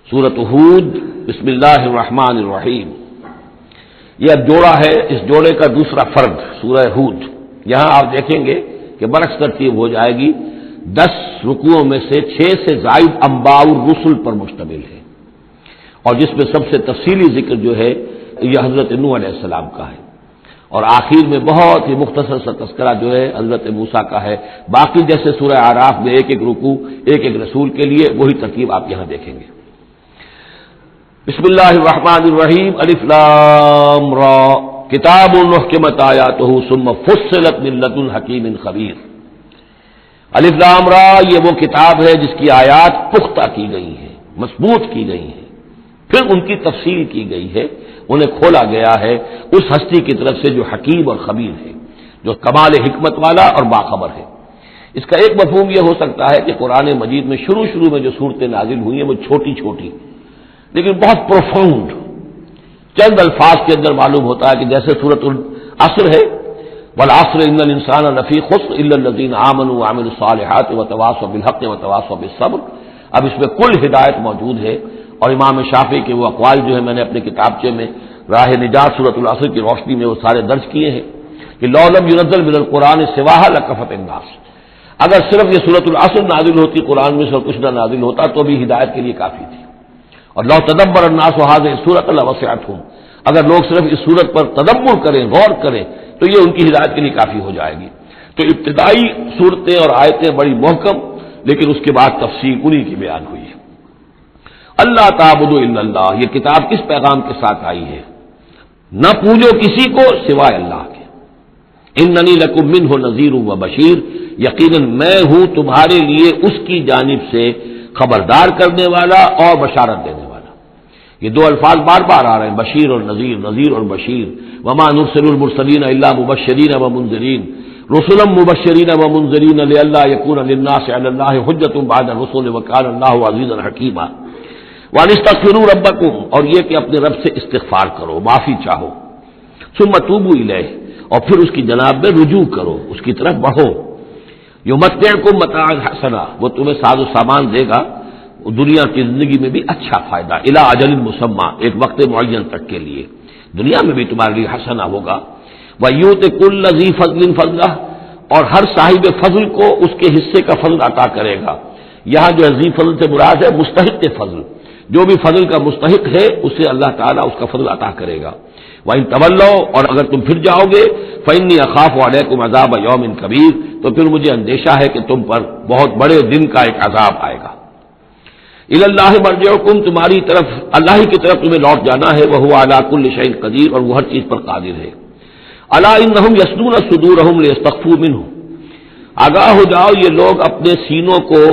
سورۃ ہود بسم اللہ الرحمن الرحیم، یہ اب جوڑا ہے، اس جوڑے کا دوسرا فرد سورہ ہود۔ یہاں آپ دیکھیں گے کہ برعکس ترتیب ہو جائے گی، 10 رکوعوں میں سے 6 سے زائد انباء الرسل پر مشتمل ہے، اور جس میں سب سے تفصیلی ذکر جو ہے یہ حضرت نوح علیہ السلام کا ہے، اور آخر میں بہت ہی مختصر سا تذکرہ جو ہے حضرت موسیٰ کا ہے۔ باقی جیسے سورہ اعراف میں ایک ایک رکوع ایک ایک رسول کے لیے، وہی ترتیب آپ یہاں دیکھیں گے۔ بسم اللہ الرحمن الرحیم، الف لام را، کتاب محکمت آیاتہ ثم فصلت من لدن حکیم خبیر۔ الف لام را، یہ وہ کتاب ہے جس کی آیات پختہ کی گئی ہیں، مضبوط کی گئی ہیں، پھر ان کی تفصیل کی گئی ہے، انہیں کھولا گیا ہے اس ہستی کی طرف سے جو حکیم اور خبیر ہے، جو کمال حکمت والا اور باخبر ہے۔ اس کا ایک مفہوم یہ ہو سکتا ہے کہ قرآن مجید میں شروع میں جو صورتیں نازل ہوئی ہیں وہ چھوٹی چھوٹی لیکن بہت پروفاؤنڈ، چند الفاظ کے اندر معلوم ہوتا ہے کہ جیسے سورۃ العصر ہے، والعصر ان الانسان لفی خسر الا الذین آمنوا وعملوا الصالحات وتواصوا بالحق وتواصوا بالصبر۔ اب اس میں کل ہدایت موجود ہے، اور امام شافعی کے وہ اقوال جو ہے میں نے اپنے کتابچے میں راہ نجات سورۃ العصر کی روشنی میں وہ سارے درج کیے ہیں کہ لو لم ينزل من القرآن سواها لکفت الناس، اگر صرف یہ سورۃ العصر نازل ہوتی قرآن میں سے اور کچھ نہ نازل ہوتا تو بھی ہدایت کے لیے کافی تھی، اور لو تدبر الناس هذه السورۃ لوسعتهم، اگر لوگ صرف اس سورت پر تدبر کریں، غور کریں تو یہ ان کی ہدایت کے لیے کافی ہو جائے گی۔ تو ابتدائی صورتیں اور آیتیں بڑی محکم، لیکن اس کے بعد تفصیل انہی کی بیان ہوئی ہے۔ اللہ تعبدوا الا اللہ، یہ کتاب کس پیغام کے ساتھ آئی ہے؟ نہ پوجو کسی کو سوائے اللہ کے۔ اننی لکم منہ نذیر و بشیر، یقیناً میں ہوں تمہارے لیے اس کی جانب سے خبردار کرنے والا اور بشارت دینے والا۔ یہ دو الفاظ بار بار آ رہے ہیں، بشیر اور نذیر، نذیر اور بشیر۔ وما نرسل المرسلین الا مبشرین ومنذرین، رسلا مبشرین ومنذرین لئلا یکون للناس علی اللہ حجۃ بعد الرسل وکان اللہ عزیزا حکیما۔ وان استغفروا ربکم، اور یہ کہ اپنے رب سے استغفار کرو، معافی چاہو، ثم توبوا الیہ، اور پھر اس کی جناب میں رجوع کرو، اس کی طرف بڑھو۔ یمتعکم متاعا حسنا، وہ تمہیں ساز و سامان دے گا دنیا کی زندگی میں بھی اچھا فائدہ، الی اجل مسمى، ایک وقت معین تک کے لیے، دنیا میں بھی تمہارے لیے حسنا ہوگا۔ ویؤت کل ذی فضل فضلہ، اور ہر صاحب فضل کو اس کے حصے کا فضل عطا کرے گا۔ یہاں جو ذی فضل سے مراد ہے مستحق فضل، جو بھی فضل کا مستحق ہے اسے اللہ تعالیٰ اس کا فضل عطا کرے گا۔ وَإِن تَوَلَّوْا، اور اگر تم پھر جاؤ گے، فَإِنِّي أَخَافُ عَلَيْكُمْ عَذَابَ يَوْمٍ كَبِيرٍ، تو پھر مجھے اندیشہ ہے کہ تم پر بہت بڑے دن کا ایک عذاب آئے گا۔ إِلَى اللَّهِ مَرْجِعُكُمْ، تمہاری طرف اللہ ہی کی طرف تمہیں لوٹ جانا ہے، وَهُوَ عَلَى كُلِّ شَيْءٍ قَدِيرٌ، اور وہ ہر چیز پر قادر ہے۔ أَلَا إِنَّهُمْ يَثْنُونَ صُدُورَهُمْ لِيَسْتَخْفُوا مِنْهُ، آگاہ ہو جاؤ، یہ لوگ اپنے سینوں کو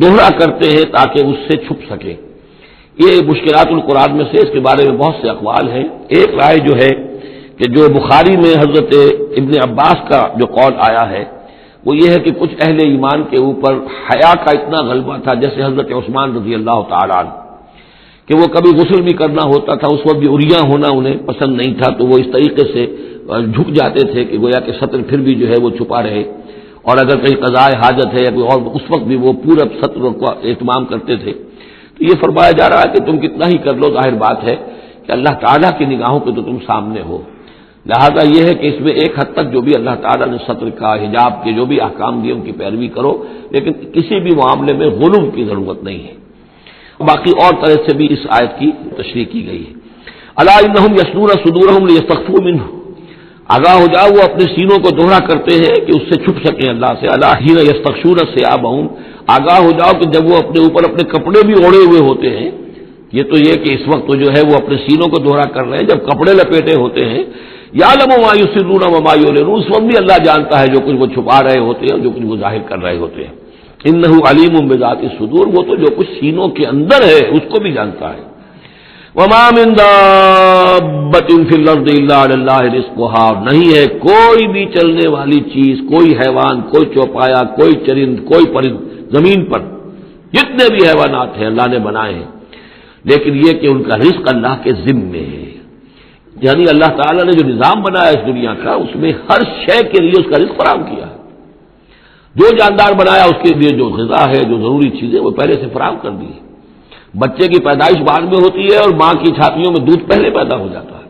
دوہرا کرتے ہیں تاکہ اس سے چھپ سکیں۔ یہ مشکلات القرآن میں سے اس کے بارے میں بہت سے اقوال ہیں۔ ایک رائے جو ہے کہ جو بخاری میں حضرت ابن عباس کا جو قول آیا ہے وہ یہ ہے کہ کچھ اہل ایمان کے اوپر حیا کا اتنا غلبہ تھا، جیسے حضرت عثمان رضی اللہ تعالیٰ عنہ، کہ وہ کبھی غسل بھی کرنا ہوتا تھا، اس وقت بھی عریاں ہونا انہیں پسند نہیں تھا، تو وہ اس طریقے سے جھک جاتے تھے کہ گویا کہ سطر پھر بھی جو ہے وہ چھپا رہے، اور اگر کہیں قضاء حاجت ہے یا کوئی اور، اس وقت بھی وہ پورا سطر کو اہتمام کرتے تھے۔ تو یہ فرمایا جا رہا ہے کہ تم کتنا ہی کر لو، ظاہر بات ہے کہ اللہ تعالیٰ کی نگاہوں کے تو تم سامنے ہو، لہذا یہ ہے کہ اس میں ایک حد تک جو بھی اللہ تعالیٰ نے سطر کا، حجاب کے جو بھی احکام دیے ان کی پیروی کرو، لیکن کسی بھی معاملے میں غلو کی ضرورت نہیں ہے۔ باقی اور طرح سے بھی اس آیت کی تشریح کی گئی ہے۔ الا انہم یثنون صدورہم لیستخفوا منہ، آگاہ ہو جاؤ وہ اپنے سینوں کو دوہرا کرتے ہیں کہ اس سے چھپ سکیں اللہ سے۔ الا حین یستغشون ثیابہم، آگاہ ہو جاؤ کہ جب وہ اپنے اوپر اپنے کپڑے بھی اوڑھے ہوئے ہوتے ہیں، یہ تو یہ کہ اس وقت تو جو ہے وہ اپنے سینوں کو دوہرا کر رہے ہیں، جب کپڑے لپیٹے ہوتے ہیں، یعلم ما یسرون وما یعلنون، اس وقت بھی اللہ جانتا ہے جو کچھ وہ چھپا رہے ہوتے ہیں اور جو کچھ وہ ظاہر کر رہے ہوتے ہیں۔ انہ علیم بذات الصدور، وہ تو جو کچھ سینوں کے اندر ہے اس کو بھی جانتا ہے۔ وما من دابۃ فی الارض الا علی اللہ رزقها، نہیں ہے کوئی بھی چلنے والی چیز، کوئی حیوان، کوئی چوپایا، کوئی چرند، کوئی پرند زمین پر جتنے بھی حیوانات ہیں اللہ نے بنائے ہیں، لیکن یہ کہ ان کا رزق اللہ کے ذمے ہے، یعنی اللہ تعالیٰ نے جو نظام بنایا اس دنیا کا، اس میں ہر شے کے لیے اس کا رزق فراہم کیا ہے، جو جاندار بنایا اس کے لیے جو غذا ہے، جو ضروری چیزیں وہ پہلے سے فراہم کر دی ہے۔ بچے کی پیدائش بعد میں ہوتی ہے اور ماں کی چھاتیوں میں دودھ پہلے پیدا ہو جاتا ہے.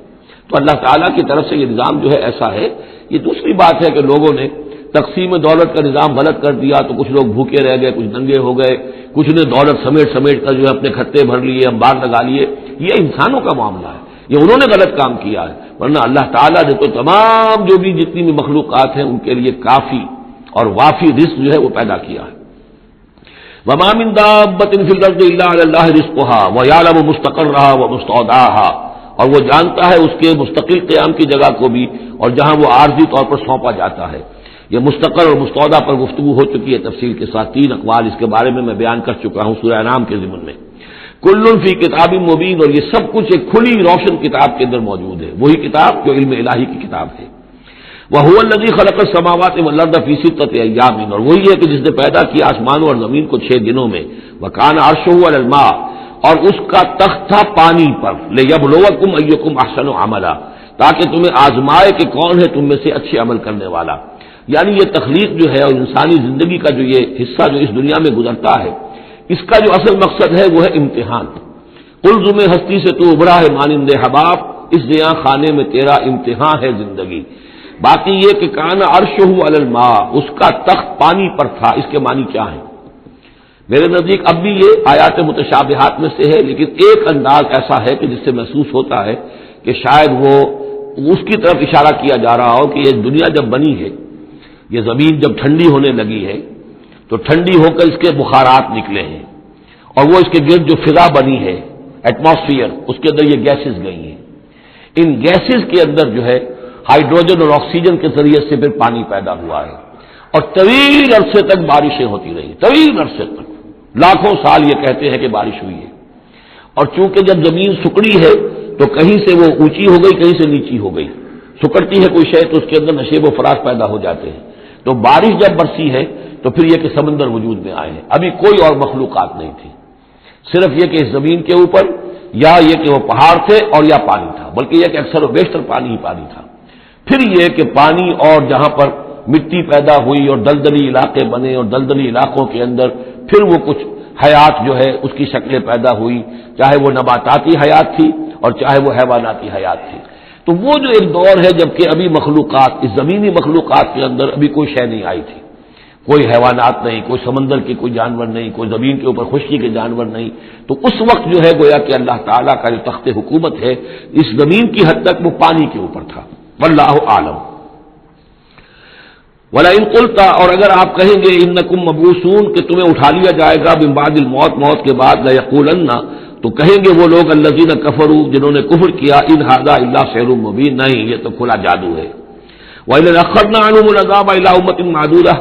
تو اللہ تعالیٰ کی طرف سے یہ نظام جو ہے ایسا ہے. یہ دوسری بات ہے کہ لوگوں نے تقسیم دولت کا نظام غلط کر دیا تو کچھ لوگ بھوکے رہ گئے, کچھ ننگے ہو گئے, کچھ نے دولت سمیٹ کر جو ہے اپنے کھتے بھر لیے, انبار لگا لیے. یہ انسانوں کا معاملہ ہے, یہ انہوں نے غلط کام کیا ہے. ورنہ اللہ تعالیٰ نے تو تمام جو بھی جتنی بھی مخلوقات ہیں ان کے لیے کافی اور وافی رزق جو ہے وہ پیدا کیا ہے. وما من دابۃ فی الارض الا علی اللہ رزقها ویعلم مستقرها ومستودعها, اور وہ جانتا ہے اس کے مستقل قیام کی جگہ کو بھی اور جہاں وہ عارضی طور پر سونپا جاتا ہے. یہ مستقر اور مستودع پر گفتگو ہو چکی ہے تفصیل کے ساتھ. 3 اقوال اس کے بارے میں بیان کر چکا ہوں سورہ انعام کے ضمن میں. کل فی کتاب مبین, اور یہ سب کچھ ایک کھلی روشن کتاب کے اندر موجود ہے, وہی کتاب جو علم الہی کی کتاب ہے. وَهُوَ الَّذِي خَلَقَ السَّمَاوَاتِ وَالْأَرْضَ فِي سِتَّةِ أَيَّامٍ, اور وہی ہے کہ جس نے پیدا کیا آسمانوں اور زمین کو 6 دنوں میں. وَكَانَ عَرْشُهُ عَلَى الْمَاءِ, اور اس کا تخت تھا پانی پر. لِيَبْلُوَكُمْ أَيُّكُمْ أَحْسَنُ عَمَلًا, تاکہ تمہیں آزمائے کہ کون ہے تم میں سے اچھے عمل کرنے والا. یعنی یہ تخلیق جو ہے اور انسانی زندگی کا جو یہ حصہ جو اس دنیا میں گزرتا ہے, اس کا جو اصل مقصد ہے وہ ہے امتحان. قلزم ہستی سے تو ابھرا ہے مانند حباب, اس زیاں خانے میں تیرا امتحان ہے زندگی. باقی یہ کہ کان عرشہ علی الماء, اس کا تخت پانی پر تھا. اس کے معنی کیا ہیں میرے نزدیک؟ اب بھی یہ آیات متشابہات میں سے ہے, لیکن ایک انداز ایسا ہے کہ جس سے محسوس ہوتا ہے کہ شاید وہ اس کی طرف اشارہ کیا جا رہا ہو کہ یہ دنیا جب بنی ہے, یہ زمین جب ٹھنڈی ہونے لگی ہے تو ٹھنڈی ہو کر اس کے بخارات نکلے ہیں, اور وہ اس کے گرد جو فضا بنی ہے ایٹماسفیئر, اس کے اندر یہ گیسز گئی ہیں. ان گیسز کے اندر جو ہے ہائیڈروجن اور آکسیجن کے ذریعے سے پھر پانی پیدا ہوا ہے, اور طویل عرصے تک بارشیں ہوتی رہی, طویل عرصے تک, لاکھوں سال یہ کہتے ہیں کہ بارش ہوئی ہے. اور چونکہ جب زمین سکڑی ہے تو کہیں سے وہ اونچی ہو گئی, کہیں سے نیچی ہو گئی. سکڑتی ہے کوئی شے تو اس کے اندر نشیب و فراز پیدا ہو جاتے ہیں. تو بارش جب برسی ہے تو پھر یہ کہ سمندر وجود میں آئے ہیں. ابھی کوئی اور مخلوقات نہیں تھی, صرف یہ کہ اس زمین کے اوپر یا یہ کہ وہ پہاڑ تھے اور یا پانی تھا, بلکہ یہ کہ اکثر و بیشتر پانی ہی پانی تھا. پھر یہ کہ پانی اور جہاں پر مٹی پیدا ہوئی اور دلدلی علاقے بنے, اور دلدلی علاقوں کے اندر پھر وہ کچھ حیات جو ہے اس کی شکلیں پیدا ہوئی, چاہے وہ نباتاتی حیات تھی اور چاہے وہ حیواناتی حیات تھی. تو وہ جو ایک دور ہے جب کہ ابھی مخلوقات, اس زمینی مخلوقات کے اندر ابھی کوئی شے نہیں آئی تھی, کوئی حیوانات نہیں, کوئی سمندر کے کوئی جانور نہیں, کوئی زمین کے اوپر خشکی کے جانور نہیں. تو اس وقت جو ہے گویا کہ اللہ تعالیٰ کا جو تخت حکومت ہے اس زمین کی حد تک وہ پانی کے اوپر تھا. واللہ عالم. وَلَئِن قُلْتَ, اور اگر آپ کہیں گے انکم مبعوثون, کہ تمہیں اٹھا لیا جائے گا من بعد الموت, موت کے بعد, لَيَقُولَنَّ, تو کہیں گے وہ لوگ الذین کفروا, جنہوں نے کفر کیا, ان ھذا الا سحر مبین, نہیں یہ تو کھلا جادو ہے. وَإِذَا أَخَّرْنَا عَنْهُمُ الْعَذَابَ إِلَىٰ أُمَّةٍ مَّعْدُودَةٍ,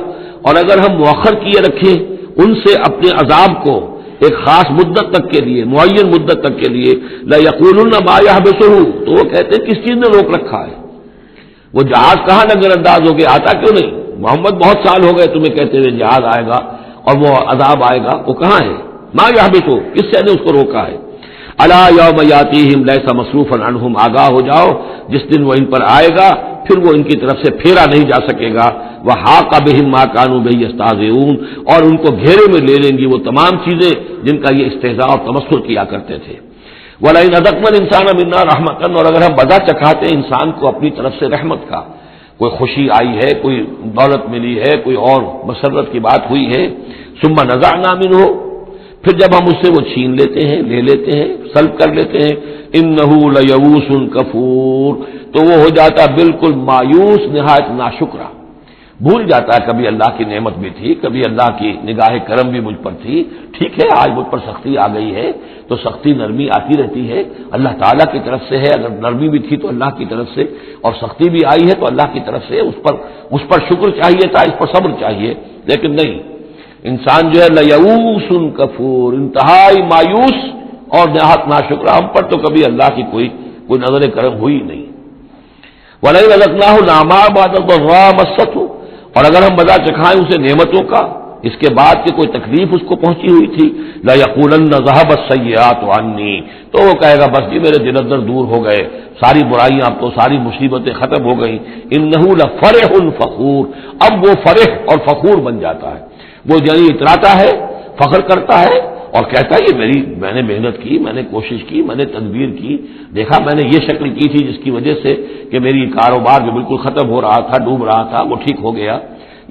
اور اگر ہم مؤخر کیے رکھیں ان سے اپنے عذاب کو ایک خاص مدت تک کے لیے, معین مدت تک کے لیے, لَيَقُولُنَّ مَا يَحْبِسُهُ, تو وہ کہتے ہیں کس چیز نے روک رکھا ہے, وہ جہاز کہاں نظر انداز ہو گیا, آتا کیوں نہیں؟ محمد بہت سال ہو گئے تمہیں کہتے ہوئے جہاز آئے گا اور وہ عذاب آئے گا, وہ کہاں ہے؟ ما یحبسو, کس سے نے اس کو روکا ہے؟ الا یوم یاتیہم لیس مصروفا عنہم, آگاہ ہو جاؤ جس دن وہ ان پر آئے گا پھر وہ ان کی طرف سے پھیرا نہیں جا سکے گا. وحاق بہم ما کانوا بہ یستہزئون, اور ان کو گھیرے میں لے لیں گی وہ تمام چیزیں جن کا یہ استہزاء اور تمسخر کیا کرتے تھے. وَلَئِنْ أَذَقْنَا الْإِنسَانَ مِنَّا رَحْمَةً, اور اگر ہم مزہ چکھاتے ہیں انسان کو اپنی طرف سے رحمت کا, کوئی خوشی آئی ہے, کوئی دولت ملی ہے, کوئی اور مسرت کی بات ہوئی ہے, ثُمَّ نَزَعْنَا مِنْهُ, پھر جب ہم اس سے وہ چھین لیتے ہیں, لے لیتے ہیں, سلب کر لیتے ہیں, إِنَّهُ لَيَئُوسٌ كَفُورٌ, تو وہ ہو جاتا بالکل مایوس, نہایت ناشکرا, بھول جاتا ہے کبھی اللہ کی نعمت بھی تھی, کبھی اللہ کی نگاہ کرم بھی مجھ پر تھی, ٹھیک ہے آج مجھ پر سختی آ گئی ہے تو سختی نرمی آتی رہتی ہے, اللہ تعالیٰ کی طرف سے ہے. اگر نرمی بھی تھی تو اللہ کی طرف سے, اور سختی بھی آئی ہے تو اللہ کی طرف سے. اس پر شکر چاہیے تھا, اس پر صبر چاہیے, لیکن نہیں, انسان جو ہے لیئوس کفور, انتہائی مایوس اور نہایت ناشکر. ہم پر تو کبھی اللہ کی کوئی نظر کرم ہوئی نہیں. وَلَئِنْ أَذَقْنَاهُ نَعْمَاءَ بَعْدَ ضَرَّاءَ مَسَّتْهُ, اور اگر ہم مزہ چکھائیں اسے نعمتوں کا اس کے بعد کہ کوئی تکلیف اس کو پہنچی ہوئی تھی, لَيَقُولَنَّ ذَهَبَ السَّيِّئَاتُ عَنِّي, تو وہ کہے گا بس جی میرے دل اندر دور ہو گئے, ساری برائیاں اب تو, ساری مصیبتیں ختم ہو گئیں. إِنَّهُ لَفَرِحٌ فَخُورٌ, اب وہ فرح اور فخور بن جاتا ہے, وہ یعنی اتراتا ہے, فخر کرتا ہے اور کہتا ہے میں نے محنت کی، میں نے کوشش کی، میں نے تدبیر کی، دیکھا میں نے یہ شکل کی تھی جس کی وجہ سے کہ میری کاروبار جو بالکل ختم ہو رہا تھا، ڈوب رہا تھا، وہ ٹھیک ہو گیا.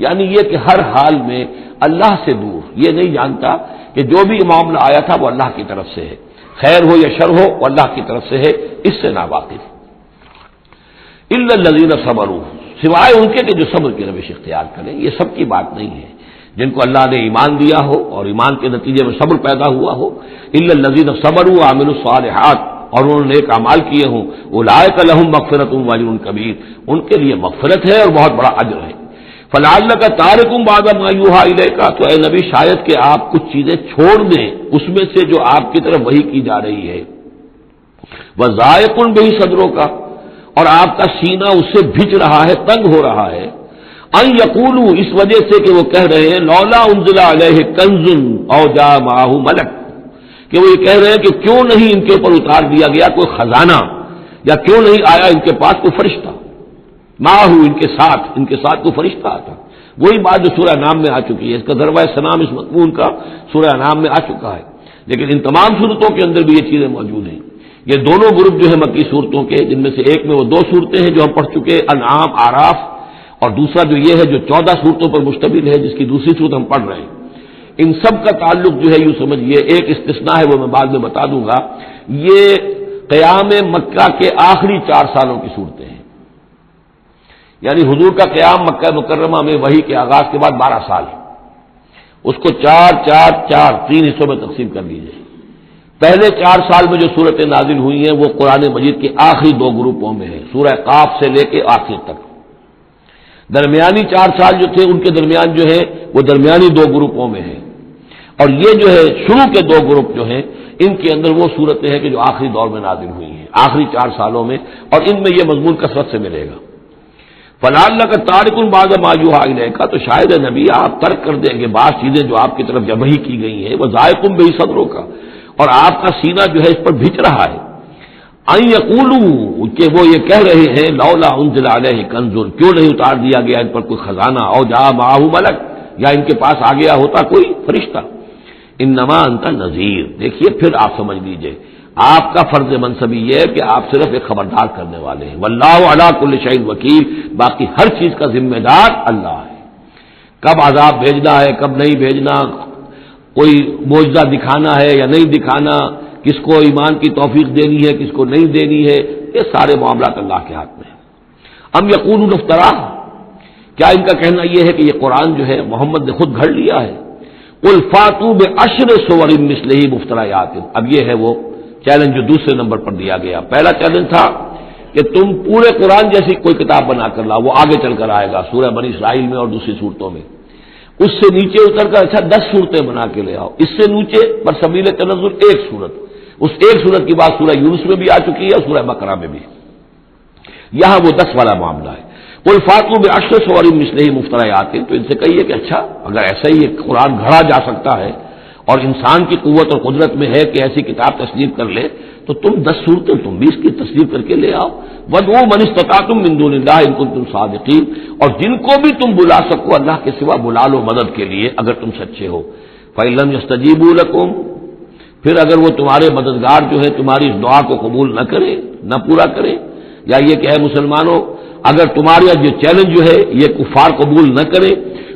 یعنی یہ کہ ہر حال میں اللہ سے دور، یہ نہیں جانتا کہ جو بھی معاملہ آیا تھا وہ اللہ کی طرف سے ہے، خیر ہو یا شر ہو وہ اللہ کی طرف سے ہے، اس سے ناواقف. الا الذین صبروا، سوائے ان کے کہ جو صبر کی روش اختیار کریں. یہ سب کی بات نہیں ہے جن کو اللہ نے ایمان دیا ہو اور ایمان کے نتیجے میں صبر پیدا ہوا ہو. الا الذین صبروا وعملوا الصالحات، اور انہوں نے نیک اعمال کیے ہوں، اولئک لہم مغفرۃ واجر کبیر، ان کے لیے مغفرت ہے اور بہت بڑا اجر ہے. فلعلک تارک بعض ما یوحی الیک، تو اے نبی شاید کہ آپ کچھ چیزیں چھوڑ دیں اس میں سے جو آپ کی طرف وحی کی جا رہی ہے. وضائق بہ صدرک، اور آپ کا سینہ اس سے بھج رہا ہے، تنگ ہو رہا ہے. ان یقولوا، اس وجہ سے کہ وہ کہہ رہے ہیں لولا انزل علیہ کنز او جاء معہ ملک، کہ وہ یہ کہہ رہے ہیں کہ کیوں نہیں ان کے اوپر اتار دیا گیا کوئی خزانہ، یا کیوں نہیں آیا ان کے پاس کوئی فرشتہ، معہ ان کے ساتھ کوئی فرشتہ آتا. وہی بات جو سورہ نام میں آ چکی ہے، اس کا ذروہ سلام اس مضمون کا سورہ نام میں آ چکا ہے. لیکن ان تمام صورتوں کے اندر بھی یہ چیزیں موجود ہیں. یہ دونوں گروپ جو ہے مکی صورتوں کے، جن میں سے ایک میں وہ 2 صورتیں ہیں جو ہم پڑھ چکے، انعام، آراف، اور دوسرا جو یہ ہے جو 14 صورتوں پر مشتمل ہے جس کی دوسری صورت ہم پڑھ رہے ہیں. ان سب کا تعلق جو ہے یوں سمجھیے، ایک استثناء ہے وہ میں بعد میں بتا دوں گا، یہ قیام مکہ کے آخری 4 سالوں کی صورتیں ہیں. یعنی حضور کا قیام مکہ مکرمہ میں وحی کے آغاز کے بعد 12 سال، اس کو 4 حصوں میں تقسیم کر لیجیے. پہلے 4 سال میں جو صورتیں نازل ہوئی ہیں وہ قرآن مجید کے آخری 2 گروپوں میں ہیں، سورہ قاف سے لے کے آخر تک. درمیانی 4 سال جو تھے ان کے درمیان جو ہے وہ درمیانی 2 گروپوں میں ہیں. اور یہ جو ہے شروع کے 2 گروپ جو ہیں ان کے اندر وہ صورتیں ہیں کہ جو آخری دور میں نازل ہوئی ہیں، آخری 4 سالوں میں، اور ان میں یہ مضمون کثرت سے ملے گا. فلعلک تارک بعض ما یوحی الیک، تو شاید نبی آپ ترک کر دیں گے بعض چیزیں جو آپ کی طرف وحی کی گئی ہیں. وضائق بہ صدرک، اور آپ کا سینہ جو ہے اس پر بھج رہا ہے. ان یقولوا، کہ وہ یہ کہہ رہے ہیں لولا انزل علیہ کنز، کیوں نہیں اتار دیا گیا ان پر کوئی خزانہ، او جاء معہ ملک، یا ان کے پاس آ گیا ہوتا کوئی فرشتہ. انما انت نذیر، دیکھیے پھر آپ سمجھ لیجئے آپ کا فرض منصبی یہ ہے کہ آپ صرف ایک خبردار کرنے والے ہیں. واللہ علی کل شیء وکیل، باقی ہر چیز کا ذمہ دار اللہ ہے. کب عذاب بھیجنا ہے، کب نہیں بھیجنا، کوئی معجزہ دکھانا ہے یا نہیں دکھانا، کس کو ایمان کی توفیق دینی ہے کس کو نہیں دینی ہے، یہ سارے معاملات اللہ کے ہاتھ میں ہیں. ام یقولون افتراہ، کیا ان کا کہنا یہ ہے کہ یہ قرآن جو ہے محمد نے خود گھڑ لیا ہے. قل فاتوا بعشر سور مثلہ مفتریات، اب یہ ہے وہ چیلنج جو دوسرے نمبر پر دیا گیا. پہلا چیلنج تھا کہ تم پورے قرآن جیسی کوئی کتاب بنا کر لاؤ، وہ آگے چل کر آئے گا سورہ بنی اسرائیل میں اور دوسری صورتوں میں. اس سے نیچے اتر کر اچھا 10 صورتیں بنا کے لے آؤ. اس سے نیچے پر سبیل تنزل 1 صورت، اس 1 صورت کی بات سورہ یونس میں بھی آ چکی ہے اور سورہ بقرہ میں بھی. یہاں وہ 10 والا معاملہ ہے. قل فاتوا بعشر سور مثلہ مفتریات، تو ان سے کہیے کہ اچھا اگر ایسا ہی ایک قرآن گھڑا جا سکتا ہے اور انسان کی قوت اور قدرت میں ہے کہ ایسی کتاب تصنیف کر لے، تو تم 10 صورتیں تم بھی اس کی تصنیف کر کے لے آؤ. وَادْعُوا مَنِ اسْتَطَعْتُم مِّن دُونِ اللَّهِ إِن كُنتُمْ صَادِقِينَ، اور جن کو بھی تم بلا سکو اللہ کے سوا بلا لو مدد کے لیے اگر تم سچے ہو. فَإِن لَّمْ يَسْتَجِيبُوا لَكُمْ، پھر اگر وہ تمہارے مددگار جو ہے تمہاری اس دعا کو قبول نہ کرے، نہ پورا کرے، یا یہ کہ اے مسلمانوں اگر تمہارا یہ چیلنج جو ہے یہ کفار قبول نہ کرے،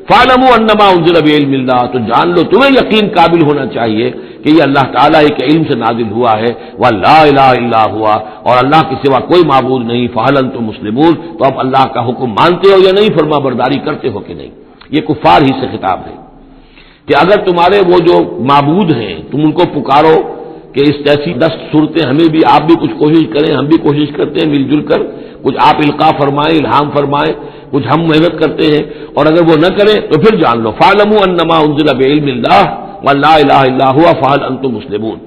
فَاعْلَمُوا أَنَّمَا أُنزِلَ بِعِلْمِ اللَّهِ، تو جان لو تمہیں یقین قابل ہونا چاہیے کہ یہ اللہ تعالیٰ کے علم سے نازل ہوا ہے. وَلَا إِلَٰهَ إِلَّا هُوَ، اور اللہ کے سوا کوئی معبود نہیں. فَهَلْ أَنتُم مُسْلِمُونَ، تو اب اللہ کا حکم مانتے ہو یا نہیں، فرما برداری کرتے ہو کہ نہیں. یہ کفار ہی سے خطاب ہے کہ اگر تمہارے وہ جو معبود ہیں تم ان کو پکارو کہ اس ایسی 10 صورتیں ہمیں بھی، آپ بھی کچھ کوشش کریں، ہم بھی کوشش کرتے ہیں مل جل کر، کچھ آپ القاء فرمائیں، الہام فرمائیں، کچھ ہم محنت کرتے ہیں، اور اگر وہ نہ کریں تو پھر جان لو فَاعْلَمُوا أَنَّمَا أُنزِلَ بِعِلْمِ اللَّهِ وَلَا إِلَٰهَ إِلَّا هُوَ فَهَلْ أَنتُم مُسْلِمُونَ.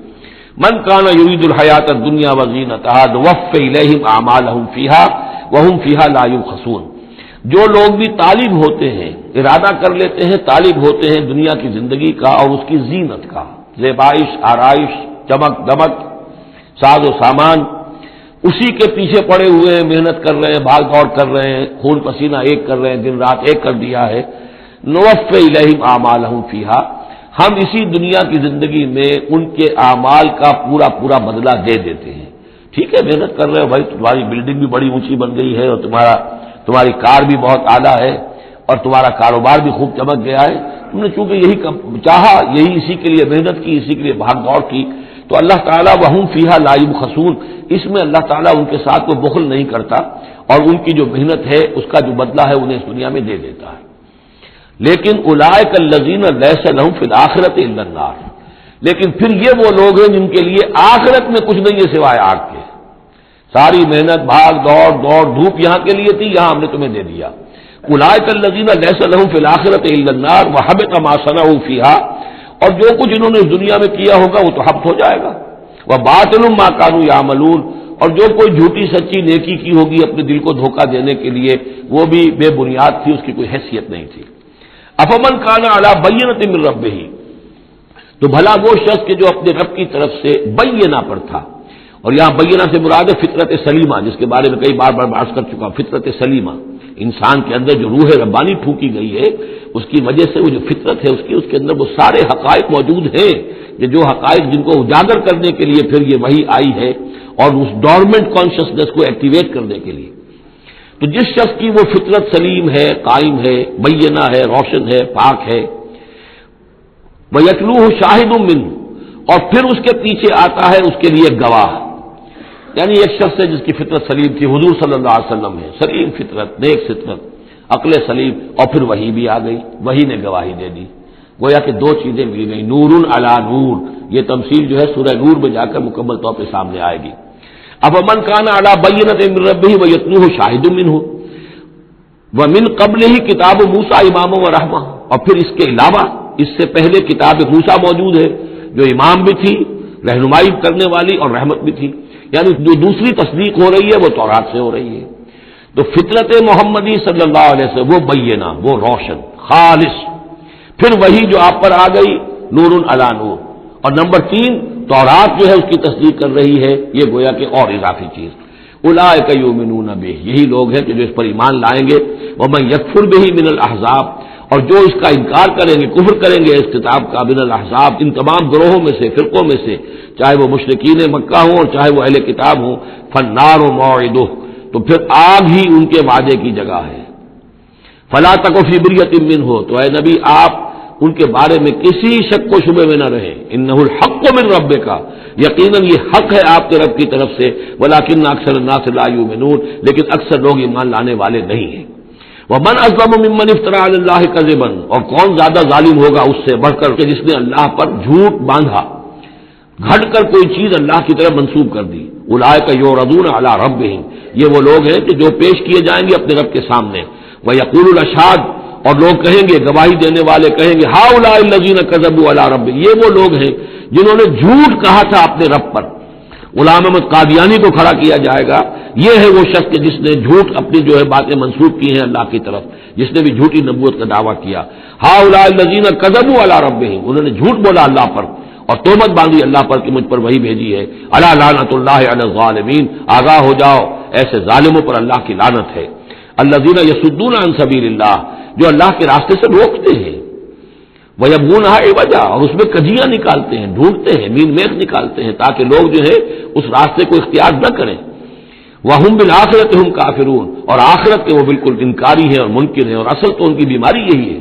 مَنْ كَانَ يُرِيدُ الْحَيَاةَ الدُّنْيَا وَزِينَتَهَا نُوَفِّ إِلَيْهِمْ أَعْمَالَهُمْ فِيهَا وَهُمْ فِيهَا لَا يُبْخَسُونَ. جو لوگ بھی طالب ہوتے ہیں، ارادہ کر لیتے ہیں، طالب ہوتے ہیں دنیا کی زندگی کا اور اس کی زینت کا، زیبائش، آرائش، چمک دمک، ساز و سامان، اسی کے پیچھے پڑے ہوئے ہیں، محنت کر رہے ہیں، بھاگ دوڑ کر رہے ہیں، خون پسینہ ایک کر رہے ہیں، دن رات ایک کر دیا ہے. نوفِ الیہم اعمالہم فیہا، ہم اسی دنیا کی زندگی میں ان کے اعمال کا پورا پورا بدلہ دے دیتے ہیں. ٹھیک ہے محنت کر رہے ہو بھائی، تمہاری بلڈنگ بھی بڑی اونچی بن گئی ہے اور تمہاری کار بھی بہت اعلیٰ ہے اور تمہارا کاروبار بھی خوب چمک گیا ہے. تم نے چونکہ یہی چاہا، یہی اسی کے لیے محنت کی، اسی کے لیے بھاگ دوڑ کی، تو اللہ تعالیٰ وہم فیہا لا یبخسون، اس میں اللہ تعالیٰ ان کے ساتھ کوئی بخل نہیں کرتا اور ان کی جو محنت ہے اس کا جو بدلہ ہے انہیں اس دنیا میں دے دیتا ہے. لیکن اولئک الذین لیس لہم فی الآخرۃ الا النار، لیکن پھر یہ وہ لوگ ہیں جن کے لیے آخرت میں کچھ نہیں ہے سوائے آگ کے. ساری محنت بھاگ دوڑ دھوپ یہاں کے لیے تھی، یہاں ہم نے تمہیں دے دیا. اولئک الذین لیس لہم فی الآخرۃ الا النار وحبط ما صنعوا فیہا، اور جو کچھ انہوں نے اس دنیا میں کیا ہوگا وہ تو حبط ہو جائے گا. وباطل ما کانوا یعملون، اور جو کوئی جھوٹی سچی نیکی کی ہوگی اپنے دل کو دھوکہ دینے کے لیے وہ بھی بے بنیاد تھی، اس کی کوئی حیثیت نہیں تھی. افمن کان علی بینۃ من ربہ، تو بھلا وہ شخص کہ جو اپنے رب کی طرف سے بینہ پر تھا، اور یہاں بینہ سے مراد ہے فطرت سلیمہ، جس کے بارے میں کئی بار بات کر چکا. فطرت سلیمہ، انسان کے اندر جو روح ربانی پھونکی گئی ہے اس کی وجہ سے وہ جو فطرت ہے اس کے اندر وہ سارے حقائق موجود ہیں، کہ جو حقائق جن کو اجاگر کرنے کے لیے پھر یہ وحی آئی ہے اور اس ڈورمنٹ کانشسنس کو ایکٹیویٹ کرنے کے لیے. تو جس شخص کی وہ فطرت سلیم ہے، قائم ہے، بینہ ہے، روشن ہے، پاک ہے، وَيَتْلُوهُ شَاهِدٌ مِّنْهُ، اور پھر اس کے پیچھے آتا ہے اس کے لیے گواہ. یعنی ایک شخص ہے جس کی فطرت سلیم تھی، حضور صلی اللہ علیہ وسلم ہے، سلیم فطرت، نیک فطرت، عقل سلیم، اور پھر وحی بھی آ گئی، وحی نے گواہی دے دی. گویا کہ دو چیزیں مل گئی، نور علی نور. یہ تمثیل جو ہے سورہ نور میں جا کر مکمل طور پہ سامنے آئے گی. افمن کان علی بینۃ من ربہ ویتلوہ شاہد منہ ومن قبلہ کتاب موسیٰ اماما ورحمہ، اور پھر اس کے علاوہ اس سے پہلے کتاب موسیٰ موجود ہے جو امام بھی تھی، رہنمائی کرنے والی، اور رحمت بھی تھی. یعنی جو دوسری تصدیق ہو رہی ہے وہ تورات سے ہو رہی ہے. تو فطرت محمدی صلی اللہ علیہ وسلم وہ بینہ، وہ روشن خالص. پھر وہی جو آپ پر آ گئی نور علی نور. اور نمبر 3 تورات جو ہے اس کی تصدیق کر رہی ہے، یہ گویا کہ اور اضافی چیز. اولئک یؤمنون بہ، یہی لوگ ہیں کہ جو اس پر ایمان لائیں گے. ومن یکفر بہ من الاحزاب، اور جو اس کا انکار کریں گے، کفر کریں گے اس کتاب کا، من الاحزاب، ان تمام گروہوں میں سے، فرقوں میں سے، چاہے وہ مشرکین مکہ ہوں اور چاہے وہ اہل کتاب ہوں، فالنار موعدہ، تو پھر آگ ہی ان کے وعدے کی جگہ ہے. فلا تک فی مریۃ منہ، تو اے نبی آپ ان کے بارے میں کسی شک و شبے میں نہ رہیں. انہ الحق من ربک، یقیناً یہ حق ہے آپ کے رب کی طرف سے. ولکن اکثر الناس لا یؤمنون، لیکن اکثر لوگ ایمان لانے والے نہیں ہیں. ومن اظلم ممن افترى علی اللہ کذبا، اور کون زیادہ ظالم ہوگا اس سے بڑھ کر کہ جس نے اللہ پر جھوٹ باندھا، گھٹ کر کوئی چیز اللہ کی طرف منسوب کر دی. اولئک یعرضون علی ربہم، یہ وہ لوگ ہیں کہ جو پیش کیے جائیں گے اپنے رب کے سامنے. ویقول الاشہاد، اور لوگ کہیں گے، گواہی دینے والے کہیں گے، ہؤلاء الذین کذبوا علی ربہم، یہ وہ لوگ ہیں جنہوں نے جھوٹ کہا تھا اپنے رب پر. غلام احمد قادیانی کو کھڑا کیا جائے گا، یہ ہے وہ شخص جس نے جھوٹ اپنی جو ہے باتیں منسوب کی ہیں اللہ کی طرف، جس نے بھی جھوٹی نبوت کا دعویٰ کیا. ہؤلاء الذین کذبوا علی ربہم، انہوں نے جھوٹ بولا اللہ پر اور تہمت باندھی اللہ پر کہ مجھ پر وہی بھیجی ہے. الا لعنۃ اللہ علی الظالمین، آگاہ ہو جاؤ ایسے ظالموں پر اللہ کی لعنت ہے. الذین یصدون عن سبیل اللہ، جو اللہ کے راستے سے روکتے ہیں. وَيَبْغُونَهَا عِوَجًا، اور اس میں کجیاں نکالتے ہیں، ڈھونڈتے ہیں، مین میخ نکالتے ہیں تاکہ لوگ جو ہے اس راستے کو اختیار نہ کریں. وَهُمْ بِالْآخِرَةِ هُمْ کافرون، اور آخرت کے وہ بالکل انکاری ہیں اور منکر ہیں. اور اصل تو ان کی بیماری یہی ہے،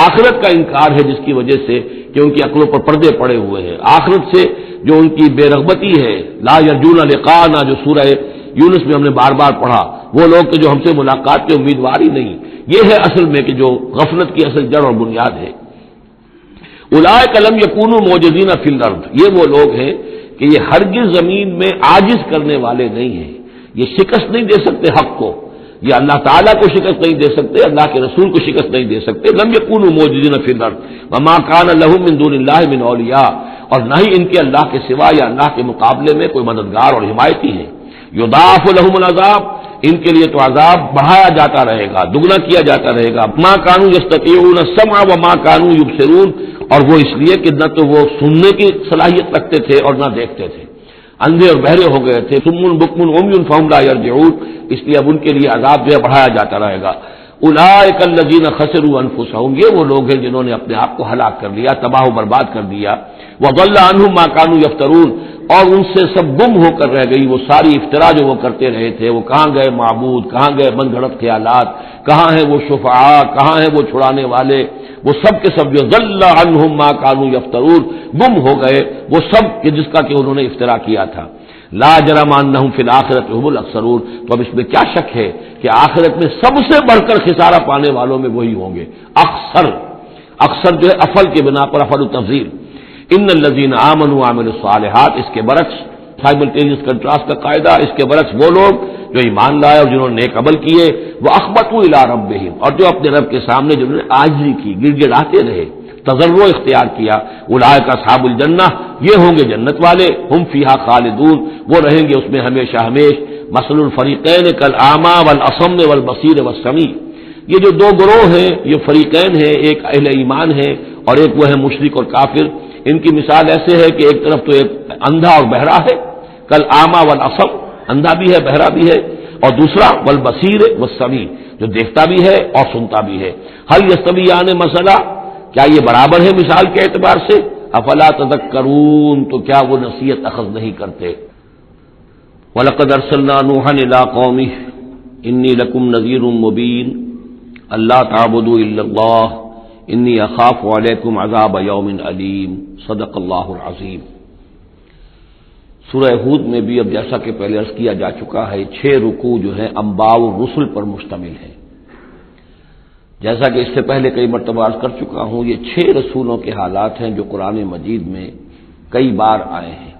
آخرت کا انکار ہے، جس کی وجہ سے کہ ان کی عقلوں پر پردے پڑے ہوئے ہیں. آخرت سے جو ان کی بے رغبتی ہے، لا یرجون لقاءنا، جو سورہ یونس میں ہم نے بار بار پڑھا، وہ لوگ کہ جو ہم سے ملاقات کے امیدوار ہی نہیں. یہ ہے اصل میں کہ جو غفلت کی اصل جڑ اور بنیاد ہے. اولئک لم یکونوا معجزین فی الارض، یہ وہ لوگ ہیں کہ یہ ہرگز زمین میں عاجز کرنے والے نہیں ہیں. یہ شکست نہیں دے سکتے حق کو، یہ اللہ تعالیٰ کو شکست نہیں دے سکتے، اللہ کے رسول کو شکست نہیں دے سکتے. لم یکونوا معجزین فی الارض وما کان لهم من دون اللہ من اولیاء، اور نہ ہی ان کے اللہ کے سوا یا اللہ کے مقابلے میں کوئی مددگار اور حمایتی ہے. یضاعف لهم العذاب، ان کے لیے تو عذاب بڑھایا جاتا رہے گا، دگنا کیا جاتا رہے گا. ما كانوا يستطيعون السمع وما كانوا يبصرون، اور وہ اس لیے کہ نہ تو وہ سننے کی صلاحیت رکھتے تھے اور نہ دیکھتے تھے، اندھے اور بہرے ہو گئے تھے. صم بکم عمی فهم لا يرجعون، اس لیے اب ان کے لیے عذاب جو ہے بڑھایا جاتا رہے گا. اولئک الذین خسروا انفسهم، یہ وہ لوگ ہیں جنہوں نے اپنے آپ کو ہلاک کر لیا، تباہ و برباد کر دیا. وضل عنہم ما كانوا یفترون، اور ان سے سب گم ہو کر رہ گئی وہ ساری افطرا جو وہ کرتے رہے تھے. وہ کہاں گئے معبود، کہاں گئے من گھڑت خیالات، کہاں ہیں وہ شفعاء، کہاں ہیں وہ چھڑانے والے، وہ سب کے سب جو ضل عنہم ما كانوا یفترون، گم ہو گئے وہ سب کہ جس کا کہ انہوں نے افطرا کیا تھا. لا جرم انہم فی الآخرۃ هم الاخسرون، تو اب اس میں کیا شک ہے کہ آخرت میں سب سے بڑھ کر خسارہ پانے والوں میں وہی ہوں گے. اخسر، اکثر جو ہے افل کے بنا پر افل التفضیل. ان الذین آمنوا وعملوا الصالحات، اس کے برعکس سائملٹینیس کنٹراسٹ کا قاعدہ، اس کے برعکس وہ لوگ جو ایمان لائے اور جنہوں نے نیک عمل کیے، وہ اخبتوا الی ربہم، اور جو اپنے رب کے سامنے جنہوں نے عاجزی کی، گڑ گڑاتے رہے، تضرع اختیار کیا. اولئک اصحاب الجنہ، یہ ہوں گے جنت والے. ہم فیہا خالدون، وہ رہیں گے اس میں ہمیشہ ہمیش. مثل الفریقین کالاعمی والاصم والبصیر والسمیع، یہ جو دو گروہ ہیں، یہ فریقین ہیں، ایک اہل ایمان ہے اور ایک وہ ہے مشرک اور کافر. ان کی مثال ایسے ہے کہ ایک طرف تو ایک اندھا اور بہرا ہے، کالاعمی والاصم، اندھا بھی ہے بہرا بھی ہے، اور دوسرا والبصیر والسمیع، جو دیکھتا بھی ہے اور سنتا بھی ہے. هل یستویان مثلا، کیا یہ برابر ہے مثال کے اعتبار سے؟ افلا تذکرون، تو کیا وہ نصیحت اخذ نہیں کرتے؟ وَلَقَدْ أَرْسَلْنَا نُوحًا إِلَىٰ قَوْمِهِ إِنِّي لَكُمْ نَذِيرٌ مُّبِينٌ أَلَّا تَعْبُدُوا إِلَّا اللَّهَ إِنِّي أَخَافُ عَلَيْكُمْ عَذَابَ يَوْمٍ أَلِيمٍ. صدق اللہ العظیم. سورہ ہود میں بھی اب جیسا کہ پہلے عرض کیا جا چکا ہے 6 رکوع جو ہیں انباء الرسل پر مشتمل ہیں. جیسا کہ اس سے پہلے کئی مرتبہ عرض کر چکا ہوں، یہ 6 رسولوں کے حالات ہیں جو قرآن مجید میں کئی بار آئے ہیں.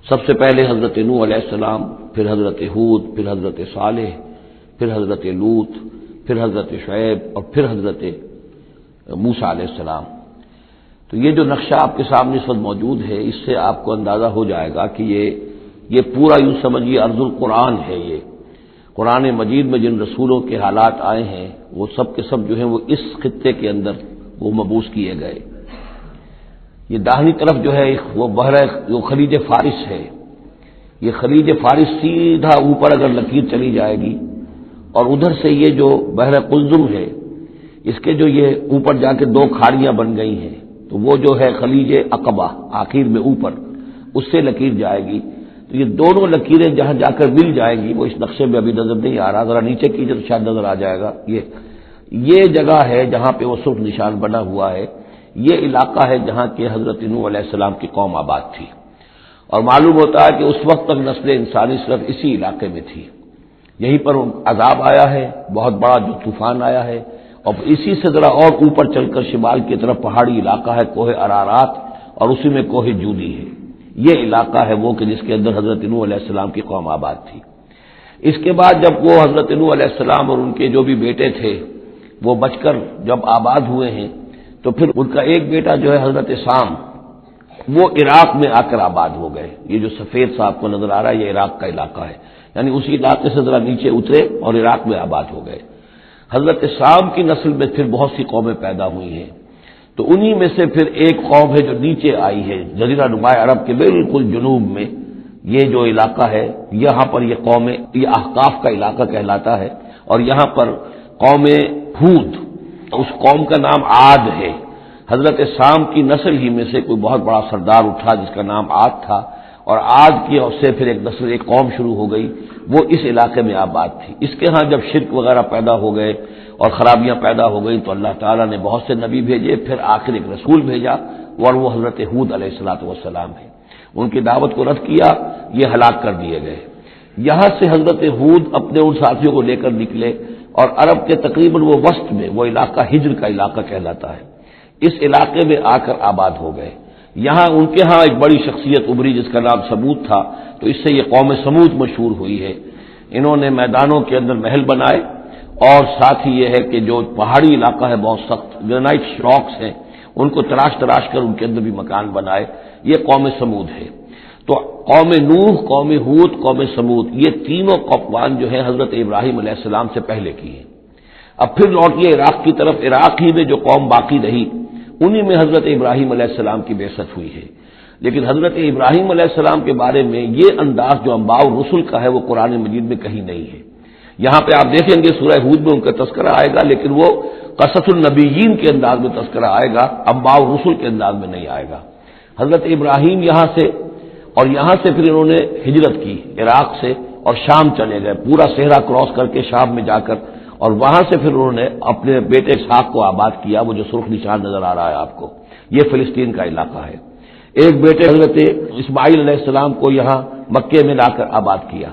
سب سے پہلے حضرت نوح علیہ السلام، پھر حضرت ہود، پھر حضرت صالح، پھر حضرت لوط، پھر حضرت شعیب اور پھر حضرت موسیٰ علیہ السلام. تو یہ جو نقشہ آپ کے سامنے اس وقت موجود ہے، اس سے آپ کو اندازہ ہو جائے گا کہ یہ پورا یوں سمجھیے ارض القرآن ہے. یہ قرآن مجید میں جن رسولوں کے حالات آئے ہیں وہ سب کے سب جو ہیں وہ اس خطے کے اندر وہ مبعوث کیے گئے. یہ داہنی طرف جو ہے وہ بحر جو خلیج فارس ہے، یہ خلیج فارس سیدھا اوپر اگر لکیر چلی جائے گی، اور ادھر سے یہ جو بحر قلزم ہے، اس کے جو یہ اوپر جا کے 2 کھاڑیاں بن گئی ہیں، تو وہ جو ہے خلیج عقبہ آخر میں اوپر، اس سے لکیر جائے گی. تو یہ دونوں لکیریں جہاں جا کر مل جائیں گی، وہ اس نقشے میں ابھی نظر نہیں آ رہا، ذرا نیچے کیجیے تو شاید نظر آ جائے گا. یہ جگہ ہے جہاں پہ وہ سرخ نشان بنا ہوا ہے. یہ علاقہ ہے جہاں کہ حضرت نوح علیہ السلام کی قوم آباد تھی، اور معلوم ہوتا ہے کہ اس وقت تک نسل انسانی صرف اسی علاقے میں تھی. یہیں پر عذاب آیا ہے، بہت بڑا جو طوفان آیا ہے، اور اسی سے ذرا اور اوپر چل کر شمال کی طرف پہاڑی علاقہ ہے کوہ ارارات، اور اسی میں کوہ جودی ہے. یہ علاقہ ہے وہ کہ جس کے اندر حضرت نوح علیہ السلام کی قوم آباد تھی. اس کے بعد جب وہ حضرت نوح علیہ السلام اور ان کے جو بھی بیٹے تھے وہ بچ کر جب آباد ہوئے ہیں، تو پھر ان کا ایک بیٹا جو ہے حضرت سام، وہ عراق میں آ کر آباد ہو گئے. یہ جو سفید سا آپ کو نظر آ رہا ہے یہ عراق کا علاقہ ہے، یعنی اسی علاقے سے ذرا نیچے اترے اور عراق میں آباد ہو گئے. حضرت سام کی نسل میں پھر بہت سی قومیں پیدا ہوئی ہیں. تو انہی میں سے پھر ایک قوم ہے جو نیچے آئی ہے جزیرہ نماء عرب کے بالکل جنوب میں. یہ جو علاقہ ہے یہاں پر یہ قوم، یہ احقاف کا علاقہ کہلاتا ہے، اور یہاں پر قوم ہود، اس قوم کا نام عاد ہے. حضرت سام کی نسل ہی میں سے کوئی بہت بڑا سردار اٹھا جس کا نام عاد تھا، اور عاد کی اور سے پھر ایک نسل، ایک قوم شروع ہو گئی، وہ اس علاقے میں آباد تھی. اس کے ہاں جب شرک وغیرہ پیدا ہو گئے اور خرابیاں پیدا ہو گئی تو اللہ تعالیٰ نے بہت سے نبی بھیجے، پھر آخر ایک رسول بھیجا اور وہ حضرت ہود علیہ السلام ہے. ان کی دعوت کو رد کیا، یہ ہلاک کر دیے گئے. یہاں سے حضرت ہود اپنے ان ساتھیوں کو لے کر نکلے اور عرب کے تقریباً وہ وسط میں وہ علاقہ ہجر کا علاقہ کہلاتا ہے، اس علاقے میں آ کر آباد ہو گئے. یہاں ان کے ہاں ایک بڑی شخصیت ابھری جس کا نام سمود تھا، تو اس سے یہ قوم سمود مشہور ہوئی ہے. انہوں نے میدانوں کے اندر محل بنائے، اور ساتھ ہی یہ ہے کہ جو پہاڑی علاقہ ہے بہت سخت گرینائٹ راکس ہیں، ان کو تراش کر ان کے اندر بھی مکان بنائے. یہ قوم سمود ہے. تو قوم نوح، قوم ہود، قوم سمود، یہ تینوں اقوام جو ہیں حضرت ابراہیم علیہ السلام سے پہلے کی ہیں. اب پھر لوٹیے عراق کی طرف. عراق ہی میں جو قوم باقی رہی انہی میں حضرت ابراہیم علیہ السلام کی بعثت ہوئی ہے. لیکن حضرت ابراہیم علیہ السلام کے بارے میں یہ انداز جو انباء الرسل کا ہے وہ قرآن مجید میں کہیں نہیں ہے. یہاں پہ آپ دیکھیں گے سورہ ہود میں ان کا تذکرہ آئے گا، لیکن وہ قصص النبیین کے انداز میں تذکرہ آئے گا، انباء الرسل کے انداز میں نہیں آئے گا۔ حضرت ابراہیم یہاں سے اور یہاں سے پھر انہوں نے ہجرت کی عراق سے اور شام چلے گئے، پورا صحرا کراس کر کے شام میں جا کر، اور وہاں سے پھر انہوں نے اپنے بیٹے اسحاق کو آباد کیا، وہ جو سرخ نشان نظر آ رہا ہے آپ کو، یہ فلسطین کا علاقہ ہے۔ ایک بیٹے حضرت اسماعیل علیہ السلام کو یہاں مکے میں لا کر آباد کیا۔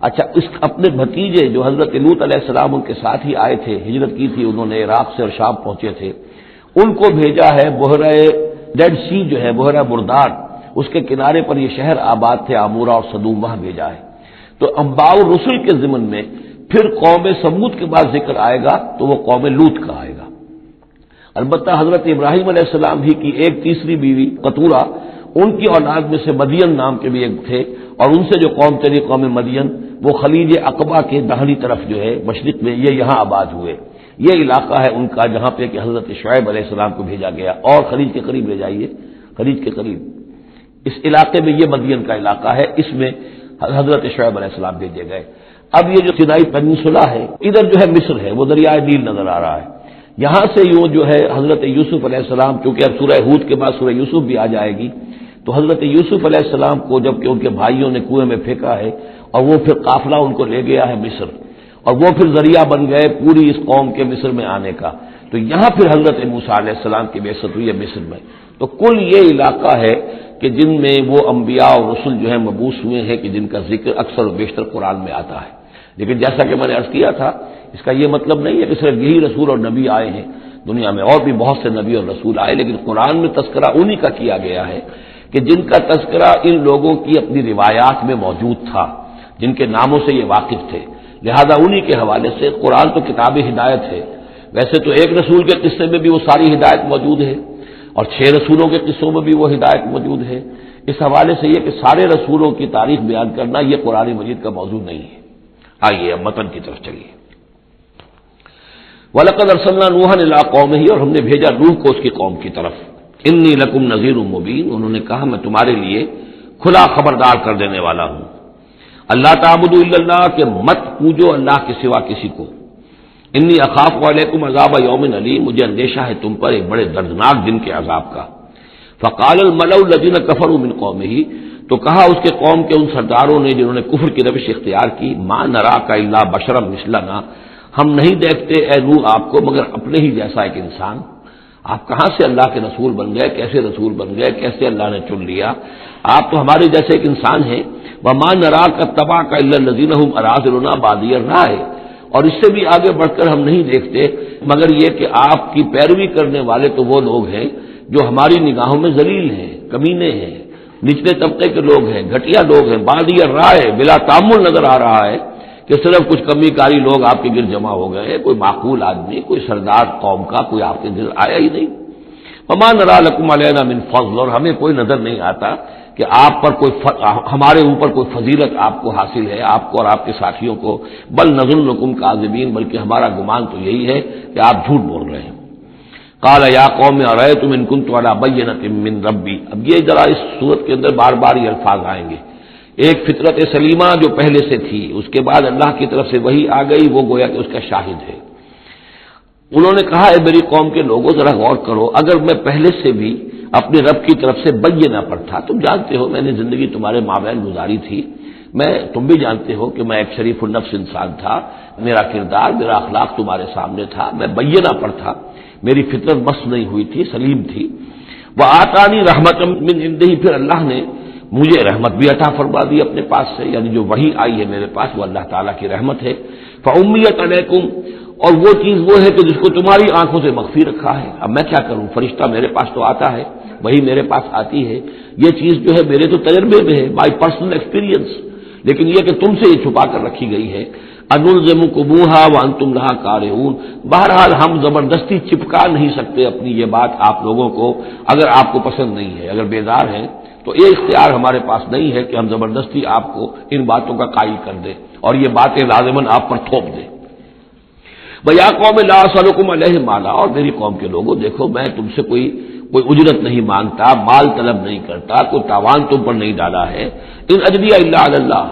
اچھا، اس اپنے بھتیجے جو حضرت لوط علیہ السلام ان کے ساتھ ہی آئے تھے، ہجرت کی تھی انہوں نے عراق سے اور شام پہنچے تھے، ان کو بھیجا ہے بحیرہ ڈیڈ سی جو ہے بحیرہ مردار، اس کے کنارے پر یہ شہر آباد تھے عمورہ اور صدوم، وہاں بھیجا ہے۔ تو انباء الرسل کے ضمن میں پھر قوم سمود کے بعد ذکر آئے گا تو وہ قوم لوط کا آئے گا۔ البتہ حضرت ابراہیم علیہ السلام ہی کی ایک تیسری بیوی قطورہ، ان کی اولاد میں سے مدین نام کے بھی ایک تھے، اور ان سے جو قوم چلی قوم مدین، وہ خلیج عقبہ کے داہنی طرف جو ہے مشرق میں، یہ یہاں آباد ہوئے۔ یہ علاقہ ہے ان کا جہاں پہ کہ حضرت شعیب علیہ السلام کو بھیجا گیا، اور خلیج کے قریب لے جائیے، خلیج کے قریب اس علاقے میں یہ مدین کا علاقہ ہے، اس میں حضرت شعیب علیہ السلام بھیجے گئے۔ اب یہ جو سینائی پیننسولا ہے، ادھر جو ہے مصر ہے، وہ دریائے نیل نظر آ رہا ہے۔ یہاں سے یوں جو ہے حضرت یوسف علیہ السلام، چونکہ اب سورہ ہود کے بعد سورہ یوسف بھی آ جائے گی، تو حضرت یوسف علیہ السلام کو جب کہ ان کے بھائیوں نے کنویں میں پھینکا ہے، اور وہ پھر قافلہ ان کو لے گیا ہے مصر، اور وہ پھر ذریعہ بن گئے پوری اس قوم کے مصر میں آنے کا، تو یہاں پھر حضرت موسیٰ علیہ السلام کی بعثت ہوئی ہے مصر میں۔ تو کل یہ علاقہ ہے کہ جن میں وہ انبیاء اور رسل جو ہیں مبعوث ہوئے ہیں، کہ جن کا ذکر اکثر و بیشتر قرآن میں آتا ہے۔ لیکن جیسا کہ میں نے عرض کیا تھا، اس کا یہ مطلب نہیں ہے کہ صرف یہی رسول اور نبی آئے ہیں، دنیا میں اور بھی بہت سے نبی اور رسول آئے، لیکن قرآن میں تذکرہ انہی کا کیا گیا ہے کہ جن کا تذکرہ ان لوگوں کی اپنی روایات میں موجود تھا، جن کے ناموں سے یہ واقف تھے، لہذا انہی کے حوالے سے قرآن تو کتاب ہدایت ہے۔ ویسے تو ایک رسول کے قصے میں بھی وہ ساری ہدایت موجود ہے، اور 6 رسولوں کے قصوں میں بھی وہ ہدایت موجود ہے۔ اس حوالے سے یہ کہ سارے رسولوں کی تاریخ بیان کرنا یہ قرآن مجید کا موضوع نہیں ہے۔ آئیے اب متن کی طرف چلیے۔ وَلَقَدْ أَرْسَلْنَا نُوحًا إِلَىٰ قَوْمِهِ، اور ہم نے بھیجا نوح کو اس کی قوم کی طرف۔ إِنِّي لَكُمْ نَذِيرٌ مُّبِينٌ، انہوں نے کہا میں تمہارے لیے کھلا خبردار کر دینے والا ہوں۔ اللہ تعبدوا الا اللہ، کہ مت پوجو اللہ کے سوا کسی کو۔ انی اخاف علیکم عذاب یوم علیم، مجھے اندیشہ ہے تم پر ایک بڑے دردناک دن کے عذاب کا۔ فقال الملأ الذین کفروا من قومہ، تو کہا اس کے قوم کے ان سرداروں نے جنہوں نے کفر کی روش اختیار کی، ما نراک الا بشرا مثلنا، ہم نہیں دیکھتے اے نوح آپ کو مگر اپنے ہی جیسا ایک انسان۔ آپ کہاں سے اللہ کے رسول بن گئے، کیسے رسول بن گئے، کیسے اللہ نے چن لیا؟ آپ تو ہمارے جیسے ایک انسان ہیں۔ وما نراک اتبعک الا الذین هم اراذلنا بادی الرائے، اور اس سے بھی آگے بڑھ کر ہم نہیں دیکھتے مگر یہ کہ آپ کی پیروی کرنے والے تو وہ لوگ ہیں جو ہماری نگاہوں میں ذلیل ہیں، کمینے ہیں، نچلے طبقے کے لوگ ہیں، گھٹیا لوگ ہیں، بادی الرائے، بلا تعمل نظر آ رہا ہے کہ صرف کچھ کمی کاری لوگ آپ کے گرد جمع ہو گئے ہیں، کوئی معقول آدمی، کوئی سردار قوم کا کوئی آپ کے گرد آیا ہی نہیں۔ وما نرى لكم علينا من فضل، اور ہمیں کوئی نظر نہیں آتا کہ آپ پر کوئی ہمارے اوپر کوئی فضیلت آپ کو حاصل ہے، آپ کو اور آپ کے ساتھیوں کو، بل نظنکم کاذبین، بلکہ ہمارا گمان تو یہی ہے کہ آپ جھوٹ بول رہے ہیں۔ قال یا قوم ارأیتم ان كنت على بینۃ من ربی، اب یہ ذرا اس صورت کے اندر بار بار یہ الفاظ آئیں گے۔ ایک فطرت سلیمہ جو پہلے سے تھی، اس کے بعد اللہ کی طرف سے وحی آ گئی، وہ گویا کہ اس کا شاہد ہے۔ انہوں نے کہا اے میری قوم کے لوگوں ذرا غور کرو، اگر میں پہلے سے بھی اپنے رب کی طرف سے بینہ پر تھا، تم جانتے ہو میں نے زندگی تمہارے مابین گزاری تھی، تم بھی جانتے ہو کہ میں ایک شریف النفس انسان تھا، میرا کردار میرا اخلاق تمہارے سامنے تھا، میں بینہ پر تھا، میری فطرت مس نہیں ہوئی تھی، سلیم تھی۔ وآتانی رحمۃ من عنده، پھر اللہ نے مجھے رحمت بھی عطا فرما دی اپنے پاس سے، یعنی جو وحی آئی ہے میرے پاس وہ اللہ تعالیٰ کی رحمت ہے۔ فأمیت علیکم، اور وہ چیز وہ ہے کہ جس کو تمہاری آنکھوں سے مخفی رکھا ہے، اب میں کیا کروں، فرشتہ میرے پاس تو آتا ہے، وہی میرے پاس آتی ہے، یہ چیز جو ہے میرے تو تجربے میں ہے، بائی پرسنل ایکسپیرینس، لیکن یہ کہ تم سے یہ چھپا کر رکھی گئی ہے۔ انلزمکموہا وانتم لہا کارہون، بہرحال ہم زبردستی چپکا نہیں سکتے اپنی یہ بات آپ لوگوں کو، اگر آپ کو پسند نہیں ہے، اگر بیزار ہیں تو یہ اختیار ہمارے پاس نہیں ہے کہ ہم زبردستی آپ کو ان باتوں کا قائل کر دیں اور یہ باتیں لازماً آپ پر تھوپ دیں۔ بیا قوم لا اسألکم علیہ مالا، اور میری قوم کے لوگوں دیکھو میں تم سے کوئی اجرت نہیں مانگتا، مال طلب نہیں کرتا، کوئی تاوان تم پر نہیں ڈالا ہے۔ ان اجریہ الا علی اللہ،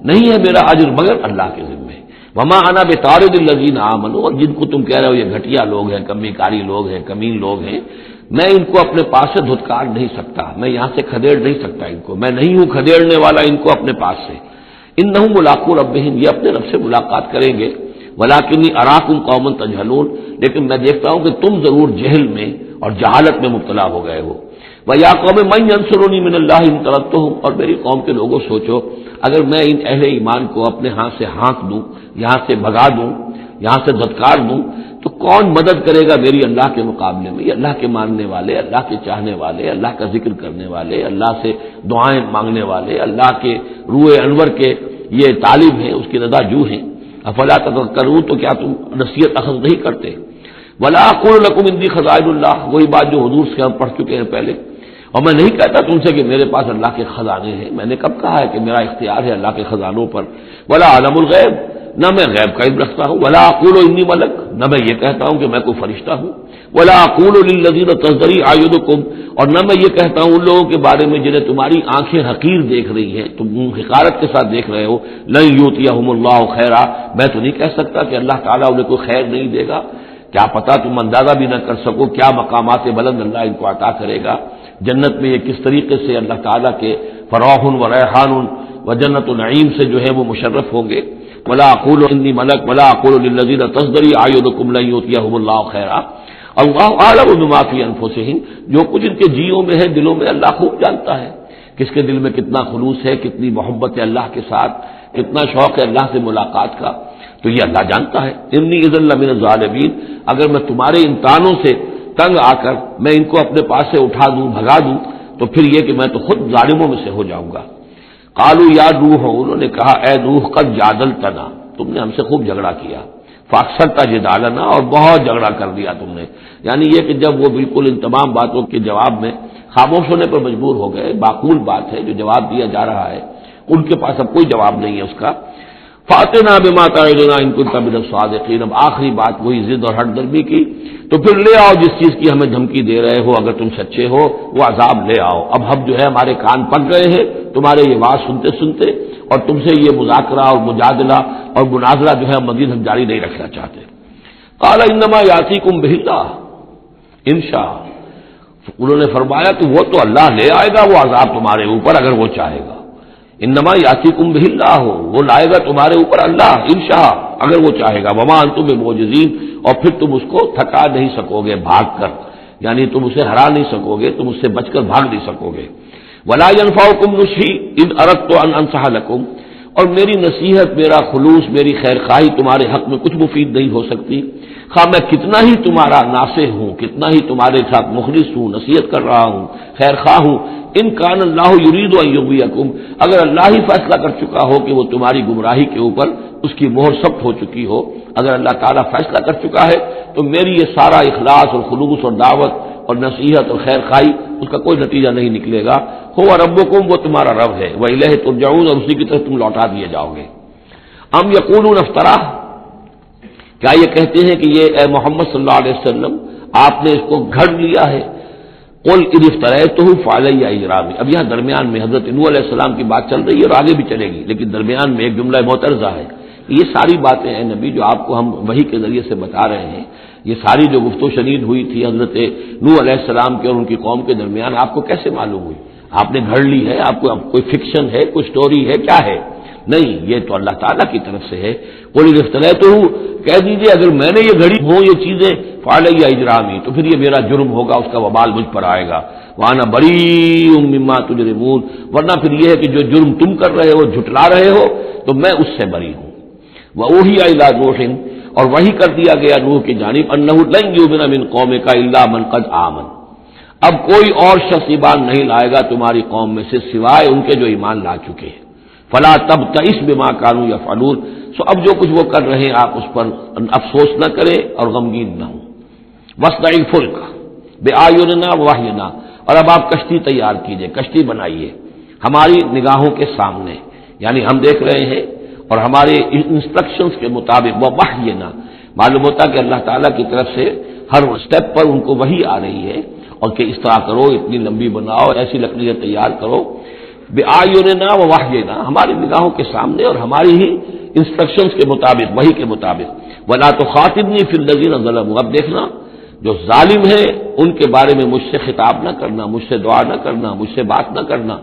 نہیں ہے میرا اجر مگر اللہ کے ذمے۔ وما انا بطارد الذین آمنوا، اور جن کو تم کہہ رہے ہو یہ گھٹیا لوگ ہیں، کمی کاری لوگ ہیں، کمین لوگ ہیں، میں ان کو اپنے پاس سے دھتکار نہیں سکتا، میں یہاں سے کھدیڑ نہیں سکتا ان کو، میں نہیں ہوں کھدیڑنے والا ان کو اپنے پاس سے۔ انہم ملاقو ربہم، یہ اپنے رب سے ملاقات کریں گے، ولکنی اراکم قوما تجہلون، لیکن میں دیکھتا ہوں کہ تم ضرور جہل میں اور جہالت میں مبتلا ہو گئے ہو۔ وَيَا قَوْمِ مَن يَنصُرُنِي مِنَ اللَّهِ إِن طَرَدتُّهُمْ، اور میری قوم کے لوگوں سوچو اگر میں ان اہل ایمان کو اپنے ہاتھ سے ہانک دوں، یہاں سے بھگا دوں، یہاں سے دھتکار دوں، تو کون مدد کرے گا میری اللہ کے مقابلے میں؟ یہ اللہ کے ماننے والے، اللہ کے چاہنے والے، اللہ کا ذکر کرنے والے، اللہ سے دعائیں مانگنے والے، اللہ کے روح انور کے یہ طالب ہیں، اس کی رضا جو ہیں۔ افلا تذکرون، تو کیا تم نصیحت اخذ نہیں کرتے؟ ولا اقول لکم عندی خزائن اللہ، وہی بات جو حضور سے ہم پڑھ چکے ہیں پہلے، اور میں نہیں کہتا تم سے کہ میرے پاس اللہ کے خزانے ہیں، میں نے کب کہا ہے کہ میرا اختیار ہے اللہ کے خزانوں پر؟ ولا عالم الغیب، نہ میں غیب کا علم رکھتا ہوں، ولا اقول انی ملک، نہ میں یہ کہتا ہوں کہ میں کوئی فرشتہ ہوں، ولا اقول للذین تزدری اعینکم، اور نہ میں یہ کہتا ہوں ان لوگوں کے بارے میں جنہیں تمہاری آنکھیں حقیر دیکھ رہی ہیں، تم حقارت کے ساتھ دیکھ رہے ہو، لن یؤتیہم اللہ خیرا، میں تو نہیں کہہ سکتا کہ اللہ تعالیٰ انہیں کوئی خیر نہیں دے گا، کیا پتا تم اندازہ بھی نہ کر سکو کیا مقامات بلند اللہ ان کو عطا کرے گا، جنت میں یہ کس طریقے سے اللہ تعالیٰ کے فراح و ریحان و جنت و نعیم سے جو ہے وہ مشرف ہوں گے۔ ولا اقول انی ملک ولا اقول للذین تزدری اعینکم لن یؤتیہم اللہ خیرا، اللہ اعلم بما فی انفسہم، جو کچھ ان کے جیوں میں ہے، دلوں میں، اللہ خوب جانتا ہے کس کے دل میں کتنا خلوص ہے، کتنی محبت ہے اللہ کے ساتھ، کتنا شوق ہے اللہ سے ملاقات کا، تو یہ اللہ جانتا ہے۔ انی اذا لمن الظالمین، اگر میں تمہارے امتحانوں سے تنگ آ کر میں ان کو اپنے پاس سے اٹھا دوں، بھگا دوں، تو پھر یہ کہ میں تو خود ظالموں میں سے ہو جاؤں گا۔ قالوا یا روح، انہوں نے کہا اے روح، قد جادلتنا، تم نے ہم سے خوب جھگڑا کیا، فاکثرت جدالنا، اور بہت جھگڑا کر دیا تم نے، یعنی یہ کہ جب وہ بالکل ان تمام باتوں کے جواب میں خاموش ہونے پر مجبور ہو گئے، معقول بات ہے جو جواب دیا جا رہا ہے، ان کے پاس اب کوئی جواب نہیں ہے اس کا۔ فاتنا بما تعدنا ان كنت من الصادقین، اب آخری بات وہی ضد اور ہٹ درمی کی، تو پھر لے آؤ جس چیز کی ہمیں دھمکی دے رہے ہو، اگر تم سچے ہو وہ عذاب لے آؤ۔ اب ہم جو ہے ہمارے کان پک گئے ہیں تمہارے یہ بات سنتے سنتے، اور تم سے یہ مذاکرہ اور مجادلہ اور مناظرہ جو ہے مزید ہم جاری نہیں رکھنا چاہتے۔ قال انما یاتیکم بہ اللہ ان شاء، انہوں نے فرمایا کہ وہ تو اللہ لے آئے گا وہ عذاب تمہارے اوپر اگر وہ چاہے گا، انما یاتیکم بہ اللہ، وہ لائے گا تمہارے اوپر اللہ انشاء اگر وہ چاہے گا، وما انتم بمعجزین، اور پھر تم اس کو تھکا نہیں سکو گے بھاگ کر، یعنی تم اسے ہرا نہیں سکو گے، تم اس سے بچ کر بھاگ نہیں سکو گے۔ ولا ينفعکم نصحی ان اردت ان انصح لکم، اور میری نصیحت، میرا خلوص، میری خیر خواہی تمہارے حق میں کچھ مفید نہیں ہو سکتی، خواہ میں کتنا ہی تمہارا ناصح ہوں، کتنا ہی تمہارے ساتھ مخلص ہوں، نصیحت کر رہا ہوں، خیر خواہ ہوں۔ ان کان اللہ یرید ان یغویکم، اگر اللہ ہی فیصلہ کر چکا ہو کہ وہ تمہاری گمراہی کے اوپر اس کی مہر ثبت ہو چکی ہو، اگر اللہ تعالیٰ فیصلہ کر چکا ہے تو میری یہ سارا اخلاص اور خلوص اور دعوت اور نصیحت اور خیر خواہی اس کا کوئی نتیجہ نہیں نکلے گا۔ هو ربکم، وہ تمہارا رب ہے، وإلیہ ترجعون، اور اسی کی طرف تم لوٹا دیے جاؤ گے۔ ام یقولون افترا، کیا یہ کہتے ہیں کہ یہ اے محمد صلی اللہ علیہ وسلم آپ نے اس کو گھڑ لیا ہے؟ قل ان افتریتہ فعلی اجرامی، اب یہاں درمیان میں حضرت نوح علیہ السلام کی بات چل رہی ہے اور آگے بھی چلے گی، لیکن درمیان میں ایک جملہ معترضہ ہے۔ یہ ساری باتیں ہیں نبی جو آپ کو ہم وحی کے ذریعے سے بتا رہے ہیں، یہ ساری جو گفت و شنید ہوئی تھی حضرت نوح علیہ السلام کے اور ان کی قوم کے درمیان، آپ کو کیسے معلوم ہوئی؟ آپ نے گھڑ لی ہے؟ آپ کو کوئی فکشن ہے، کوئی سٹوری ہے، کیا ہے؟ نہیں، یہ تو اللہ تعالیٰ کی طرف سے ہے۔ قل ان افتریتہ، کہہ دیجئے اگر میں نے یہ گھڑی ہوں یہ چیزیں، فعلی اجرامی، تو پھر یہ میرا جرم ہوگا، اس کا وبال مجھ پر آئے گا۔ وانا بریء مما تجرمون، ورنہ پھر یہ ہے کہ جو جرم تم کر رہے ہو، جھٹلا رہے ہو، تو میں اس سے بری ہوں۔ وأوحی الی نوح، اور وحی کر دیا گیا نوح کی جانب، انہ لن یؤمن من قومک الا من قد آمن، اب کوئی اور شخص ایمان نہیں لائے گا تمہاری قوم میں سے سوائے ان کے جو ایمان لا چکے ہیں۔ فلا تبتئس بما كانوا يفعلون، سو اب جو کچھ وہ کر رہے ہیں آپ اس پر افسوس نہ کریں اور غمگین نہ ہوں۔ واصنع الفلک بأعیننا ووحینا، اور اب آپ کشتی تیار کیجئے، کشتی بنائیے ہماری نگاہوں کے سامنے، یعنی ہم دیکھ رہے ہیں اور ہمارے انسٹرکشنز کے مطابق، ووحینا معلوم ہوتا کہ اللہ تعالیٰ کی طرف سے ہر سٹیپ پر ان کو وحی آ رہی ہے، اور کہ اس طرح کرو، اتنی لمبی بناؤ، ایسی لکڑیاں تیار کرو، بِأَعْيُنِنَا وَوَحْيِنَا، ہماری نگاہوں کے سامنے اور ہماری ہی انسٹرکشنز کے مطابق، وحی کے مطابق. ولا تخاطبنی فی الذین ظلموا، اب دیکھنا جو ظالم ہیں ان کے بارے میں مجھ سے خطاب نہ کرنا، مجھ سے دعا نہ کرنا، مجھ سے بات نہ کرنا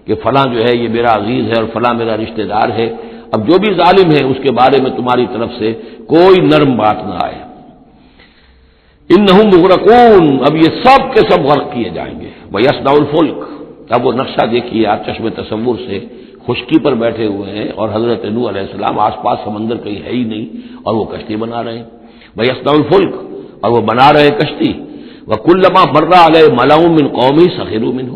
کہ فلاں جو ہے یہ میرا عزیز ہے اور فلاں میرا رشتہ دار ہے. اب جو بھی ظالم ہے اس کے بارے میں تمہاری طرف سے کوئی نرم بات نہ آئے. انہم مغرقون، اب یہ سب کے سب غرق کیے جائیں گے. ویصنع الفلک، اب وہ نقشہ دیکھیے آپ چشم تصور سے، خشکی پر بیٹھے ہوئے ہیں اور حضرت نوح علیہ السلام آس پاس سمندر کہیں ہے ہی نہیں اور وہ کشتی بنا رہے ہیں. ویصنع الفلک، اور وہ بنا رہے کشتی. وکلما مر علیہ ملأ من قومہ سخروا منہ،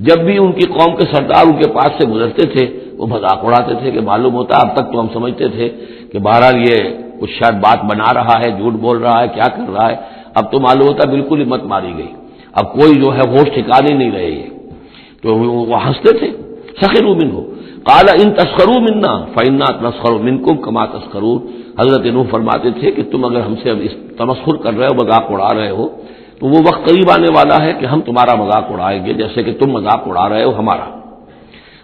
جب بھی ان کی قوم کے سردار ان کے پاس سے گزرتے تھے وہ مذاق اڑاتے تھے کہ معلوم ہوتا اب تک تو ہم سمجھتے تھے کہ بہرحال یہ کچھ شاید بات بنا رہا ہے، جھوٹ بول رہا ہے، کیا کر رہا ہے. اب تو معلوم ہوتا بالکل ہمت ماری گئی، اب کوئی جو ہے ہوش ٹھکانے نہیں رہے. تو وہ ہنستے تھے. سخروا منہ قال ان تسخروا منا فإنا نسخر منکم کما تسخرون، حضرت نوح فرماتے تھے کہ تم اگر ہم سے اب اس تمسخر کر رہے ہو، مذاق اڑا رہے ہو، تو وہ وقت قریب آنے والا ہے کہ ہم تمہارا مذاق اڑائیں گے جیسے کہ تم مذاق اڑا رہے ہو ہمارا.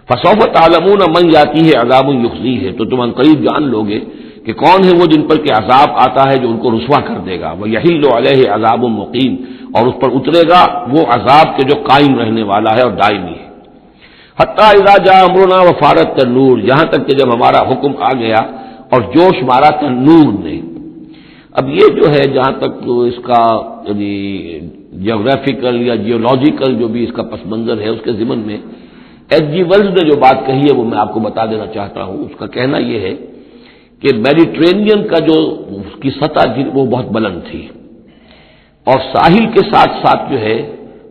فسوف تعلمون من یاتیہ عذاب یخزیہ، تو تم ان قریب جان لوگے کہ کون ہے وہ جن پر کہ عذاب آتا ہے جو ان کو رسوا کر دے گا. ویحل علیہ عذاب مقیم، اور اس پر اترے گا وہ عذاب کے جو قائم رہنے والا ہے اور دائمی ہے. حتی اذا جاء امرنا وفارت النور، یہاں تک کہ جب ہمارا حکم آ گیا اور جوش مارا تنور نے. اب یہ جو ہے جہاں تک اس کا یعنی جیوگرافیکل یا جیولوجیکل جو بھی اس کا پس منظر ہے اس کے ضمن میں ایچ جی ویلز نے جو بات کہی ہے وہ میں آپ کو بتا دینا چاہتا ہوں. اس کا کہنا یہ ہے کہ میڈیٹرینین کا جو اس کی سطح وہ بہت بلند تھی اور ساحل کے ساتھ ساتھ جو ہے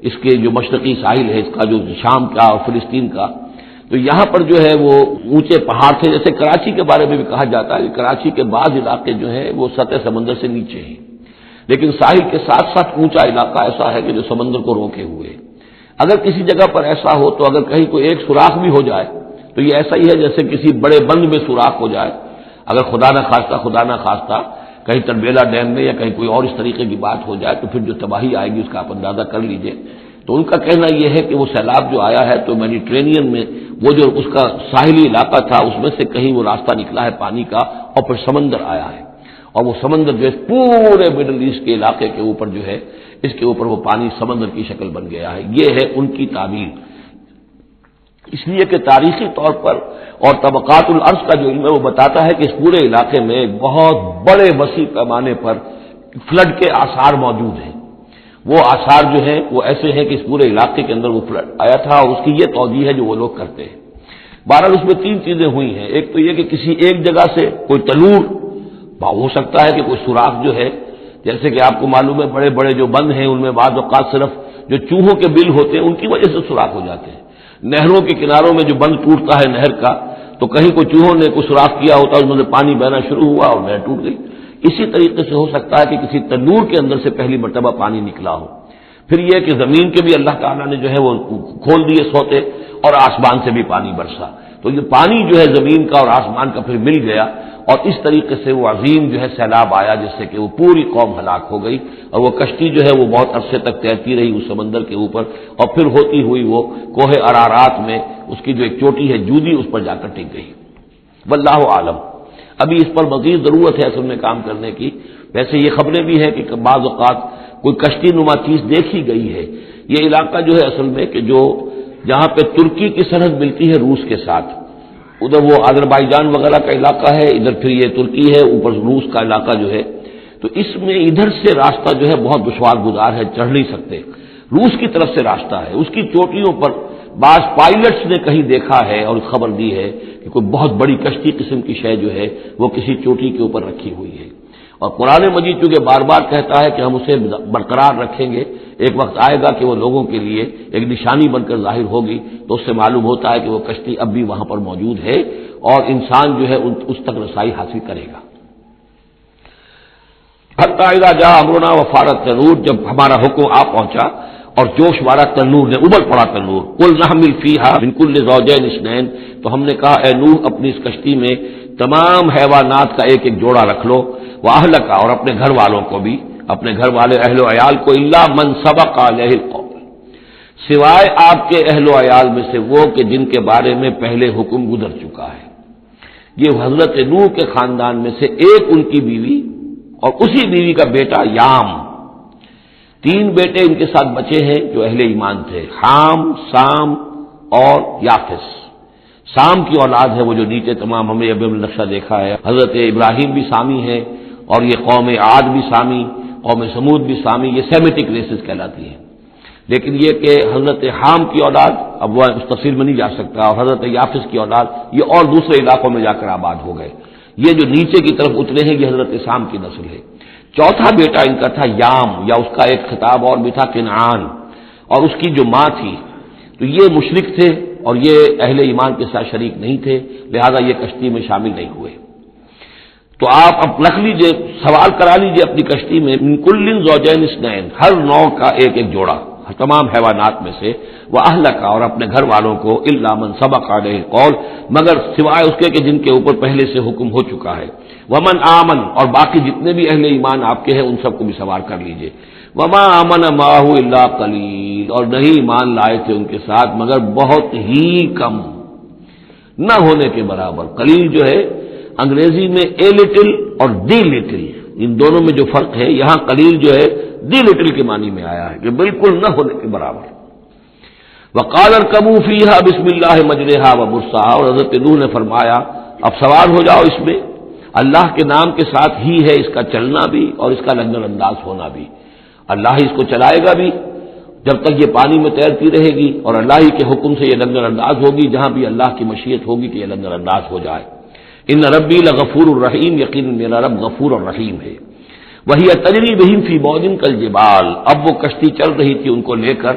اس کے جو مشرقی ساحل ہے اس کا جو شام کا اور فلسطین کا، تو یہاں پر جو ہے وہ اونچے پہاڑ تھے. جیسے کراچی کے بارے میں بھی کہا جاتا ہے کہ کراچی کے بعض علاقے جو ہیں وہ سطح سمندر سے نیچے ہیں، لیکن ساحل کے ساتھ ساتھ اونچا علاقہ ایسا ہے کہ جو سمندر کو روکے ہوئے. اگر کسی جگہ پر ایسا ہو تو اگر کہیں کوئی ایک سوراخ بھی ہو جائے تو یہ ایسا ہی ہے جیسے کسی بڑے بند میں سوراخ ہو جائے. اگر خدا نہ خواستہ کہیں تربیلا ڈیم میں یا کہیں کوئی اور اس طریقے کی بات ہو جائے تو پھر جو تباہی آئے گی اس کا آپ اندازہ کر لیجئے. تو ان کا کہنا یہ ہے کہ وہ سیلاب جو آیا ہے تو میڈیٹرینین میں وہ جو اس کا ساحلی علاقہ تھا اس میں سے کہیں وہ راستہ نکلا ہے پانی کا اور پھر سمندر آیا ہے، اور وہ سمندر جو ہے پورے مڈل ایسٹ کے علاقے کے اوپر جو ہے اس کے اوپر وہ پانی سمندر کی شکل بن گیا ہے. یہ ہے ان کی تعبیر. اس لیے کہ تاریخی طور پر اور طبقات الارض کا جو علم ہے وہ بتاتا ہے کہ اس پورے علاقے میں بہت بڑے وسیع پیمانے پر فلڈ کے آثار موجود ہیں. وہ آثار جو ہیں وہ ایسے ہیں کہ اس پورے علاقے کے اندر وہ فلڈ آیا تھا، اور اس کی یہ توجیہ ہے جو وہ لوگ کرتے ہیں. بہرحال اس میں تین چیزیں ہوئی ہیں. ایک تو یہ کہ کسی ایک جگہ سے کوئی تنور ہو سکتا ہے کہ کوئی سوراخ جو ہے، جیسے کہ آپ کو معلوم ہے بڑے بڑے جو بند ہیں ان میں بعض اوقات صرف جو چوہوں کے بل ہوتے ہیں ان کی وجہ سے سوراخ ہو جاتے ہیں. نہروں کے کناروں میں جو بند ٹوٹتا ہے نہر کا تو کہیں کوئی چوہوں نے کوئی سوراخ کیا ہوتا ہے، اس میں سے پانی بہنا شروع ہوا اور نہر ٹوٹ گئی. اسی طریقے سے ہو سکتا ہے کہ کسی تنور کے اندر سے پہلی مرتبہ پانی نکلا ہو. پھر یہ کہ زمین کے بھی اللہ تعالیٰ نے جو ہے وہ کھول دیے سوتے اور آسمان سے بھی پانی برسا، تو یہ پانی جو ہے زمین کا اور آسمان کا پھر مل گیا اور اس طریقے سے وہ عظیم جو ہے سیلاب آیا جس سے کہ وہ پوری قوم ہلاک ہو گئی. اور وہ کشتی جو ہے وہ بہت عرصے تک تیرتی رہی اس سمندر کے اوپر اور پھر ہوتی ہوئی وہ کوہ ارارات میں اس کی جو ایک چوٹی ہے جودی اس پر جا کر ٹک گئی. واللہ عالم. ابھی اس پر مزید ضرورت ہے اصل میں کام کرنے کی. ویسے یہ خبریں بھی ہیں کہ بعض اوقات کوئی کشتی نما چیز دیکھی گئی ہے. یہ علاقہ جو ہے اصل میں کہ جو جہاں پہ ترکی کی سرحد ملتی ہے روس کے ساتھ، ادھر وہ آذربائیجان وغیرہ کا علاقہ ہے، ادھر پھر یہ ترکی ہے، اوپر روس کا علاقہ جو ہے، تو اس میں ادھر سے راستہ جو ہے بہت دشوار گزار ہے، چڑھ نہیں سکتے. روس کی طرف سے راستہ ہے. اس کی چوٹیوں پر بعض پائلٹس نے کہیں دیکھا ہے اور خبر دی ہے کہ کوئی بہت بڑی کشتی قسم کی شے جو ہے وہ کسی چوٹی کے اوپر رکھی ہوئی ہے. اور قرآن مجید چونکہ بار بار کہتا ہے کہ ہم اسے برقرار رکھیں گے، ایک وقت آئے گا کہ وہ لوگوں کے لیے ایک نشانی بن کر ظاہر ہوگی، تو اس سے معلوم ہوتا ہے کہ وہ کشتی اب بھی وہاں پر موجود ہے اور انسان جو ہے اس تک رسائی حاصل کرے گا. حتی اذا جاء امرنا وفارت التنور، جب ہمارا حکم آ پہنچا اور جوش مارا تنور نے، ابل پڑا تنور. قل نحمل فیہا من کل زوجین اثنین، تو ہم نے کہا اے نوح اپنی اس کشتی میں تمام حیوانات کا ایک ایک جوڑا رکھ لو، واہلک، اور اپنے گھر والوں کو بھی، اپنے گھر والے اہل و عیال کو، الا من سبق علیہ القول، سوائے آپ کے اہل و عیال میں سے وہ کہ جن کے بارے میں پہلے حکم گزر چکا ہے. یہ حضرت نوح کے خاندان میں سے ایک ان کی بیوی اور اسی بیوی کا بیٹا یام، 3 بیٹے ان کے ساتھ بچے ہیں جو اہل ایمان تھے، حام، سام اور یافس۔ سام کی اولاد ہے وہ جو نیچے تمام ہمیں ابھی نقشہ دیکھا ہے، حضرت ابراہیم بھی سامی ہے اور یہ قوم عاد بھی سامی، قوم سمود بھی سامی، یہ سیمیٹک ریسز کہلاتی ہیں۔ لیکن یہ کہ حضرت حام کی اولاد اب وہ اس تفصیل میں نہیں جا سکتا، اور حضرت یافس کی اولاد یہ اور دوسرے علاقوں میں جا کر آباد ہو گئے۔ یہ جو نیچے کی طرف اترے ہیں یہ حضرت سام کی نسل ہے۔ چوتھا بیٹا ان کا تھا یام، یا اس کا ایک خطاب اور بھی تھا کنعان، اور اس کی جو ماں تھی تو یہ مشرک تھے اور یہ اہل ایمان کے ساتھ شریک نہیں تھے، لہذا یہ کشتی میں شامل نہیں ہوئے۔ تو آپ اب رکھ لیجئے، سوال کرا لیجئے اپنی کشتی میں، من کل زوجین اثنین، ہر نوع کا ایک ایک جوڑا تمام حیوانات میں سے، وہ اہلک، اور اپنے گھر والوں کو، الا من سبق علیہ القول، مگر سوائے اس کے کہ جن کے اوپر پہلے سے حکم ہو چکا ہے، ومن آمن، اور باقی جتنے بھی اہل ایمان آپ کے ہیں ان سب کو بھی سوار کر لیجئے، وما آمن معہ الا قلیل، اور نہیں ایمان لائے تھے ان کے ساتھ مگر بہت ہی کم، نہ ہونے کے برابر۔ قلیل جو ہے انگریزی میں اے لٹل اور دی لٹل، ان دونوں میں جو فرق ہے، یہاں قلیل جو ہے دی لٹل کے معنی میں آیا ہے کہ بالکل نہ ہونے کے برابر۔ وقال اركبوا فيها بسم الله مجريها ومرساها، اور حضرت نوح نے فرمایا اب سوار ہو جاؤ اس میں، اللہ کے نام کے ساتھ ہی ہے اس کا چلنا بھی اور اس کا لنگر انداز ہونا بھی، اللہ ہی اس کو چلائے گا بھی جب تک یہ پانی میں تیرتی رہے گی، اور اللہ ہی کے حکم سے یہ لنگر انداز ہوگی جہاں بھی اللہ کی مشیت ہوگی کہ یہ لنگر انداز ہو جائے۔ ان ربی لغفور الرحیم، یقینا میرا رب غفور اور رحیم ہے۔ وہی تجری بہم فی موج کالجبال، اب وہ کشتی چل رہی تھی ان کو لے کر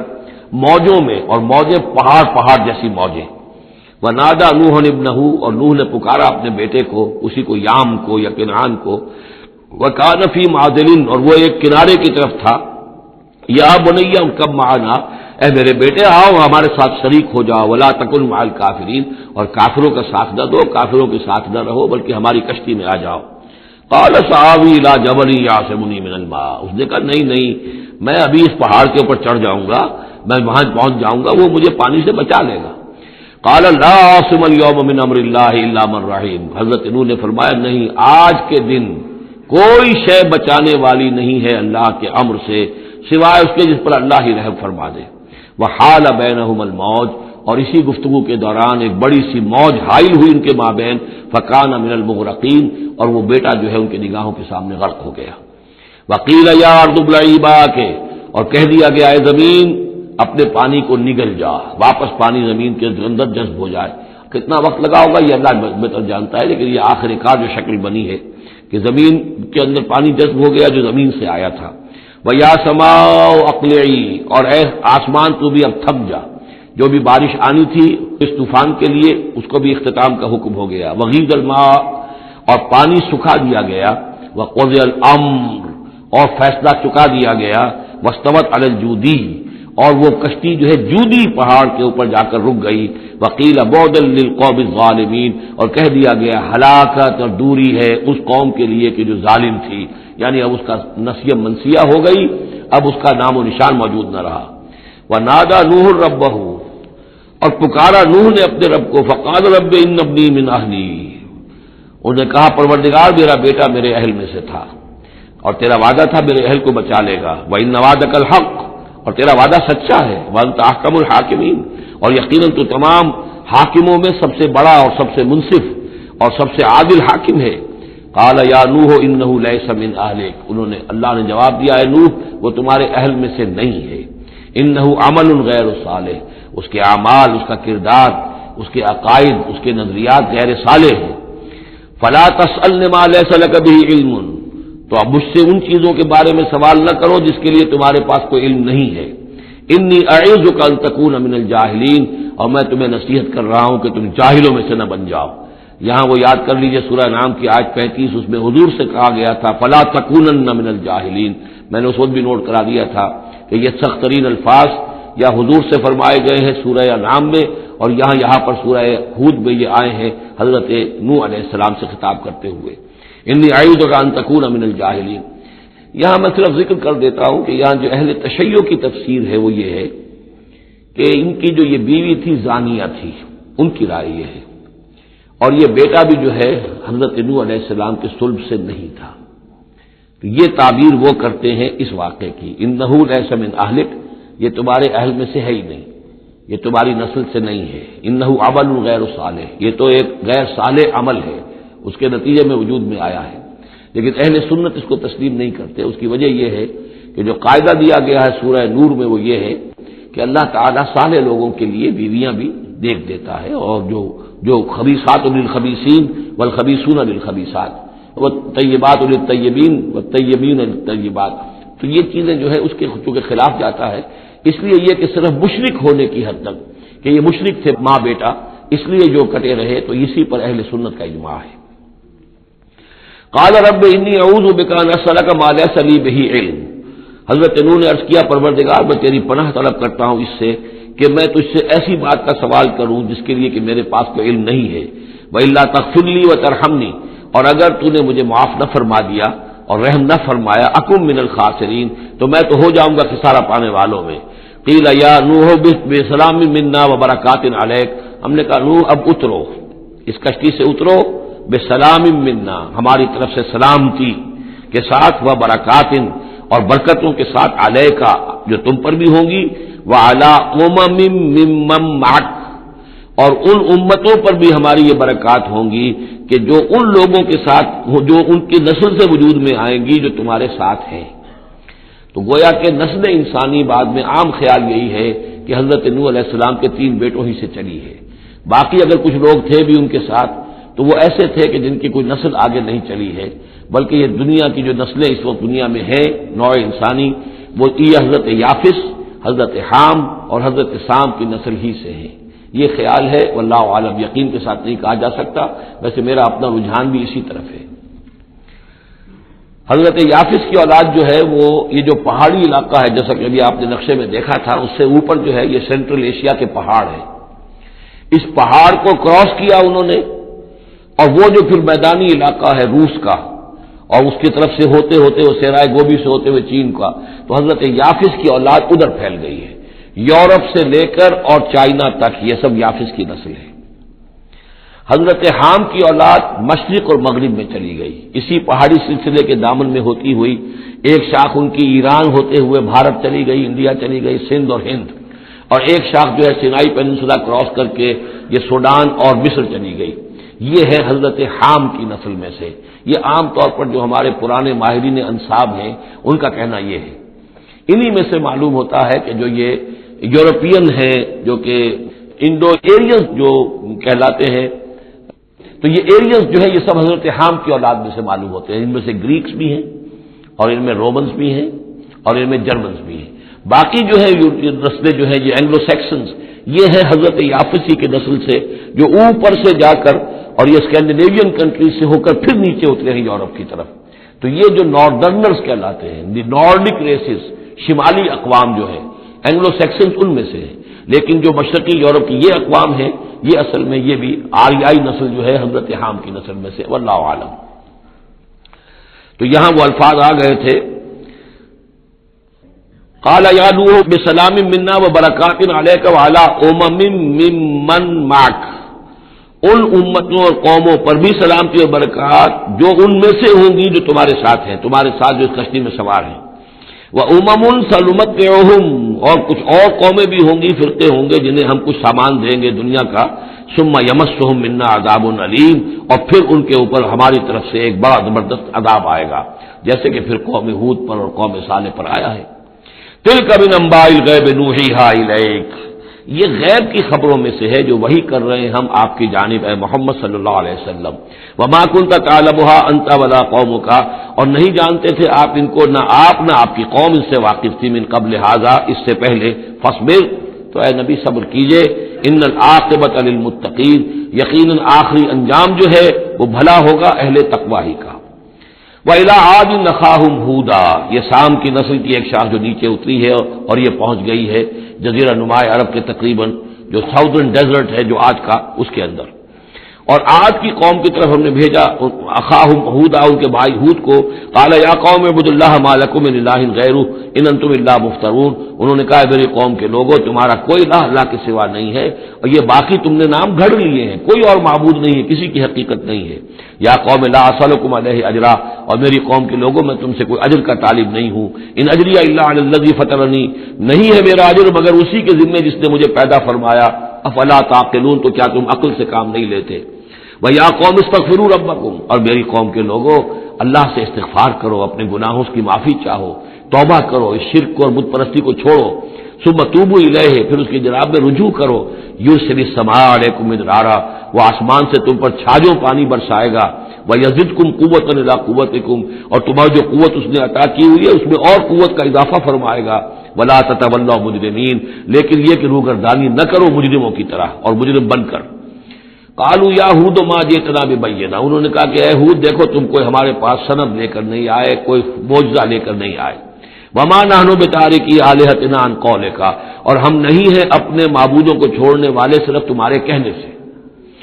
موجوں میں، اور موجیں پہاڑ جیسی موجیں۔ ونادى نوح ابنہ، اور نوح نے پکارا اپنے بیٹے کو، اسی کو یام کو یا کنعان کو، وکان فی معدل، اور وہ ایک کنارے کی طرف تھا، یا بنی ارکب معنا، اے میرے بیٹے آؤ ہمارے ساتھ شریک ہو جاؤ، ولا تکن مع الکافرین، اور کافروں کا ساتھ نہ دو، کافروں کے ساتھ نہ رہو بلکہ ہماری کشتی میں آ جاؤ۔ قال سآوی الی جبل یعصمنی من الماء، اس نے کہا نہیں میں ابھی اس پہاڑ کے اوپر چڑھ جاؤں گا، میں وہاں پہنچ جاؤں گا، وہ مجھے پانی سے بچا لے گا۔ قال لا عاصم اليوم من امر اللہ الا من رحم، حضرت نوح نے فرمایا نہیں، آج کے دن کوئی شے بچانے والی نہیں ہے اللہ کے امر سے سوائے اس کے جس پر اللہ ہی رحم فرما دے۔ وحال بینہم الموج، اور اسی گفتگو کے دوران ایک بڑی سی موج حائل ہوئی ان کے مابین، فکان من المغرقین، اور وہ بیٹا جو ہے ان کی نگاہوں کے سامنے غرق ہو گیا۔ وقیل یا ارض ابلعی ماءک، اور کہہ دیا گیا اے زمین اپنے پانی کو نگل جا، واپس پانی زمین کے اندر جذب ہو جائے۔ کتنا وقت لگا ہوگا یہ اللہ بہتر جانتا ہے، لیکن یہ آخر کار جو شکل بنی ہے کہ زمین کے اندر پانی جذب ہو گیا جو زمین سے آیا تھا۔ وَيَا سَمَاءُ أَقْلِعِي، اور اے آسمان تو بھی اب تھم جا، جو بھی بارش آنی تھی اس طوفان کے لیے اس کو بھی اختتام کا حکم ہو گیا۔ وَغِيضَ الْمَاءُ، اور پانی سکھا دیا گیا۔ وَقُضِيَ الْأَمْرُ، اور فیصلہ چکا دیا گیا۔ وَاسْتَوَتْ عَلَى الْجُودِيِّ، اور وہ کشتی جو ہے جودی پہاڑ کے اوپر جا کر رک گئی۔ وَقِيلَ بُعْدًا لِلْقَوْمِ الظَّالِمِينَ، اور کہہ دیا گیا ہلاکت اور دوری ہے اس قوم کے لیے کہ جو ظالم تھی، یعنی اب اس کا نسیہ منسیہ ہو گئی، اب اس کا نام و نشان موجود نہ رہا۔ وَنَادَى نُوحٌ رَبَّهُ، اور پکارا نوح نے اپنے رب کو، فقال رب ان ابنی من اہلی، انہوں نے کہا پروردگار میرا بیٹا میرے اہل میں سے تھا اور تیرا وعدہ تھا میرے اہل کو بچا لے گا۔ وَإِنَّ وَعْدَكَ الْحَقُّ، اور تیرا وعدہ سچا ہے۔ وَأَنْتَ أَحْكَمُ الْحَاكِمِينَ، اور یقیناً تو تمام حاکموں میں سب سے بڑا اور سب سے منصف اور سب سے عادل حاکم ہے۔ قال یا نوح انہ لیس من اہلک، انہوں نے اللہ نے جواب دیا اے نوح وہ تمہارے اہل میں سے نہیں ہے۔ انہ عمل غیر صالح، اس کے اعمال، اس کا کردار، اس کے عقائد، اس کے نظریات غیر صالح ہیں۔ فلا تسألنی ما لیس لک بہ علم، تو اب مجھ سے ان چیزوں کے بارے میں سوال نہ کرو جس کے لیے تمہارے پاس کوئی علم نہیں ہے۔ انی اعوذک ان تکون من الجاہلین، اور میں تمہیں نصیحت کر رہا ہوں کہ تم جاہلوں میں سے نہ بن جاؤ۔ یہاں وہ یاد کر لیجئے سورہ نام کی آیت 35، اس میں حضور سے کہا گیا تھا فلا تکونن من الجاہلین، میں نے اس وقت بھی نوٹ کرا دیا تھا کہ یہ سخت ترین الفاظ یا حضور سے فرمائے گئے ہیں سورہ نام میں، اور یہاں پر سورہ ہود میں یہ آئے ہیں حضرت نوح علیہ السلام سے خطاب کرتے ہوئے، انی اعوذک ان تکون من الجاہلین۔ یہاں میں صرف ذکر کر دیتا ہوں کہ یہاں جو اہل تشیع کی تفسیر ہے وہ یہ ہے کہ ان کی جو یہ بیوی تھی زانیہ تھی، ان کی رائے یہ ہے، اور یہ بیٹا بھی جو ہے حضرت نوح علیہ السلام کے صلب سے نہیں تھا. تو یہ تعبیر وہ کرتے ہیں اس واقعے کی، انہ لیس من اہلک، یہ تمہارے اہل میں سے ہے ہی نہیں، یہ تمہاری نسل سے نہیں ہے. انہ عمل غیر صالح، یہ تو ایک غیر صالح عمل ہے، اس کے نتیجے میں وجود میں آیا ہے. لیکن اہل سنت اس کو تسلیم نہیں کرتے. اس کی وجہ یہ ہے کہ جو قاعدہ دیا گیا ہے سورہ نور میں وہ یہ ہے کہ اللہ تعالیٰ صالح لوگوں کے لیے بیویاں بھی دیکھ دیتا ہے، اور جو خبیثات للخبیثین والخبیثون للخبیثات والطیبات للطیبین والطیبین للطیبات، تو یہ چیزیں جو ہے اس کے چونکہ خلاف جاتا ہے. اس لیے یہ کہ صرف مشرک ہونے کی حد تک کہ یہ مشرک تھے ماں بیٹا، اس لیے جو کٹے رہے، تو اسی پر اہل سنت کا اجماع ہے. قال رب انی اعوذ بک ان اسالک ما لیس لی بہ علم، حضرت نوح نے عرض کیا پروردگار میں تیری پناہ طلب کرتا ہوں اس سے کہ میں تجھ سے ایسی بات کا سوال کروں جس کے لیے کہ میرے پاس کوئی علم نہیں ہے. وَإِلَّا تَغْفِرْ لِي وَتَرْحَمْنِي، اور اگر تو نے مجھے معاف نہ فرما دیا اور رحم نہ فرمایا، اکم من الخاسرین، تو میں تو ہو جاؤں گا خسارہ پانے والوں میں. قیل یا نوح بسلام منا وبرکات علیک، ہم نے کہا نوح اب اترو، اس کشتی سے اترو، بسلام منا، ہماری طرف سے سلامتی کے ساتھ، و برکات، اور برکتوں کے ساتھ، علیکا، جو تم پر بھی ہوں گی، وعلی امم ممن معک، اور ان امتوں پر بھی ہماری یہ برکات ہوں گی کہ جو ان لوگوں کے ساتھ، جو ان کی نسل سے وجود میں آئیں گی جو تمہارے ساتھ ہیں. تو گویا کہ نسل انسانی بعد میں عام خیال یہی ہے کہ حضرت نوح علیہ السلام کے 3 بیٹوں ہی سے چلی ہے. باقی اگر کچھ لوگ تھے بھی ان کے ساتھ تو وہ ایسے تھے کہ جن کی کوئی نسل آگے نہیں چلی ہے، بلکہ یہ دنیا کی جو نسلیں اس وقت دنیا میں ہیں نوع انسانی، وہ یہ حضرت یافس، حضرت حام اور حضرت سام کی نسل ہی سے ہیں. یہ خیال ہے، واللہ عالم، یقین کے ساتھ نہیں کہا جا سکتا، ویسے میرا اپنا رجحان بھی اسی طرف ہے. حضرت یافس کی اولاد جو ہے وہ یہ جو پہاڑی علاقہ ہے، جیسا کہ ابھی آپ نے نقشے میں دیکھا تھا، اس سے اوپر جو ہے یہ سینٹرل ایشیا کے پہاڑ ہیں. اس پہاڑ کو کراس کیا انہوں نے، اور وہ جو پھر میدانی علاقہ ہے روس کا، اور اس کی طرف سے ہوتے ہوتے وہ سیرائے گوبی سے ہوتے ہوئے چین کا، تو حضرت یافس کی اولاد ادھر پھیل گئی ہے. یورپ سے لے کر اور چائنا تک یہ سب یافس کی نسل ہے. حضرت حام کی اولاد مشرق اور مغرب میں چلی گئی، اسی پہاڑی سلسلے کے دامن میں ہوتی ہوئی. ایک شاخ ان کی ایران ہوتے ہوئے بھارت چلی گئی، انڈیا چلی گئی، سندھ اور ہند، اور ایک شاخ جو ہے سینائی پیننسولا کراس کر کے یہ سوڈان اور مصر چلی گئی. یہ ہے حضرت حام کی نسل میں سے. یہ عام طور پر جو ہمارے پرانے ماہرین انساب ہیں ان کا کہنا یہ ہے. انہی میں سے معلوم ہوتا ہے کہ جو یہ یورپین ہیں، جو کہ انڈو ایرینز جو کہلاتے ہیں، تو یہ ایرینز جو ہے یہ سب حضرت حام کی اولاد میں سے معلوم ہوتے ہیں. ان میں سے گریکس بھی ہیں، اور ان میں رومنز بھی ہیں، اور ان میں جرمنز بھی ہیں. باقی جو ہے نسلیں جو ہیں یہ اینگلو سیکسنز، یہ ہے حضرت یافسی کے نسل سے جو اوپر سے جا کر اور یہ اسکینڈینیوین کنٹریز سے ہو کر پھر نیچے اترے ہیں یورپ کی طرف. تو یہ جو ناردرنرز کہلاتے ہیں، دی نارڈک ریسز، شمالی اقوام جو ہے اینگلو سیکسنز ان میں سے ہے. لیکن جو مشرقی یورپ کی یہ اقوام ہیں یہ اصل میں یہ بھی آریائی نسل جو ہے حضرت حام کی نسل میں سے، واللہ عالم. تو یہاں وہ الفاظ آ گئے تھے، قال یا نوح بسلام منا وبرکات علیک وعلی امم ممن معک، ان امتوں اور قوموں پر بھی سلامتی اور برکات جو ان میں سے ہوں گی جو تمہارے ساتھ ہیں، تمہارے ساتھ جو اس کشتی میں سوار ہیں. وامم سنمتعہم، اور کچھ اور قومیں بھی ہوں گی، فرقے ہوں گے جنہیں ہم کچھ سامان دیں گے دنیا کا. ثم یمسہم منا عذاب علیم، اور پھر ان کے اوپر ہماری طرف سے ایک بڑا زبردست عذاب آئے گا، جیسے کہ پھر قوم ہود پر اور قوم صالح پر آیا ہے. تلک من انباء الغیب نوحیھا الیک، یہ غیب کی خبروں میں سے ہے جو وحی کر رہے ہیں ہم آپ کی جانب اے محمد صلی اللہ علیہ وسلم. وما كنت تعلمها انت ولا قومك، اور نہیں جانتے تھے آپ ان کو، نہ آپ نہ آپ کی قوم ان سے واقف تھی، من قبل ھذا، اس سے پہلے. فاصبر، تو اے نبی صبر کیجئے. ان العاقبۃ للمتقین، یقیناً آخری انجام جو ہے وہ بھلا ہوگا اہل تقوی ہی کا. وَإِلَىٰ عَادٍ أَخَاهُمْ هُودًا، یہ سام کی نسل کی ایک شاخ جو نیچے اتری ہے اور یہ پہنچ گئی ہے جزیرہ نما عرب کے تقریباً جو ساؤدرن ڈیزرٹ ہے جو آج کا، اس کے اندر. اور عاد کی قوم کی طرف ہم نے بھیجا اخاہم ہودا، ان کے بھائی ہود کو، قال یا قوم اعبدوا اللہ ما لکم من الہ غیرہ ان انتم الا مفترون، انہوں نے کہا میری قوم کے لوگوں تمہارا کوئی الہ اللہ کے سوا نہیں ہے، اور یہ باقی تم نے نام گھڑ لیے ہیں، کوئی اور معبود نہیں ہے، کسی کی حقیقت نہیں ہے۔ یا قوم لا اسألکم علیہ اجرا، اور میری قوم کے لوگوں میں تم سے کوئی اجر کا طالب نہیں ہوں، ان اجری الا علی الذی فطرنی، نہیں ہے میرا اجر مگر اسی کے ذمہ جس نے مجھے پیدا فرمایا، افلا تعقلون، تو کیا تم عقل سے کام نہیں لیتے؟ وَيَا قَوْمِ اسْتَغْفِرُوا رَبَّكُمْ، اور میری قوم کے لوگوں اللہ سے استغفار کرو، اپنے گناہوں کی معافی چاہو، توبہ کرو، اس شرک کو اور بت پرستی کو چھوڑو، ثُمَّ تُوبُوا إِلَيْهِ، پھر اس کی جناب میں رجوع کرو، يُرْسِلِ السَّمَاءَ عَلَيْكُمْ مِدْرَارًا، وہ آسمان سے تم پر چھاجوں پانی برسائے گا، وَيَزِدْكُمْ قُوَّةً إِلَىٰ قُوَّتِكُمْ، اور تمہاری جو قوت اس نے عطا کی ہوئی ہے اس میں اور قوت کا اضافہ فرمائے گا، وَلَا تَتَوَلَّوْا مُجْرِمِينَ، لیکن یہ کہ روگردانی نہ کرو مجرموں کی طرح اور مجرم بن کر۔ قالوا یا ہود ما جئتنا ببینہ، انہوں نے کہا کہ اے ہود دیکھو تم کوئی ہمارے پاس سند لے کر نہیں آئے، کوئی معجزہ لے کر نہیں آئے، وما نحن بتارکی آلہتنا عن قولک، اور ہم نہیں ہیں اپنے معبودوں کو چھوڑنے والے صرف تمہارے کہنے سے،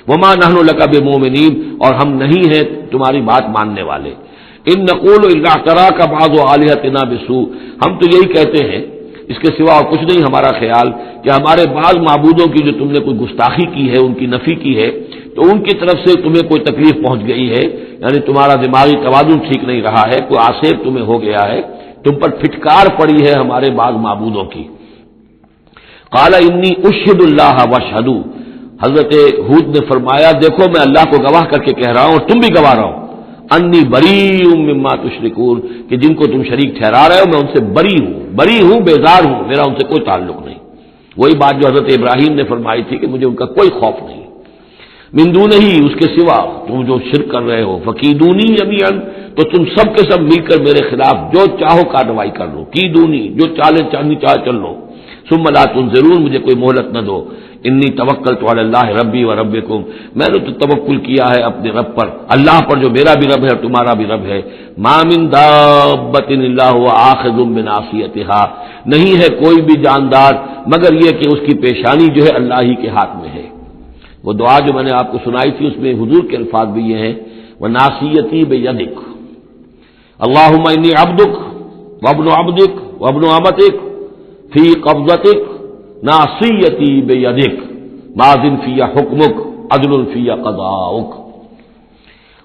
وما نحن لک بمؤمنین، اور ہم نہیں ہیں تمہاری بات ماننے والے، ان نقول الا اعتراک بعض آلہتنا بسوء، ہم تو یہی کہتے ہیں اس کے سوا اور کچھ نہیں ہمارا خیال کہ ہمارے بعض معبودوں کی جو تم نے کوئی گستاخی کی ہے، ان کی نفی کی ہے، تو ان کی طرف سے تمہیں کوئی تکلیف پہنچ گئی ہے، یعنی تمہارا دماغی توازن ٹھیک نہیں رہا ہے، کوئی آسیب تمہیں ہو گیا ہے، تم پر پھٹکار پڑی ہے ہمارے بعض معبودوں کی۔ قال انی اشہد اللہ واشہدوا، حضرت ہود نے فرمایا دیکھو میں اللہ کو گواہ کر کے کہہ رہا ہوں اور تم بھی گواہ رہو، انی بریء مما تشرکون، کہ جن کو تم شریک ٹھہرا رہے ہو میں ان سے بری ہوں، بیزار ہوں، میرا ان سے کوئی تعلق نہیں۔ وہی بات جو حضرت ابراہیم نے فرمائی تھی کہ مجھے ان کا کوئی خوف نہیں، من دونہ ہی، اس کے سوا تم جو شرک کر رہے ہو، فکیدونی جمیعا، تو تم سب کے سب مل کر میرے خلاف جو چاہو کارروائی کر لو، کیدونی، جو چالیں چلنی چاہے چل لو، ثم لا تنظرون، مجھے کوئی مہلت نہ دو، انی توکلت علی اللہ ربی و ربکم، میں نے تو توکل کیا ہے اپنے رب پر، اللہ پر جو میرا بھی رب ہے اور تمہارا بھی رب ہے، ما من دابۃ الا هو آخذ بناصیتها، نہیں ہے کوئی بھی جاندار مگر یہ کہ اس کی پیشانی جو ہے اللہ ہی کے ہاتھ میں ہے۔ وہ دعا جو میں نے آپ کو سنائی تھی اس میں حضور کے الفاظ بھی یہ ہیں، وناصیتی بیدک، اللہم انی عبدک وابن عبدک وابن امتک فی قبضتک ناصیتی بیدک ماض فی حکمک عدل فی قضاؤک۔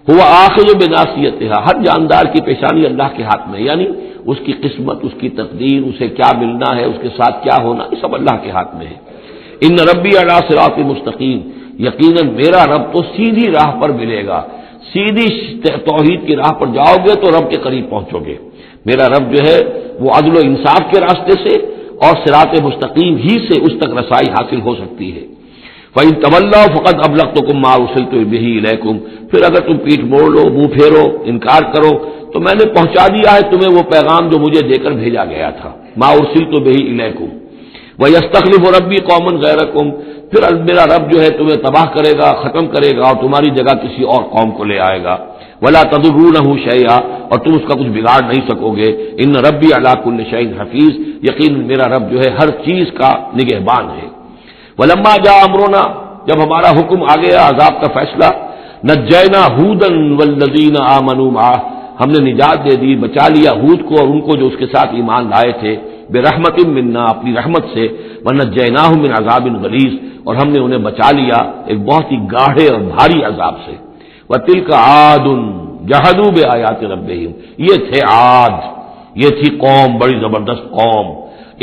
ہوا آخذ بناصیتها، ہر جاندار کی پیشانی اللہ کے ہاتھ میں، یعنی اس کی قسمت، اس کی تقدیر، اسے کیا ملنا ہے، اس کے ساتھ کیا ہونا، یہ سب اللہ کے ہاتھ میں ہے۔ ان ربی علی صراط مستقیم، یقیناً میرا رب تو سیدھی راہ پر ملے گا، سیدھی توحید کی راہ پر جاؤ گے تو رب کے قریب پہنچو گے۔ میرا رب جو ہے وہ عدل و انصاف کے راستے سے اور صراط مستقیم ہی سے اس تک رسائی حاصل ہو سکتی ہے۔ فَإِن تَوَلَّوْا فَقَدْ أَبْلَغْتُكُم مَّا أُرْسِلْتُ بِهِ إِلَيْكُمْ، پھر اگر تم پیٹھ موڑ لو، منہ پھیرو، انکار کرو، تو میں نے پہنچا دیا ہے تمہیں وہ پیغام جو مجھے دے کر بھیجا گیا تھا، مَا أُرْسِلْتُ بِهِ إِلَيْكُمْ وَيَسْتَخْلِفُ رَبِّي قَوْمًا غَيْرَكُمْ، پھر میرا رب جو ہے تمہیں تباہ کرے گا، ختم کرے گا اور تمہاری جگہ کسی اور قوم کو لے آئے گا، وَلَا تَضُرُّونَهُ شَيْئًا، اور تم اس کا کچھ بگاڑ نہیں سکو گے، ان ربی علی کل شیء حفیظ، یقین میرا رب جو ہے ہر چیز کا نگہبان ہے۔ وَلَمَّا جَاءَ أَمْرُنَا، جب ہمارا حکم آ گیا، عذاب کا فیصلہ، نجینا ہودًا والذین آمنوا معہ، ہم نے نجات دے دی، بچا لیا ہود کو اور ان کو جو اس کے ساتھ ایمان لائے تھے، برحمت منا، اپنی رحمت سے، ونجیناہم من عذاب غلیظ، اور ہم نے انہیں بچا لیا ایک بہت ہی گاڑھے اور بھاری عذاب سے۔ وتلک عاد جحدوا بآیات ربہم، یہ تھے عاد، یہ تھی قوم، بڑی زبردست قوم،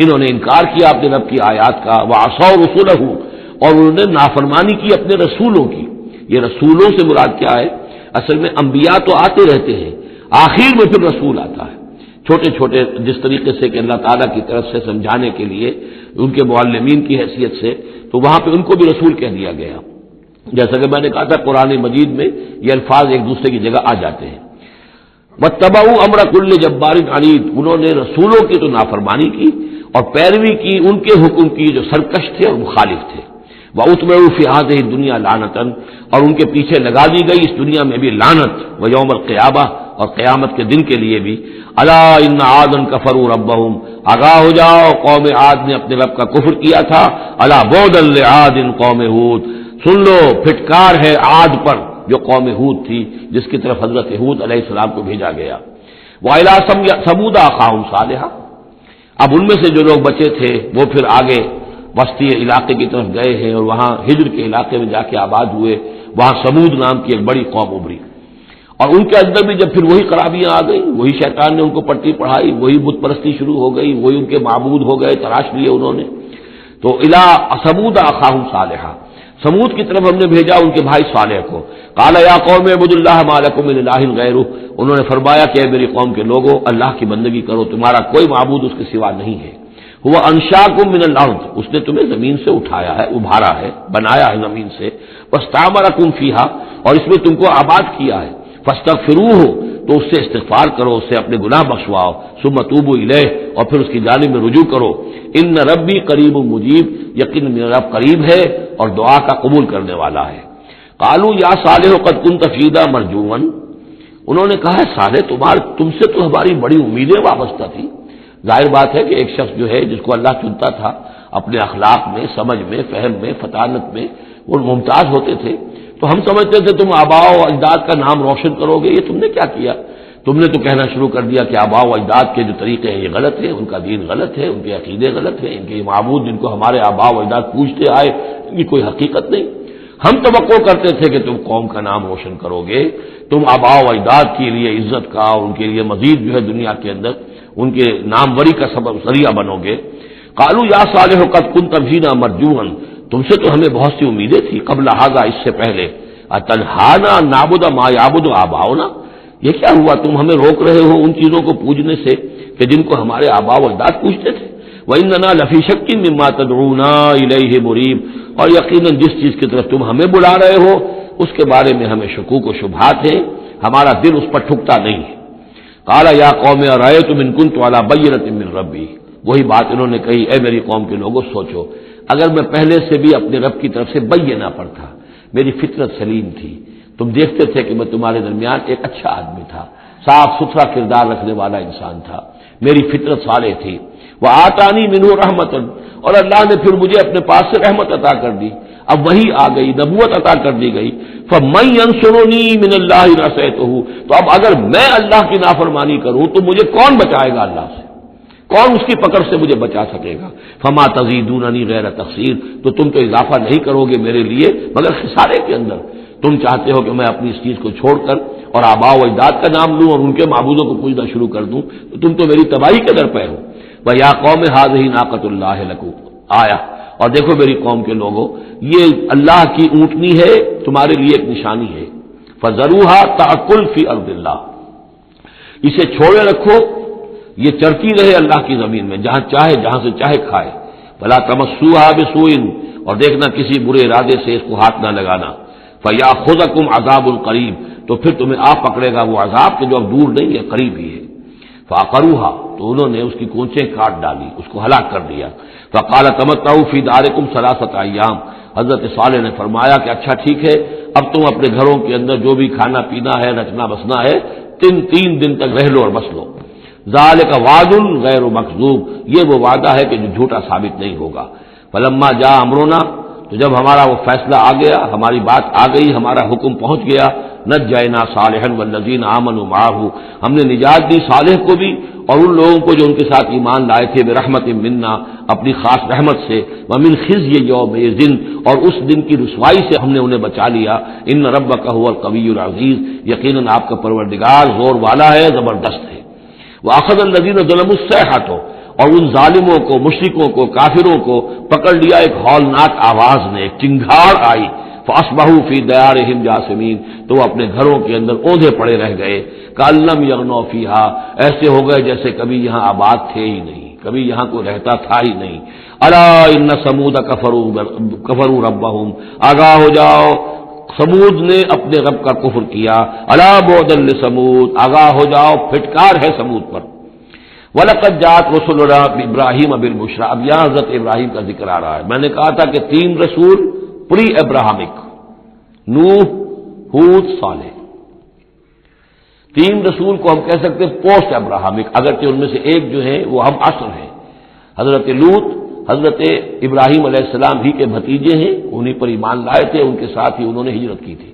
انہوں نے انکار کیا اپنے رب کی آیات کا، وعصوا رسلہ، اور انہوں نے نافرمانی کی اپنے رسولوں کی۔ یہ رسولوں سے مراد کیا ہے؟ اصل میں انبیاء تو آتے رہتے ہیں، آخر میں پھر رسول آتا ہے، چھوٹے چھوٹے جس طریقے سے کہ اللہ تعالیٰ کی طرف سے سمجھانے کے لیے ان کے معلمین کی حیثیت سے، تو وہاں پہ ان کو بھی رسول کہہ دیا گیا، جیسا کہ میں نے کہا تھا قرآن مجید میں یہ الفاظ ایک دوسرے کی جگہ آ جاتے ہیں۔ واتبعوا امر کل جبار عنید، انہوں نے رسولوں کی تو نافرمانی کی اور پیروی کی ان کے حکم کی جو سرکش تھے اور مخالف تھے۔ وَأُتْبِعُوا فِي هَٰذِهِ الدُّنْيَا لَعْنَةً، اور ان کے پیچھے لگا دی گئی اس دنیا میں بھی لعنت، وَيَوْمَ الْقِيَامَةِ، اور قیامت کے دن کے لیے بھی، الا ان عادا کفروا ربهم، آگاہ ہو جاؤ قوم عاد نے اپنے رب کا کفر کیا تھا، الا بعدا لعاد قوم ہود، سن لو پھٹکار ہے عاد پر جو قوم ہود تھی جس کی طرف حضرت ہود علیہ السلام کو بھیجا گیا. وَإِلَىٰ ثَمُودَ أَخَاهُمْ صَالِحًا. اب ان میں سے جو لوگ بچے تھے وہ پھر آگے وسطی علاقے کی طرف گئے ہیں اور وہاں ہجر کے علاقے میں جا کے آباد ہوئے. وہاں سمود نام کی ایک بڑی قوم ابری اور ان کے اندر بھی جب پھر وہی خرابیاں آ گئی, وہی شیطان نے ان کو پٹی پڑھائی, وہی بت پرستی شروع ہو گئی, وہی ان کے معبود ہو گئے, تراش لیے انہوں نے. تو الی ثمود اخاہم صالحا, سمود کی طرف ہم نے بھیجا ان کے بھائی صالح کو. قال یا قوم اعبدوا اللہ ما لکم من الہ غیرہ, انہوں نے فرمایا کہ اے میری قوم کے لوگوں اللہ کی بندگی کرو, تمہارا کوئی معبود اس کے سوا نہیں ہے. هو انشاکم من الارض, اس نے تمہیں زمین سے اٹھایا ہے, ابھارا ہے, بنایا ہے زمین سے. واستعمرکم فیہا, اور اس میں تم کو آباد کیا ہے. فاستغفروہ, تو اس سے استغفار کرو, اس سے اپنے گناہ بخشواؤ. ثم توبوا الیہ, اور پھر اس کی جانب میں رجوع کرو. ان ربی قریب مجیب, یقین میرا رب قریب ہے اور دعا کا قبول کرنے والا ہے. قالوا یا صالح قد كنت فینا مرجوا, انہوں نے کہا ہے صالح تم سے تو ہماری بڑی امیدیں وابستہ تھی. ظاہر بات ہے کہ ایک شخص جو ہے جس کو اللہ چنتا تھا اپنے اخلاق میں, سمجھ میں, فہم میں, فطانت میں وہ ممتاز ہوتے تھے, تو ہم سمجھتے تھے تم آباء و اجداد کا نام روشن کرو گے. یہ تم نے کیا کیا؟ تم نے تو کہنا شروع کر دیا کہ آباء و اجداد کے جو طریقے ہیں یہ غلط ہیں, ان کا دین غلط ہے, ان کے عقیدے غلط ہیں, ان کے معبود جن کو ہمارے آباء و اجداد پوجتے آئے ان کی کوئی حقیقت نہیں. ہم توقع کرتے تھے کہ تم قوم کا نام روشن کرو گے, تم آباء و اجداد کے لیے عزت کا اور ان کے لیے مزید جو ہے دنیا کے اندر ان کے ناموری کا سبب ذریعہ بنو گے. قالوا یا صالح قد كنت فینا مرجوا, تم سے تو ہمیں بہت سی امیدیں تھی قبل ھذا, اس سے پہلے. اتنہانا نعبد ما یعبد آباؤنا, یہ کیا ہوا تم ہمیں روک رہے ہو ان چیزوں کو پوجنے سے کہ جن کو ہمارے آباء و اجداد پوجتے تھے. وَإِنَّنَا لَفِي شَكٍّ مِّمَّا تَدْعُونَا إِلَيْهِ مُرِيبٍ, اور یقیناً جس چیز کی طرف تم ہمیں بلا رہے ہو اس کے بارے میں ہمیں شکوک و شبہات ہیں, ہمارا دل اس پر ٹھکتا نہیں ہے. قال یا قوم ارأیتم ان کنت علی بینۃ من ربی, وہی بات انہوں نے کہی اے میری قوم کے لوگوں سوچو, اگر میں پہلے سے بھی اپنے رب کی طرف سے بینہ پر تھا, میری فطرت سلیم تھی, تم دیکھتے تھے کہ میں تمہارے درمیان ایک اچھا آدمی تھا, صاف ستھرا کردار رکھنے والا انسان تھا, میری فطرت صالح تھی. وآتانی منہ رحمۃ, اور اللہ نے پھر مجھے اپنے پاس سے رحمت عطا کر دی, اب وہی آ گئی, نبوت عطا کر دی گئی. فمن ینصرنی من اللہ ان عصیتہ, تو اب اگر میں اللہ کی نافرمانی کروں تو مجھے کون بچائے گا اللہ سے, کون اس کی پکڑ سے مجھے بچا سکے گا. فما تزیدوننی غیر تقصیر, تو تم تو اضافہ نہیں کرو گے میرے لیے مگر خسارے کے اندر. تم چاہتے ہو کہ میں اپنی اس چیز کو چھوڑ کر اور آباء و اجداد کا نام لوں اور ان کے معبودوں کو پوجنا شروع کر دوں, تو تم تو میری تباہی کے در پہ ہو. وَيَا قَوْمِ هَٰذِهِ نَاقَةُ اللَّهِ لَكُمْ آیا, اور دیکھو میری قوم کے لوگوں یہ اللہ کی اونٹنی ہے تمہارے لیے ایک نشانی ہے. فَذَرُوهَا تَأْكُلْ فِي أَرْضِ اللَّهِ, اسے چھوڑے رکھو یہ چرتی رہے اللہ کی زمین میں, جہاں چاہے جہاں سے چاہے کھائے. وَلَا تَمَسُّوهَا بِسُوءٍ, اور دیکھنا کسی برے ارادے سے اس کو ہاتھ نہ لگانا. فَيَأْخُذَكُمْ عَذَابٌ قَرِيبٌ, تو پھر تمہیں آ پکڑے گا وہ عذاب کہ جو اب دور نہیں ہے قریب ہی ہے. فَعَقَرُوهَا, تو انہوں نے اس کی کونچیں کاٹ ڈالی, اس کو ہلاک کر دیا. فَقَالَ تَمَتَّعُوا فِي دَارِكُمْ ثَلَاثَةَ أَيَّامٍ, حضرت صالح نے فرمایا کہ اچھا ٹھیک ہے, اب تم اپنے گھروں کے اندر جو بھی کھانا پینا ہے رچنا بسنا ہے تین دن تک رہ لو اور بس لو. ذَلِكَ وَعْدٌ غَيْرُ مَكْذُوبٍ, یہ وہ وعدہ ہے کہ جو جھوٹا ثابت نہیں ہوگا. فَلَمَّا جَاءَ أَمْرُنَا, تو جب ہمارا وہ فیصلہ آ گیا, ہماری بات آ گئی, ہمارا حکم پہنچ گیا. نجینا صالحا والذین آمنوا معه, ہم نے نجات دی صالح کو بھی اور ان لوگوں کو جو ان کے ساتھ ایمان لائے تھے, برحمت منا, اپنی خاص رحمت سے. ومن خزي يومئذ, اور اس دن کی رسوائی سے ہم نے انہیں بچا لیا. ان ربک هو القوی العزیز, یقیناً آپ کا پروردگار زور والا ہے, زبردست ہے. واخذ الذین ظلموا الصیحۃ, اور ان ظالموں کو, مشرکوں کو, کافروں کو پکڑ لیا ایک ہولناک آواز نے, ایک چنگھاڑ آئی. فاصبحوا فی دیارہم جاثمین, تو وہ اپنے گھروں کے اندر اوندھے پڑے رہ گئے. کأن لم یغنوا فیہا, ایسے ہو گئے جیسے کبھی یہاں آباد تھے ہی نہیں, کبھی یہاں کوئی رہتا تھا ہی نہیں. الا ان ثمود کفروا ربہم, آگاہ ہو جاؤ سمود نے اپنے رب کا کفر کیا. الا بعدا لثمود, آگاہ ہو جاؤ پھٹکار ہے سمود پر. وَلَقَدْ جَاءَتْ رُسُلُنَا إِبْرَاهِيمَ بِالْبُشْرَىٰ, اب یہاں حضرت ابراہیم کا ذکر آ رہا ہے. میں نے کہا تھا کہ 3 رسول پری ابراہمک, نوح, ہود, صالح. 3 رسول کو ہم کہہ سکتے ہیں پوسٹ ابراہمک, اگرچہ ان میں سے ایک جو ہے وہ ہم عصر ہیں, حضرت لوط, حضرت ابراہیم علیہ السلام ہی کے بھتیجے ہیں، انہی پر ایمان لائے تھے، ان کے ساتھ ہی انہوں نے ہجرت کی تھی۔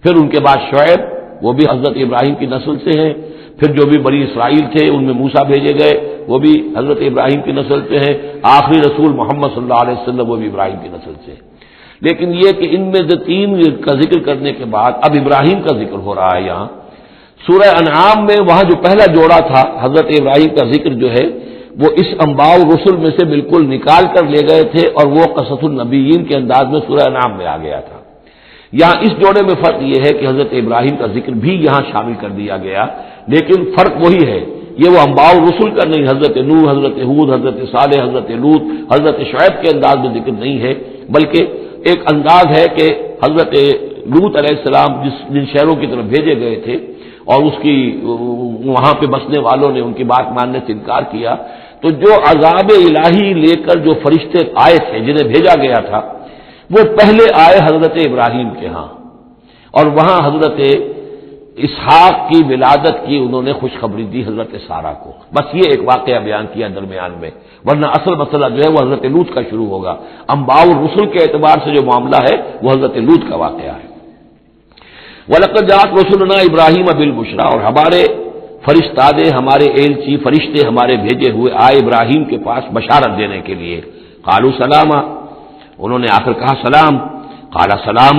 پھر ان کے بعد شعیب، وہ بھی حضرت ابراہیم کی نسل سے ہیں۔ پھر جو بھی بنی اسرائیل تھے ان میں موسیٰ بھیجے گئے، وہ بھی حضرت ابراہیم کی نسل سے ہیں۔ آخری رسول محمد صلی اللہ علیہ وسلم وہ بھی ابراہیم کی نسل سے ہیں۔ لیکن یہ کہ ان میں سے تین کا ذکر کرنے کے بعد اب ابراہیم کا ذکر ہو رہا ہے یہاں سورہ انعام میں۔ وہاں جو پہلا جوڑا تھا حضرت ابراہیم کا ذکر جو ہے وہ اس انباء الرسل میں سے بالکل نکال کر لے گئے تھے، اور وہ قصص النبیین کے انداز میں سورہ انعام میں آ گیا تھا۔ یہاں اس جوڑے میں فرق یہ ہے کہ حضرت ابراہیم کا ذکر بھی یہاں شامل کر دیا گیا، لیکن فرق وہی ہے، یہ وہ انباء الرسل کا نہیں، حضرت نوح، حضرت ہود، حضرت صالح، حضرت لوط، حضرت شعیب کے انداز میں ذکر نہیں ہے، بلکہ ایک انداز ہے کہ حضرت لوط علیہ السلام جن شہروں کی طرف بھیجے گئے تھے اور اس کی وہاں پہ بسنے والوں نے ان کی بات ماننے سے انکار کیا، تو جو عذاب الہی لے کر جو فرشتے آئے تھے جنہیں بھیجا گیا تھا وہ پہلے آئے حضرت ابراہیم کے ہاں، اور وہاں حضرت اسحاق کی ولادت کی انہوں نے خوشخبری دی حضرت سارہ کو۔ بس یہ ایک واقعہ بیان کیا درمیان میں، ورنہ اصل مسئلہ جو ہے وہ حضرت لوط کا شروع ہوگا۔ انباء الرسل کے اعتبار سے جو معاملہ ہے وہ حضرت لوط کا واقعہ ہے۔ وَلَقَدْ جَاءَتْ رُسُلُنَا إِبْرَاهِيمَ بِالْبُشْرَىٰ، اور ہمارے فرشتادے، ہمارے ایلچی فرشتے ہمارے بھیجے ہوئے آئے ابراہیم کے پاس بشارت دینے کے لیے۔ قالوا سلاما، انہوں نے آ کر کہا سلام۔ قال سلام،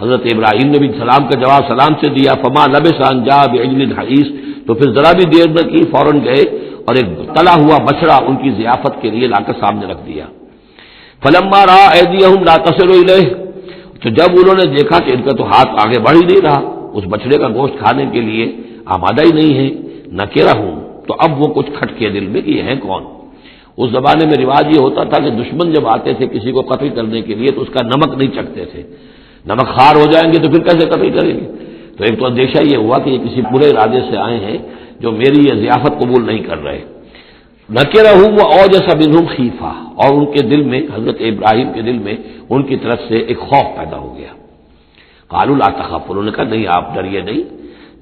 حضرت ابراہیم نے بھی سلام کا جواب سلام سے دیا۔ فما لبث ان جاء بعجل حنیذ، تو پھر ذرا بھی دیر نہ کی، فوراً گئے اور ایک تلا ہوا بچڑا ان کی ضیافت کے لیے لا کر سامنے رکھ دیا۔ فلما رأى أيديهم لا تصل إليه، تو جب انہوں نے دیکھا کہ ان کا تو ہاتھ آگے بڑھ ہی نہیں رہا اس بچڑے کا گوشت کھانے کے لیے، آمادہ ہی نہیں ہے، نکرہم، تو اب وہ کچھ کھٹکے دل میں کہ یہ ہے کون۔ اس زمانے میں رواج یہ ہوتا تھا کہ دشمن جب آتے تھے کسی کو قتل کرنے کے لیے تو اس کا نمک نہیں چکھتے تھے، نمک خار ہو جائیں گے تو پھر کیسے قتل کریں گے۔ تو ایک تو اندیشہ یہ ہوا کہ یہ کسی برے ارادے سے آئے ہیں جو میری یہ ضیافت قبول نہیں کر رہے۔ نکرہم وأوجس منہم خیفہ، اور ان کے دل میں، حضرت ابراہیم کے دل میں ان کی طرف سے ایک خوف پیدا ہو گیا۔ قالوا لا تخف، انہوں نے کہا نہیں آپ ڈریے نہیں،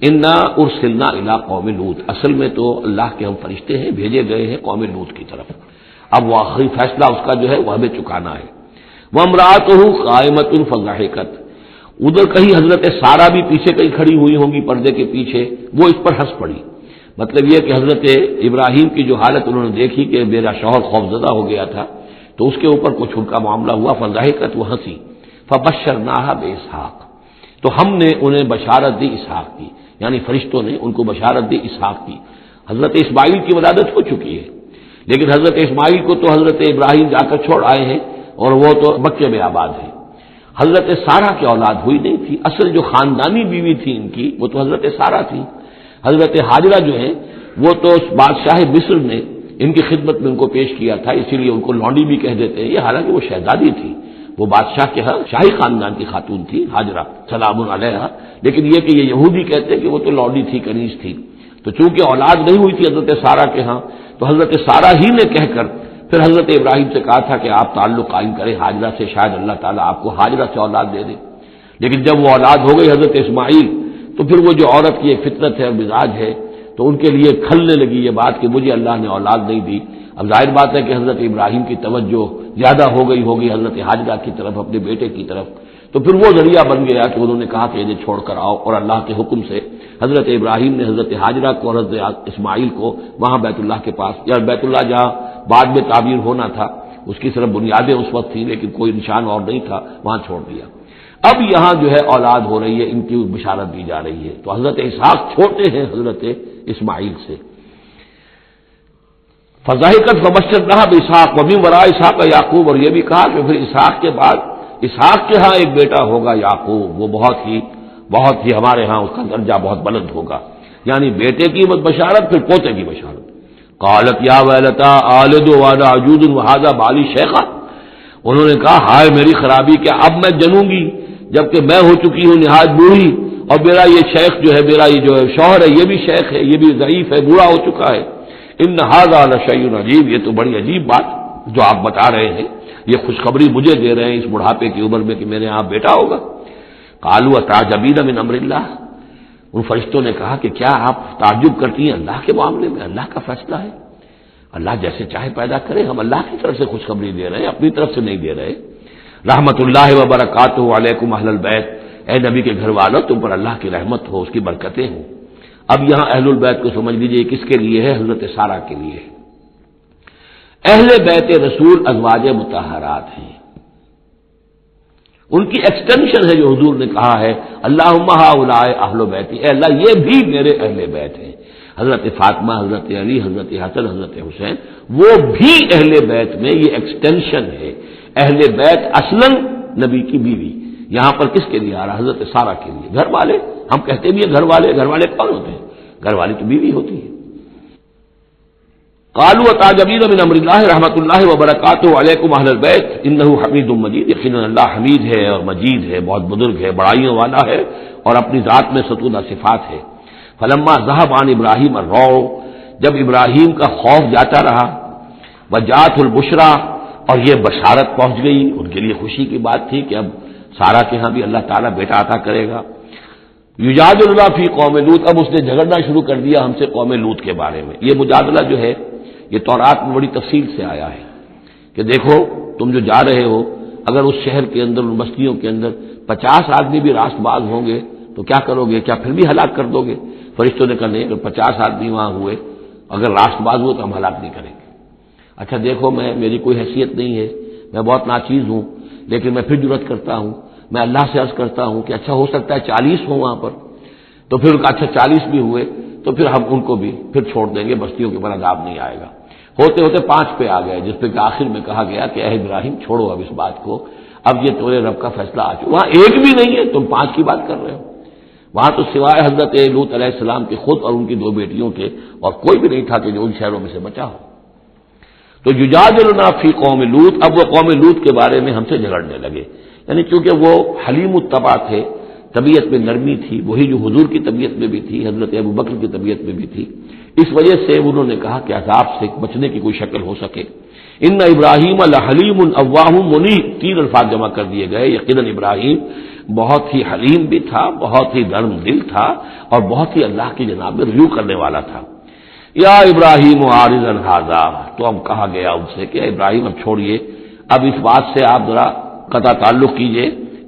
انا ارسلنا الی قوم لوط، اصل میں تو اللہ کے ہم فرشتے ہیں، بھیجے گئے ہیں قوم لوط کی طرف۔ اب وہ آخری فیصلہ اس کا جو ہے وہ ہمیں چکانا ہے۔ وامرأتہ قائمۃ فضحکت، ادھر کہیں حضرت سارہ بھی پیچھے کہیں کھڑی ہوئی ہوں گی پردے کے پیچھے، وہ اس پر ہنس پڑی۔ مطلب یہ کہ حضرت ابراہیم کی جو حالت انہوں نے دیکھی کہ میرا شوہر خوفزدہ ہو گیا تھا تو اس کے اوپر کچھ ان کا معاملہ ہوا، فضحکت، وہ ہنسی۔ فبشرناها باسحاق، تو ہم نے انہیں بشارت دی اسحاق کی، یعنی فرشتوں نے ان کو بشارت دی اسحاق کی۔ حضرت اسماعیل کی ولادت ہو چکی ہے، لیکن حضرت اسماعیل کو تو حضرت ابراہیم جا کر چھوڑ آئے ہیں اور وہ تو مکے میں آباد ہے۔ حضرت سارہ کی اولاد ہوئی نہیں تھی، اصل جو خاندانی بیوی تھی ان کی وہ تو حضرت سارہ تھی۔ حضرت ہاجرہ جو ہیں وہ تو بادشاہ مصر نے ان کی خدمت میں ان کو پیش کیا تھا، اسی لیے ان کو لونڈی بھی کہہ دیتے ہیں، یہ حالانکہ وہ شہزادی تھی، وہ بادشاہ کے ہاں شاہی خاندان کی خاتون تھی ہاجرہ سلام علیہا، لیکن یہ کہ یہ یہودی کہتے ہیں کہ وہ تو لونڈی تھی، کنیز تھی۔ تو چونکہ اولاد نہیں ہوئی تھی حضرت سارہ کے ہاں، تو حضرت سارہ ہی نے کہہ کر پھر حضرت ابراہیم سے کہا تھا کہ آپ تعلق قائم کریں ہاجرہ سے، شاید اللہ تعالیٰ آپ کو ہاجرہ سے اولاد دے دے۔ لیکن جب وہ اولاد ہو گئی حضرت اسماعیل، تو پھر وہ جو عورت کی ایک فطرت ہے اور مزاج ہے، تو ان کے لیے کھلنے لگی یہ بات کہ مجھے اللہ نے اولاد نہیں دی۔ اب ظاہر بات ہے کہ حضرت ابراہیم کی توجہ زیادہ ہو گئی ہوگی حضرت ہاجرہ کی طرف، اپنے بیٹے کی طرف، تو پھر وہ ذریعہ بن گیا کہ انہوں نے کہا کہ انہیں چھوڑ کر آؤ، اور اللہ کے حکم سے حضرت ابراہیم نے حضرت ہاجرہ کو اور حضرت اسماعیل کو وہاں بیت اللہ کے پاس، یا بیت اللہ جہاں بعد میں تعمیر ہونا تھا اس کی صرف بنیادیں اس وقت تھیں لیکن کوئی نشان اور نہیں تھا، وہاں چھوڑ دیا۔ اب یہاں جو ہے اولاد ہو رہی ہے، ان کی بشارت دی جا رہی ہے۔ تو حضرت اسحاق چھوٹے ہیں حضرت اسماعیل سے۔ فضحکت فبشرناها باسحاق ومن وراء اسحاق یعقوب، اور یہ بھی کہا کہ پھر اسحاق کے بعد اسحاق کے ہاں ایک بیٹا ہوگا یعقوب، وہ بہت ہی ہمارے ہاں اس کا درجہ بہت بلند ہوگا، یعنی بیٹے کی بشارت پھر پوتے کی بشارت۔ قالت یا ویلتا آلد وانا عجوز وہذا بالی شیخا، انہوں نے کہا ہائے میری خرابی، کہ اب میں جنوں گی جبکہ میں ہو چکی ہوں نہایت بوڑھی، اور میرا یہ شیخ جو ہے، میرا یہ جو شوہر ہے یہ بھی شیخ ہے، یہ بھی ضعیف ہے، بوڑھا ہو چکا ہے۔ ان ھذا لشیء عجیب، یہ تو بڑی عجیب بات جو آپ بتا رہے ہیں، یہ خوشخبری مجھے دے رہے ہیں اس بڑھاپے کی عمر میں کہ میرے یہاں بیٹا ہوگا۔ قالوا اتعجبین من امر اللہ، ان فرشتوں نے کہا کہ کیا آپ تعجب کرتی ہیں اللہ کے معاملے میں، اللہ کا فیصلہ ہے۔ اللہ جیسے چاہے پیدا کرے، ہم اللہ کی طرف سے خوشخبری دے رہے ہیں، اپنی طرف سے نہیں دے رہے۔ رحمت اللہ وبرکاتہ علیکم اہل البیت، اے نبی کے گھر والوں تم پر اللہ کی رحمت ہو، اس کی برکتیں ہوں۔ اب یہاں اہل البیت کو سمجھ لیجیے کس کے لیے ہے؟ حضرت سارہ کے لیے ہے۔ اہل بیت رسول ازواج مطہرات ہیں، ان کی ایکسٹینشن ہے جو حضور نے کہا ہے اللہم ہؤلاء اہل بیتی، اے اللہ یہ بھی میرے اہل بیت ہیں۔ حضرت فاطمہ، حضرت علی، حضرت حسن، حضرت حسین، وہ بھی اہل بیت میں، یہ ایکسٹینشن ہے۔ اہل بیت اصلاً نبی کی بیوی، یہاں پر کس کے لیے آ رہا؟ حضرت سارہ کے لیے۔ گھر والے ہم کہتے بھی ہیں گھر والے، گھر والے کون ہوتے ہیں؟ گھر والی تو بیوی ہوتی ہے۔ قالوا اتعجبین من امر اللہ رحمت اللہ وبرکاتہ علیکم اہل البیت انہ حمید مجید، یقیناً اللہ حمید ہے اور مجید ہے، بہت بزرگ ہے، بڑائیوں والا ہے، اور اپنی ذات میں ستونہ صفات ہے۔ فلما ذهب عن ابراہیم الروع، جب ابراہیم کا خوف جاتا رہا، وجاءت البشرا، اور یہ بشارت پہنچ گئی، ان کے لیے خوشی کی بات تھی کہ اب سارہ کے ہاں بھی اللہ تعالیٰ بیٹا عطا کرے گا۔ یجادلنا فی قوم لوط، اب اس نے جھگڑنا شروع کر دیا ہم سے قوم لوط کے بارے میں۔ یہ مجادلہ جو ہے یہ تورات میں بڑی تفصیل سے آیا ہے کہ دیکھو تم جو جا رہے ہو، اگر اس شہر کے اندر، ان بستیوں کے اندر 50 آدمی بھی راست باز ہوں گے تو کیا کرو گے؟ کیا پھر بھی ہلاک کر دو گے؟ فرشتوں نے کہا نہیں، اگر 50 آدمی وہاں ہوئے، اگر راست باز ہوئے تو ہم ہلاک نہیں کریں گے۔ اچھا دیکھو، میری کوئی حیثیت نہیں ہے، میں بہت ناچیز ہوں، لیکن میں پھر جرأت کرتا ہوں، میں اللہ سے عرض کرتا ہوں کہ اچھا ہو سکتا ہے 40 ہوں وہاں پر، تو پھر اچھا 40 بھی ہوئے تو پھر ہم ان کو بھی پھر چھوڑ دیں گے، بستیوں کے اوپر عذاب نہیں آئے گا۔ ہوتے ہوتے 5 پہ آ گئے، جس پہ کہ آخر میں کہا گیا کہ اے ابراہیم چھوڑو اب اس بات کو، اب یہ تمہارے رب کا فیصلہ آ چکا۔ وہاں ایک بھی نہیں ہے، تم 5 کی بات کر رہے ہو۔ وہاں تو سوائے حضرت لوط علیہ السلام کے خود اور ان کی 2 بیٹیوں کے اور کوئی بھی نہیں تھا کہ جو ان شہروں میں سے بچا ہو۔ تو یجادلنا فی قوم لوط، اب وہ قوم لوط کے بارے میں ہم سے جھگڑنے لگے، یعنی چونکہ وہ حلیم الطبع تھے، طبیعت میں نرمی تھی، وہی جو حضور کی طبیعت میں بھی تھی، حضرت ابوبکر کی طبیعت میں بھی تھی، اس وجہ سے انہوں نے کہا کہ عذاب سے بچنے کی کوئی شکل ہو سکے۔ ان ابراہیم لحلیم اواہ منیب، 3 الفاظ جمع کر دیے گئے۔ یقیناً ابراہیم بہت ہی حلیم بھی تھا، بہت ہی نرم دل تھا، اور بہت ہی اللہ کی جناب میں رجوع کرنے والا تھا۔ یا ابراہیم عارض عن ھذا، تو اب کہا گیا ان سے کہ ابراہیم اب چھوڑیے، اب اس بات سے آپ ذرا قطع تعلق کیجئے۔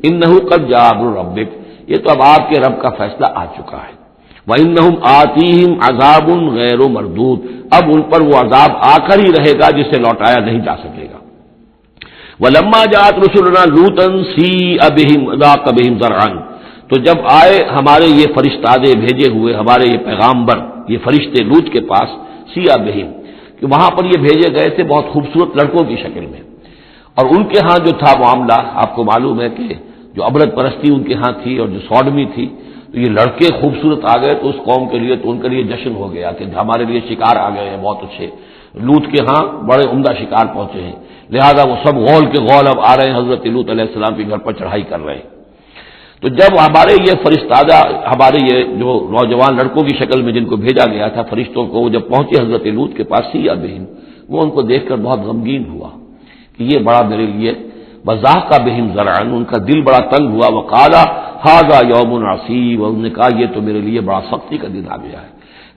انہ قد جاء امر ربک، یہ تو اب آپ کے رب کا فیصلہ آ چکا ہے۔ وَإِنَّهُمْ آتِيهِمْ عَذَابٌ غَيْرُ مَرْدُودٌ، اب ان پر وہ عذاب آ کر ہی رہے گا جسے لوٹایا نہیں جا سکے گا۔ وَلَمَّا جَاءَتْ رُسُلُنَا لُوطًا سِیءَ بِهِمْ وَضَاقَ بِهِمْ ذَرْعًا، تو جب آئے ہمارے یہ فرشتادے بھیجے ہوئے، ہمارے یہ پیغامبر، یہ فرشتے لوط کے پاس، سِیءَ بِهِمْ، کہ وہاں پر یہ بھیجے گئے تھے بہت خوبصورت لڑکوں کی شکل میں، اور ان کے ہاں جو تھا معاملہ، آپ کو معلوم ہے کہ جو عبرت پرستی ان کے ہاں تھی اور جو سوڈمی تھی، تو یہ لڑکے خوبصورت آ گئے تو اس قوم کے لیے، تو ان کے لیے جشن ہو گیا کہ ہمارے لیے شکار آ گئے ہیں بہت اچھے، لوط کے ہاں بڑے عمدہ شکار پہنچے ہیں، لہذا وہ سب غول کے غول اب آ رہے ہیں، حضرت لوط علیہ السلام کے گھر پر چڑھائی کر رہے ہیں۔ تو جب ہمارے یہ فرشتادہ، ہمارے یہ جو نوجوان لڑکوں کی شکل میں جن کو بھیجا گیا تھا فرشتوں کو، جب پہنچے حضرت لوط کے پاس سیء بہم، وہ ان کو دیکھ کر بہت غمگین ہوا کہ یہ بڑا میرے لیے وضاق بہم ذرعا، ان کا دل بڑا تنگ ہوا، وقال ھذا یوم عصیب، اور انہوں نے کہا یہ تو میرے لیے بڑا سختی کا دن آ گیا ہے،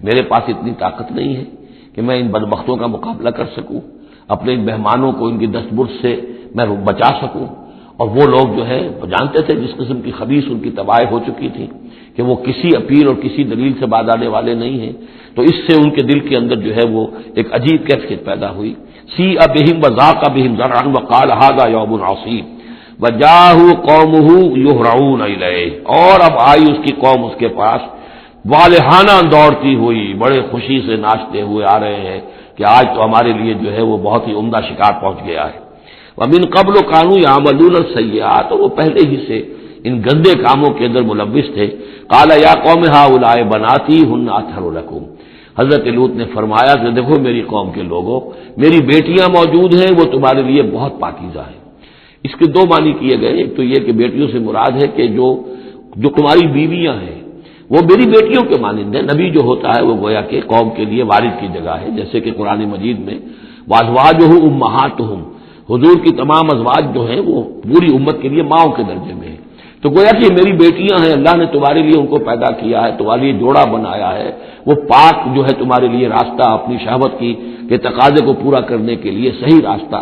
میرے پاس اتنی طاقت نہیں ہے کہ میں ان بدبختوں کا مقابلہ کر سکوں، اپنے ان مہمانوں کو ان کی دستبرد سے میں بچا سکوں، اور وہ لوگ جو ہے جانتے تھے جس قسم کی خبیث ان کی تباہی ہو چکی تھی کہ وہ کسی اپیل اور کسی دلیل سے باز آنے والے نہیں ہیں، تو اس سے ان کے دل کے اندر جو ہے وہ ایک عجیب کیفیت پیدا ہوئی۔ سیء بہم وضاق بہم ذرعا وقال ھذا یوم عصیب وجاءه قومه یہرعون الیہ، اور اب آئی اس کی قوم اس کے پاس والہانہ دوڑتی ہوئی، بڑے خوشی سے ناچتے ہوئے آ رہے ہیں کہ آج تو ہمارے لیے جو ہے وہ بہت ہی عمدہ شکار پہنچ گیا ہے۔ ومن قبل كانوا يعملون السيئات، وہ پہلے ہی سے ان گندے کاموں کے اندر ملوث تھے۔ قال یا قوم هؤلاء بناتی هن اطهر لكم، حضرت لوط نے فرمایا کہ دیکھو میری قوم کے لوگوں، میری بیٹیاں موجود ہیں، وہ تمہارے لیے بہت پاکیزہ ہیں۔ اس کے 2 معنی کیے گئے، ایک تو یہ کہ بیٹیوں سے مراد ہے کہ جو تمہاری بیویاں ہیں وہ میری بیٹیوں کے مانند ہیں۔ نبی جو ہوتا ہے وہ گویا کہ قوم کے لیے والد کی جگہ ہے، جیسے کہ قرآن مجید میں وازواجہ امہاتہم، حضور کی تمام ازواج جو ہیں وہ پوری امت کے لیے ماؤں کے درجے میں ہیں، تو گویا کہ میری بیٹیاں ہیں، اللہ نے تمہارے لیے ان کو پیدا کیا ہے، تمہارے لیے جوڑا بنایا ہے، وہ پاک جو ہے تمہارے لیے راستہ اپنی شہوت کی کہ تقاضے کو پورا کرنے کے لیے صحیح راستہ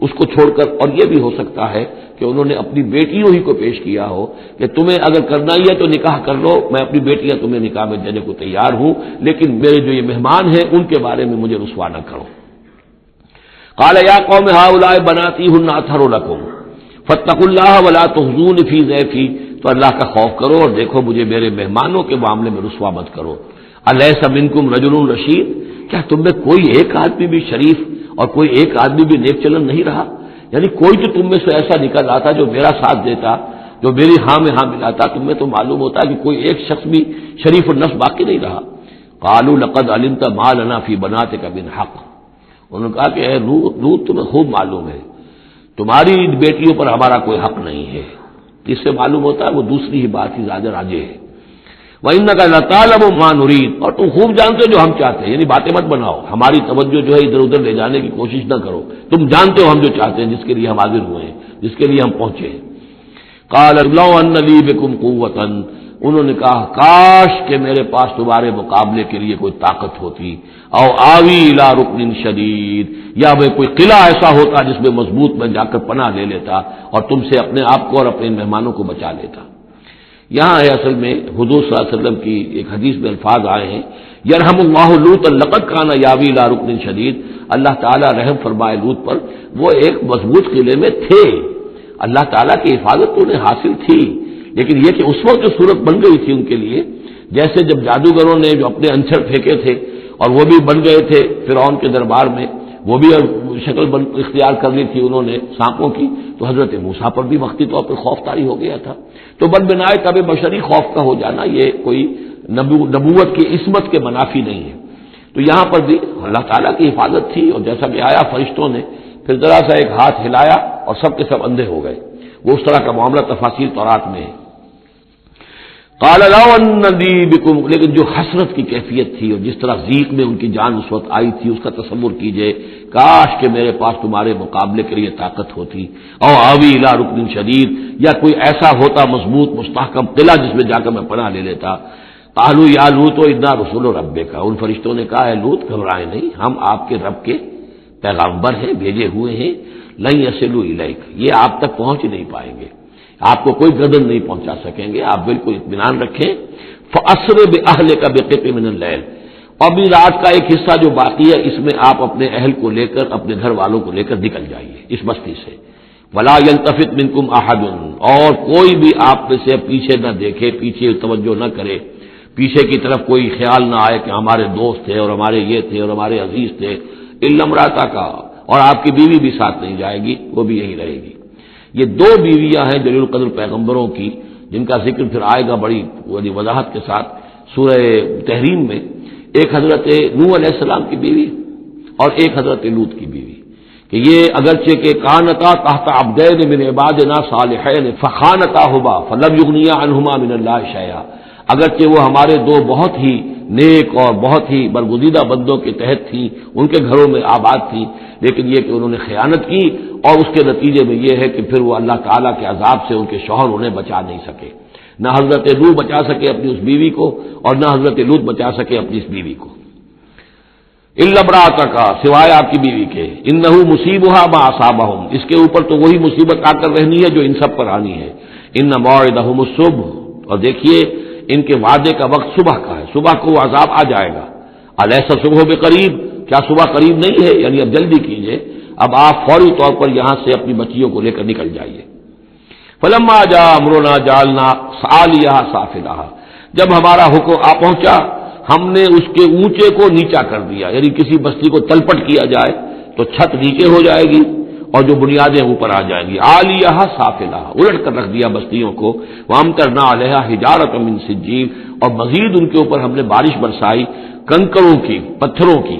اس کو چھوڑ کر، اور یہ بھی ہو سکتا ہے کہ انہوں نے اپنی بیٹیوں ہی کو پیش کیا ہو کہ تمہیں اگر کرنا ہی ہے تو نکاح کر لو، میں اپنی بیٹیاں تمہیں نکاح میں دینے کو تیار ہوں، لیکن میرے جو یہ مہمان ہیں ان کے بارے میں مجھے رسوا نہ کرو۔ قال یا قوم ہؤلاء بناتی ہن اطہر لکم فاتقوا اللہ ولا تخزون فی ضیفی، تو اللہ کا خوف کرو اور دیکھو مجھے میرے مہمانوں کے معاملے میں رسوا مت کرو۔ الیس منکم رجل رشید، کیا تم میں کوئی ایک آدمی بھی شریف اور کوئی ایک آدمی بھی نیک چلن نہیں رہا؟ یعنی کوئی تو تم میں سے ایسا نکل آتا جو میرا ساتھ دیتا، جو میری ہاں میں ہاں ملاتا، تم میں تو معلوم ہوتا ہے کہ کوئی ایک شخص بھی شریف النفس باقی نہیں رہا۔ قالوا لقد علمت ما لنا فی بناتک من حق، انہوں نے کہا کہ اے لوط تمہیں خوب معلوم ہے تمہاری بیٹیوں پر ہمارا کوئی حق نہیں ہے۔ اس سے معلوم ہوتا ہے وہ دوسری ہی بات ہی زیادہ راجے ہے۔ وَإِنَّكَ لَتَعْلَمُ مَا نُرِيدُ، اور تم خوب جانتے ہو جو ہم چاہتے ہیں، یعنی باتیں مت بناؤ، ہماری توجہ جو ہے ادھر ادھر لے جانے کی کوشش نہ کرو، تم جانتے ہو ہم جو چاہتے ہیں، جس کے لیے ہم حاضر ہوئے ہیں، جس کے لیے ہم پہنچے ہیں۔ قَالَ لَوْ أَنَّ لِي بِكُمْ قُوَّةً، انہوں نے کہا کاش کہ میرے پاس تمہارے مقابلے کے لیے کوئی طاقت ہوتی، او آوی الی رکن شدید، یا میں کوئی قلعہ ایسا ہوتا جس میں مضبوط میں جا کر پناہ لے لیتا اور تم سے اپنے آپ کو اور اپنے مہمانوں کو بچا لیتا۔ یہاں ہے اصل میں حضور صلی اللہ علیہ وسلم کی ایک حدیث میں الفاظ آئے ہیں، یرحم اللہ لوطا لقد کان یاوی الی رکن شدید، اللہ تعالیٰ رحم فرمائے لوط پر، وہ ایک مضبوط قلعے میں تھے، اللہ تعالیٰ کی حفاظت تو انہیں حاصل تھی، لیکن یہ کہ اس وقت جو صورت بن گئی تھی ان کے لیے، جیسے جب جادوگروں نے جو اپنے انچھر پھینکے تھے اور وہ بھی بن گئے تھے فرعون کے دربار میں، وہ بھی شکل اختیار کر لی تھی انہوں نے سانپوں کی، تو حضرت موسیٰ پر بھی وقتی طور پر خوف طاری ہو گیا تھا۔ تو بد بنائے طب بشری خوف کا ہو جانا یہ کوئی نبوت کی عصمت کے منافی نہیں ہے۔ تو یہاں پر بھی اللہ تعالیٰ کی حفاظت تھی، اور جیسا کہ آیا فرشتوں نے پھر ذرا سا ایک ہاتھ ہلایا اور سب کے سب اندھے ہو گئے، وہ اس طرح کا معاملہ تفاصیل تورات میں ہے۔ قال لو ان لی بکم، لیکن جو حسرت کی کیفیت تھی اور جس طرح ضیق میں ان کی جان اس وقت آئی تھی، اس کا تصور کیجئے، کاش کہ میرے پاس تمہارے مقابلے کے لیے طاقت ہوتی، او آوی الی رکن شدید، یا کوئی ایسا ہوتا مضبوط مستحکم قلعہ جس میں جا کر میں پناہ لے لیتا۔ قالوا یا لوط انا رسول ربک، ان فرشتوں نے کہا ہے لوط گھبرائے نہیں، ہم آپ کے رب کے پیغامبر ہیں، بھیجے ہوئے ہیں، لن یصلوا الیک، یہ آپ تک پہنچ نہیں پائیں گے، آپ کو کوئی گردن نہیں پہنچا سکیں گے، آپ بالکل اطمینان رکھیں۔ فَأَسْرِ بِأَهْلِكَ بِقِطْعٍ مِّنَ اللَّيْلِ، اور بھی رات کا ایک حصہ جو باقی ہے اس میں آپ اپنے اہل کو لے کر، اپنے گھر والوں کو لے کر نکل جائیے اس بستی سے۔ وَلَا يَلْتَفِتْ مِنكُمْ أَحَدٌ، اور کوئی بھی آپ میں سے پیچھے نہ دیکھے، پیچھے توجہ نہ کرے، پیچھے کی طرف کوئی خیال نہ آئے کہ ہمارے دوست تھے اور ہمارے یہ تھے اور ہمارے عزیز تھے، إِلَّا امْرَأَتَكَ، اور آپ کی بیوی بھی ساتھ نہیں جائے گی، وہ بھی یہیں رہے گی۔ یہ دو بیویاں ہیں جلیل القدر پیغمبروں کی، جن کا ذکر پھر آئے گا بڑی وضاحت کے ساتھ سورہ تحریم میں، ایک حضرت نوح علیہ السلام کی بیوی اور ایک حضرت لوط کی بیوی، کہ یہ اگرچہ کہ کانتا تحت عبدین من عبادنا صالحین فخانتاہما فلم یغنیا عنہما من اللہ شیئا، اگرچہ وہ ہمارے دو بہت ہی نیک اور بہت ہی برگزیدہ بندوں کے تحت تھی، ان کے گھروں میں آباد تھی، لیکن یہ کہ انہوں نے خیانت کی، اور اس کے نتیجے میں یہ ہے کہ پھر وہ اللہ تعالیٰ کے عذاب سے ان کے شوہر انہیں بچا نہیں سکے، نہ حضرت نوح بچا سکے اپنی اس بیوی کو، اور نہ حضرت لوط بچا سکے اپنی اس بیوی کو۔ الا امرأتک، سوائے آپ کی بیوی کے، انہ مصیبها ما اصابہم، اس کے اوپر تو وہی مصیبت آ کر رہنی ہے جو ان سب پر آنی ہے۔ ان موعدہم الصبح، اور دیکھیے ان کے وعدے کا وقت صبح کا ہے، صبح کو وہ عذاب آ جائے گا۔ الیس الصبح بقریب، کیا صبح قریب نہیں ہے؟ یعنی اب جلدی کیجئے، اب آپ فوری طور پر یہاں سے اپنی بچیوں کو لے کر نکل جائیے۔ فلما جاء امرنا جعلنا عالیہا سافلہا، جب ہمارا حکم آ پہنچا ہم نے اس کے اونچے کو نیچا کر دیا، یعنی کسی بستی کو تلپٹ کیا جائے تو چھت نیچے ہو جائے گی اور جو بنیادیں اوپر آ جائیں گی، عالیہا سافلہا، الٹ کر رکھ دیا بستیوں کو۔ وامطرنا علیہا حجارۃ من سجیل، اور مزید ان کے اوپر ہم نے بارش برسائی کنکروں کی، پتھروں کی،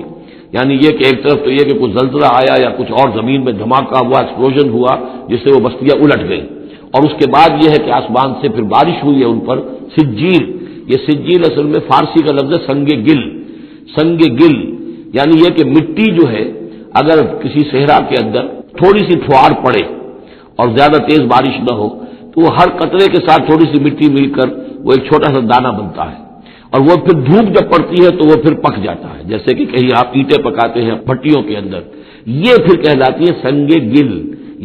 یعنی یہ کہ ایک طرف تو یہ کہ کچھ زلزلہ آیا یا کچھ اور زمین میں دھماکہ ہوا، ایکسپلوژن ہوا جس سے وہ بستیاں الٹ گئیں، اور اس کے بعد یہ ہے کہ آسمان سے پھر بارش ہوئی ہے ان پر سجیل۔ یہ سجیل اصل میں فارسی کا لفظ ہے سنگ گل، سنگ گل یعنی یہ کہ مٹی جو ہے اگر کسی صحرا کے اندر تھوڑی سی پھوار پڑے اور زیادہ تیز بارش نہ ہو تو وہ ہر قطرے کے ساتھ تھوڑی سی مٹی مل کر وہ ایک چھوٹا سا دانہ بنتا ہے، اور وہ پھر دھوپ جب پڑتی ہے تو وہ پھر پک جاتا ہے، جیسے کہ کہیں آپ اینٹیں پکاتے ہیں بھٹیوں کے اندر، یہ پھر کہلاتی ہے سنگ گل،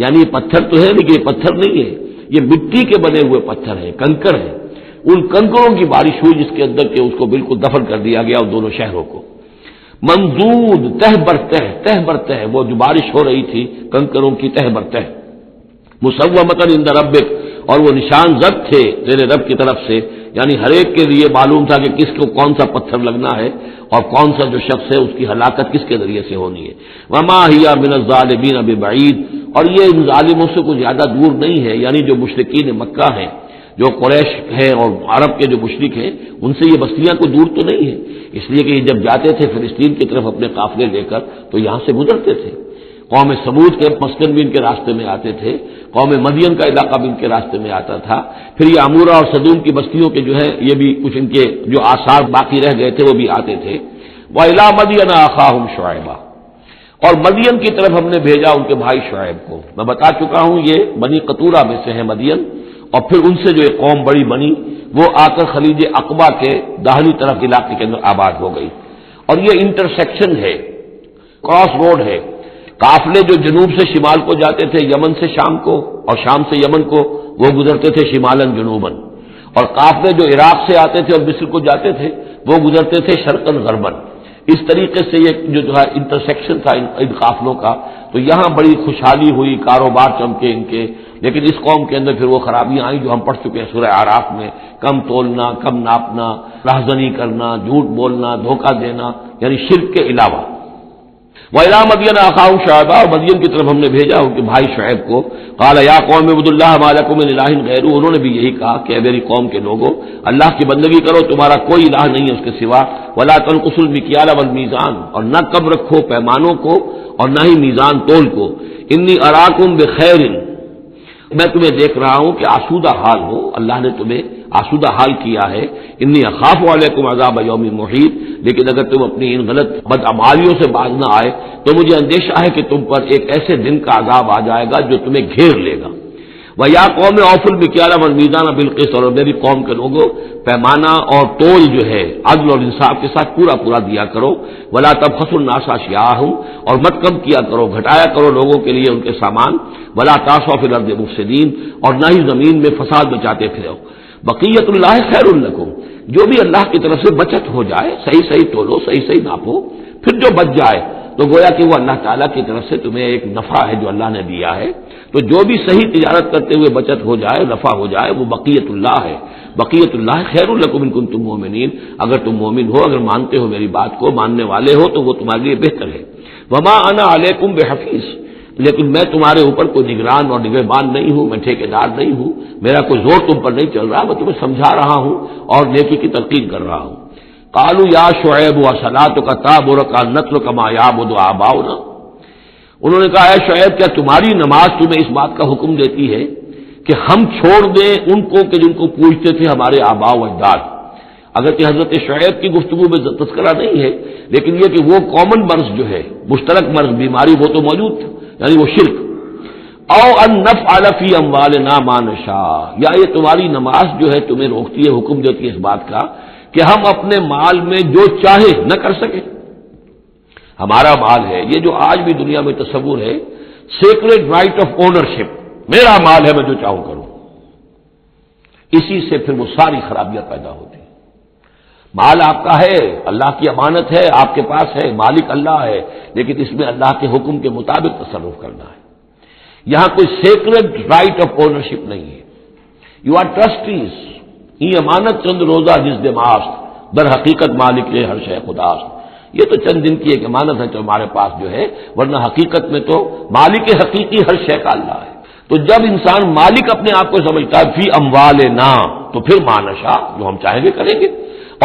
یعنی پتھر تو ہے لیکن یہ پتھر نہیں ہے، یہ مٹی کے بنے ہوئے پتھر ہیں، کنکر ہیں، ان کنکروں کی بارش ہوئی جس کے اندر کہ اس کو بالکل دفن کر دیا گیا ان دونوں شہروں کو۔ منضود تہ برتہ وہ جو بارش ہو رہی تھی کنکروں کی تہ برتہ، مسومۃ عند ربک، اور وہ نشان زد تھے تیرے رب کی طرف سے، یعنی ہر ایک کے لیے معلوم تھا کہ کس کو کون سا پتھر لگنا ہے اور کون سا جو شخص ہے اس کی ہلاکت کس کے ذریعے سے ہونی ہے۔ وما ہی من الظالمین ببعید، اور یہ ان ظالموں سے کچھ زیادہ دور نہیں ہے، یعنی جو مشرکین مکہ ہیں، جو قریش ہیں اور عرب کے جو مشرک ہیں، ان سے یہ بستیاں کوئی دور تو نہیں ہے، اس لیے کہ یہ جب جاتے تھے فلسطین کی طرف اپنے قافلے لے کر تو یہاں سے گزرتے تھے۔ قوم سمود کے مسکن بھی ان کے راستے میں آتے تھے، قوم مدین کا علاقہ بھی ان کے راستے میں آتا تھا، پھر یہ عمورہ اور صدوم کی بستیوں کے جو ہے یہ بھی کچھ ان کے جو آثار باقی رہ گئے تھے وہ بھی آتے تھے۔ وَإِلَىٰ مَدْيَنَ أَخَاهُمْ شُعَيْبًا، اور مدین کی طرف ہم نے بھیجا ان کے بھائی شعیب کو۔ میں بتا چکا ہوں یہ بنی قطورہ میں سے ہے مدین، اور پھر ان سے جو ایک قوم بڑی بنی وہ آ کر خلیج عقبہ کے داہنی طرف علاقے کے اندر آباد ہو گئی، اور یہ انٹرسیکشن ہے، کراس روڈ ہے۔ قافلے جو جنوب سے شمال کو جاتے تھے یمن سے شام کو، اور شام سے یمن کو، وہ گزرتے تھے شمالن جنوبن، اور قافلے جو عراق سے آتے تھے اور مصر کو جاتے تھے وہ گزرتے تھے شرقن غربن۔ اس طریقے سے یہ جو ہے انٹرسیکشن تھا ان قافلوں کا، تو یہاں بڑی خوشحالی ہوئی، کاروبار چمکے ان کے، لیکن اس قوم کے اندر پھر وہ خرابیاں آئیں جو ہم پڑھ چکے ہیں سورہ اعراف میں، کم تولنا، کم ناپنا، راہزنی کرنا، جھوٹ بولنا، دھوکہ دینا، یعنی شرک کے علاوہ۔ وَإِلَىٰ مَدْيَنَ أَخَاهُمْ شُعَيْبًا، اور مدین کی طرف ہم نے بھیجا ان کے بھائی شعیب کو۔ قَالَ يَا قَوْمِ اعْبُدُوا اللَّهَ مَا لَكُم مِّنْ إِلَٰهٍ غَيْرُهُ، انہوں نے بھی یہی کہا کہ اے میری قوم کے لوگوں، اللہ کی بندگی کرو، تمہارا کوئی الہ نہیں ہے اس کے سوا۔ وَلَا تَنقُصُوا الْمِكْيَالَ وَالْمِيزَانَ، اور نہ کم رکھو پیمانوں کو اور نہ ہی میزان تول کو۔ إِنِّي أَرَاكُمْ بِخَيْرٍ، میں تمہیں دیکھ رہا ہوں کہ آسودہ حال ہو، اللہ نے تمہیں آسودہ حال کیا ہے۔ انی اخاف علیکم عذاب یوم محیط، لیکن اگر تم اپنی ان غلط بدعمالیوں سے باز نہ آئے تو مجھے اندیشہ ہے کہ تم پر ایک ایسے دن کا عذاب آ جائے گا جو تمہیں گھیر لے گا۔ وَيَا قَوْمِ أَوْفُوا الْمِكْيَالَ وَالْمِيزَانَ بِالْقِسْطِ، اور میری قوم کے لوگوں پیمانہ اور تول جو ہے عدل اور انصاف کے ساتھ پورا پورا دیا کرو۔ وَلَا تَبْخَسُوا النَّاسَ أَشْيَاءَهُمْ، اور مت کم کیا کرو، گھٹایا کرو لوگوں کے لیے ان کے سامان۔ وَلَا تَعْثَوْا فِي الْأَرْضِ مُفْسِدِينَ، اور نہ ہی زمین میں فساد مچاتے پھرو۔ بقیت اللہ خیر لکم، جو بھی اللہ کی طرف سے بچت ہو جائے، صحیح صحیح تولو، صحیح صحیح ناپو، پھر جو بچ جائے تو گویا کہ وہ اللہ تعالیٰ کی طرف سے تمہیں ایک نفع ہے جو اللہ نے دیا ہے، تو جو بھی صحیح تجارت کرتے ہوئے بچت ہو جائے، نفع ہو جائے، وہ بقیت اللہ ہے۔ بقیت اللہ خیر لکم ان کنتم مؤمنین، اگر تم مومن ہو، اگر مانتے ہو میری بات کو، ماننے والے ہو تو وہ تمہارے لیے بہتر ہے۔ وما انا علیکم بحفیظ، لیکن میں تمہارے اوپر کوئی نگران اور نگہبان نہیں ہوں، میں ٹھیکیدار نہیں ہوں، میرا کوئی زور تم پر نہیں چل رہا، میں تمہیں سمجھا رہا ہوں اور نیکی کی تلقین کر رہا ہوں۔ قالوا یا شعیب وصلاتک تأمرک ان نترک ما یعبد آباؤنا، انہوں نے کہا اے شعیب، کیا تمہاری نماز تمہیں اس بات کا حکم دیتی ہے کہ ہم چھوڑ دیں ان کو کہ جن کو پوجتے تھے ہمارے آباء و اجداد؟ اگرچہ حضرت شعیب کی گفتگو میں تذکرہ نہیں ہے، لیکن یہ کہ وہ کامن مرض جو ہے، مشترک مرض، بیماری، وہ تو موجود تھا، یعنی وہ شرک۔ او ان نفعل فی اموالنا ما نشاء، یا یہ تمہاری نماز جو ہے تمہیں روکتی ہے، حکم دیتی ہے اس بات کا کہ ہم اپنے مال میں جو چاہے نہ کر سکیں۔ ہمارا مال ہے، یہ جو آج بھی دنیا میں تصور ہے، سیکریٹ رائٹ آف اونرشپ، میرا مال ہے، میں جو چاہوں کروں، اسی سے پھر وہ ساری خرابیاں پیدا ہوتی ہیں۔ مال آپ کا ہے، اللہ کی امانت ہے، آپ کے پاس ہے، مالک اللہ ہے، لیکن اس میں اللہ کے حکم کے مطابق تصرف کرنا ہے۔ یہاں کوئی سیکریٹ رائٹ آف اونرشپ نہیں ہے۔ یو آر ٹرسٹیز، یہ امانت چند روزہ جس دماست، در حقیقت مالک ہے ہر شے خداست، یہ تو چند دن کی ایک امانت ہے جو ہمارے پاس جو ہے، ورنہ حقیقت میں تو مالک حقیقی ہر شے کا اللہ ہے۔ تو جب انسان مالک اپنے آپ کو سمجھتا ہے فی اموالنا، تو پھر ما نشاء، جو ہم چاہیں گے کریں گے،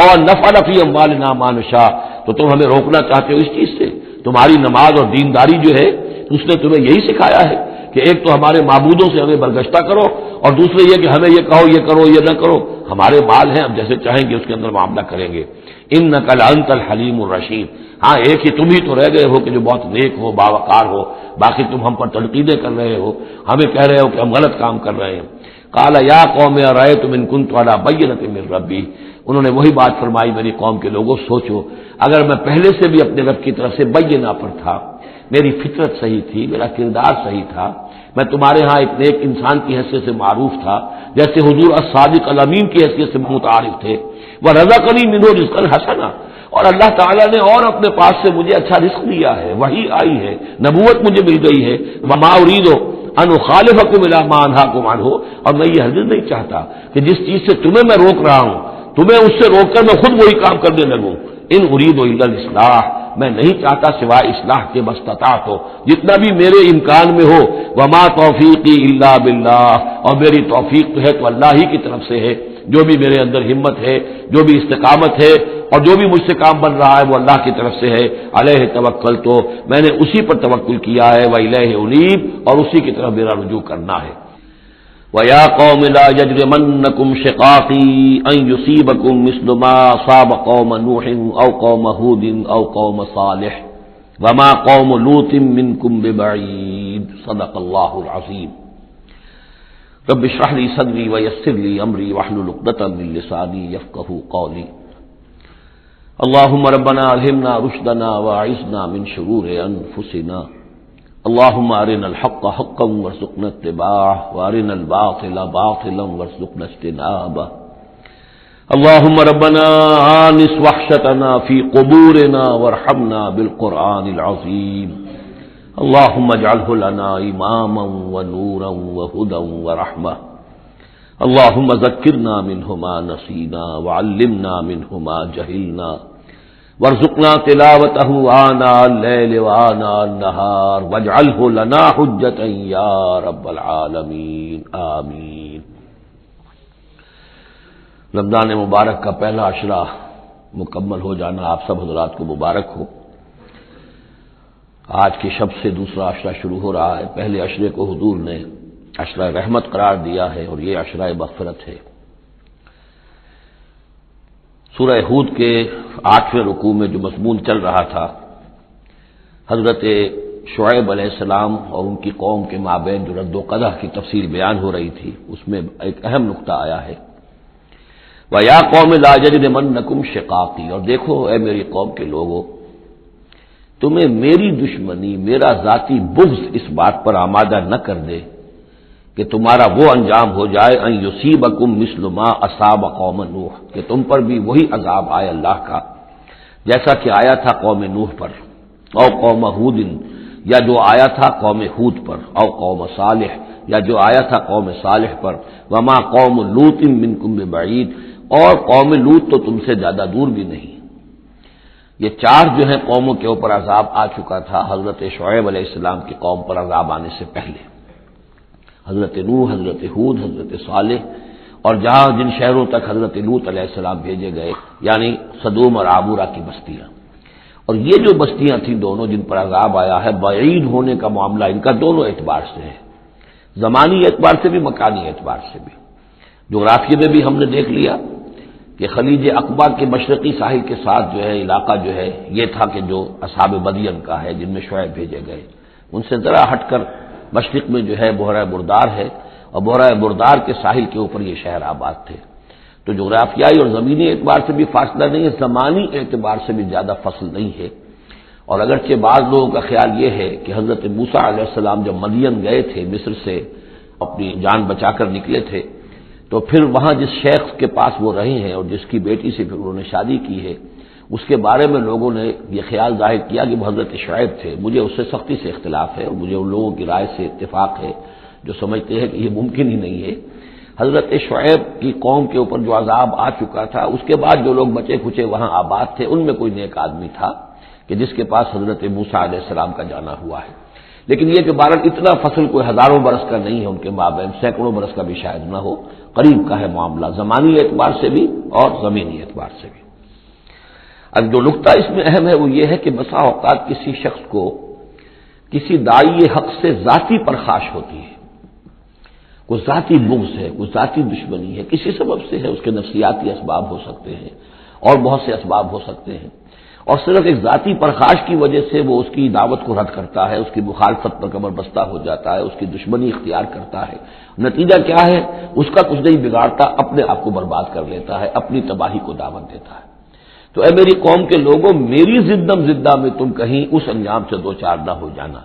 اور نفعل فی اموالنا ما نشاء، تو تم ہمیں روکنا چاہتے ہو اس چیز سے۔ تمہاری نماز اور دینداری جو ہے اس نے تمہیں یہی سکھایا ہے کہ ایک تو ہمارے معبودوں سے ہمیں برگشتہ کرو، اور دوسرے یہ کہ ہمیں یہ کہو یہ کرو یہ نہ کرو، ہمارے مال ہیں، ہم جیسے چاہیں گے اس کے اندر معاملہ کریں گے۔ انک لانت الحلیم الرشید، ہاں ایک ہی تم ہی تو رہ گئے ہو کہ جو بہت نیک ہو، باوقار ہو، باقی تم ہم پر تنقیدیں کر رہے ہو، ہمیں کہہ رہے ہو کہ ہم غلط کام کر رہے ہیں۔ قال یا قوم ارأیتم ان کنت علی بینۃ من ربی، انہوں نے وہی بات فرمائی، میری قوم کے لوگوں سوچو، اگر میں پہلے سے بھی اپنے رب کی طرف سے بینہ پر تھا، میری فطرت صحیح تھی، میرا کردار صحیح تھا، میں تمہارے ہاں ایک نیک انسان کی حیثیت سے معروف تھا، جیسے حضور الصادق الامین کی حیثیت سے متعارف تھے، وَرَزَقَنِي مِنْهُ رِزْقًا حَسَنًا، اور اللہ تعالیٰ نے اور اپنے پاس سے مجھے اچھا رزق دیا ہے، وہی آئی ہے، نبوت مجھے مل گئی ہے، وَمَا أُرِيدُ أَنْ أُخَالِفَكُمْ إِلَىٰ مَا أَنْهَاكُمْ عَنْهُ، اور میں یہ ہرگز نہیں چاہتا کہ جس چیز سے تمہیں میں روک رہا ہوں، تمہیں اس سے روک کر میں خود وہی کام کرنے لگوں۔ ان اريد الا الاصلاح، میں نہیں چاہتا سوائے اصلاح کے، مستطاعت ہو، جتنا بھی میرے امکان میں ہو، وما توفیقی الا باللہ، اور میری توفیق تو ہے تو اللہ ہی کی طرف سے ہے، جو بھی میرے اندر ہمت ہے، جو بھی استقامت ہے، اور جو بھی مجھ سے کام بن رہا ہے وہ اللہ کی طرف سے ہے، علیہ توکل، تو میں نے اسی پر توکل کیا ہے، وإلیہ انیب، اور اسی کی طرف میرا رجوع کرنا ہے۔ وَيَا قَوْمِ لَا يَجْرِمَنَّكُمْ شِقَاقِي أَن يُصِيبَكُم مِّثْلُ مَا أَصَابَ قَوْمَ نُوحٍ أَوْ قَوْمَ هُودٍ أَوْ قَوْمَ صَالِحٍ وَمَا قَوْمُ لُوطٍ مِّنكُمْ بِبَعِيدٍ صدق اللہ العظیم۔ رب اشرح لي صدري ويسر لي أمري واحلل عقدة من لساني يفقهوا قولي۔ اللهم ربنا ألهمنا رشدنا وأعذنا من شرور أنفسنا، اللهم أرنا الحق حقا وارزقنا اتباعه وأرنا الباطل باطلا وارزقنا اجتنابه، اللهم ربنا آنس وحشتنا في قبورنا وارحمنا بالقرآن العظيم، اللهم اجعله لنا إماما ونورا وهدى ورحمة، اللهم ذكرنا منه ما نسينا وعلمنا منه ما جهلنا، وارزقنا تلاوته آناء الليل وآناء النهار واجعله لنا حجة يا رب العالمين آمین۔ رمضان مبارک کا پہلا عشرہ مکمل ہو جانا آپ سب حضرات کو مبارک ہو۔ آج کی شب سے دوسرا عشرہ شروع ہو رہا ہے۔ پہلے عشرے کو حضور نے عشرہ رحمت قرار دیا ہے اور یہ عشرہ مغفرت ہے۔ سورہ ہود کے 8ویں رکوع میں جو مضمون چل رہا تھا، حضرت شعیب علیہ السلام اور ان کی قوم کے مابین جو رد و قدح کی تفصیل بیان ہو رہی تھی، اس میں ایک اہم نقطہ آیا ہے، وَيَا قَوْمِ لَا يَجْرِمَنَّكُمْ شِقَاقِي، اور دیکھو اے میری قوم کے لوگوں، تمہیں میری دشمنی، میرا ذاتی بغض اس بات پر آمادہ نہ کر دے کہ تمہارا وہ انجام ہو جائے ان یصیبکم مثل ما اصاب قوم نوح، کہ تم پر بھی وہی عذاب آئے اللہ کا جیسا کہ آیا تھا قوم نوح پر، او قوم ہود، یا جو آیا تھا قوم ہود پر، او قوم صالح، یا جو آیا تھا قوم صالح پر، وما قوم لوط منکم ببعید، اور قوم لوط تو تم سے زیادہ دور بھی نہیں۔ یہ چار جو ہیں قوموں کے اوپر عذاب آ چکا تھا حضرت شعیب علیہ السلام کی قوم پر عذاب آنے سے پہلے، حضرت نوح، حضرت ہود، حضرت صالح، اور جہاں جن شہروں تک حضرت لوط علیہ السلام بھیجے گئے، یعنی سدوم اور عمورہ کی بستیاں۔ اور یہ جو بستیاں تھیں دونوں جن پر عذاب آیا ہے، بعید ہونے کا معاملہ ان کا دونوں اعتبار سے ہے، زمانی اعتبار سے بھی، مکانی اعتبار سے بھی۔ جغرافیے میں بھی ہم نے دیکھ لیا کہ خلیج عقبہ کے مشرقی ساحل کے ساتھ جو ہے علاقہ جو ہے یہ تھا کہ جو اصحاب مدین کا ہے، جن میں شعیب بھیجے گئے، ان سے ذرا ہٹ کر مشرق میں جو ہے بحیرہ بردار ہے، اور بحیرہ بردار کے ساحل کے اوپر یہ شہر آباد تھے۔ تو جغرافیائی اور زمینی اعتبار سے بھی فاصلہ نہیں ہے، زمانی اعتبار سے بھی زیادہ فصل نہیں ہے۔ اور اگرچہ بعض لوگوں کا خیال یہ ہے کہ حضرت موسیٰ علیہ السلام جب مدین گئے تھے، مصر سے اپنی جان بچا کر نکلے تھے، تو پھر وہاں جس شیخ کے پاس وہ رہے ہیں اور جس کی بیٹی سے پھر انہوں نے شادی کی ہے، اس کے بارے میں لوگوں نے یہ خیال ظاہر کیا کہ وہ حضرت شعیب تھے۔ مجھے اس سے سختی سے اختلاف ہے، اور مجھے ان لوگوں کی رائے سے اتفاق ہے جو سمجھتے ہیں کہ یہ ممکن ہی نہیں ہے۔ حضرت شعیب کی قوم کے اوپر جو عذاب آ چکا تھا، اس کے بعد جو لوگ بچے کھچے وہاں آباد تھے، ان میں کوئی نیک آدمی تھا کہ جس کے پاس حضرت موسیٰ علیہ السلام کا جانا ہوا ہے۔ لیکن یہ کہ بہرحال اتنا فصل کوئی ہزاروں برس کا نہیں ہے ان کے مابین، سینکڑوں برس کا بھی شاید نہ ہو، قریب کا ہے معاملہ، زمانی اعتبار سے بھی اور زمینی اعتبار سے بھی۔ اب جو نقطہ اس میں اہم ہے وہ یہ ہے کہ بسا اوقات کسی شخص کو کسی داعی حق سے ذاتی پرخاش ہوتی ہے، کوئی ذاتی بغض ہے، کوئی ذاتی دشمنی ہے، کسی سبب سے ہے، اس کے نفسیاتی اسباب ہو سکتے ہیں اور بہت سے اسباب ہو سکتے ہیں، اور صرف ایک ذاتی پرخاش کی وجہ سے وہ اس کی دعوت کو رد کرتا ہے، اس کی مخالفت پر کمر بستہ ہو جاتا ہے، اس کی دشمنی اختیار کرتا ہے، نتیجہ کیا ہے؟ اس کا کچھ نہیں بگاڑتا، اپنے آپ کو برباد کر لیتا ہے، اپنی تباہی کو دعوت دیتا ہے۔ تو اے میری قوم کے لوگوں، میری زدم زدہ میں تم کہیں اس انجام سے دو چار نہ ہو جانا،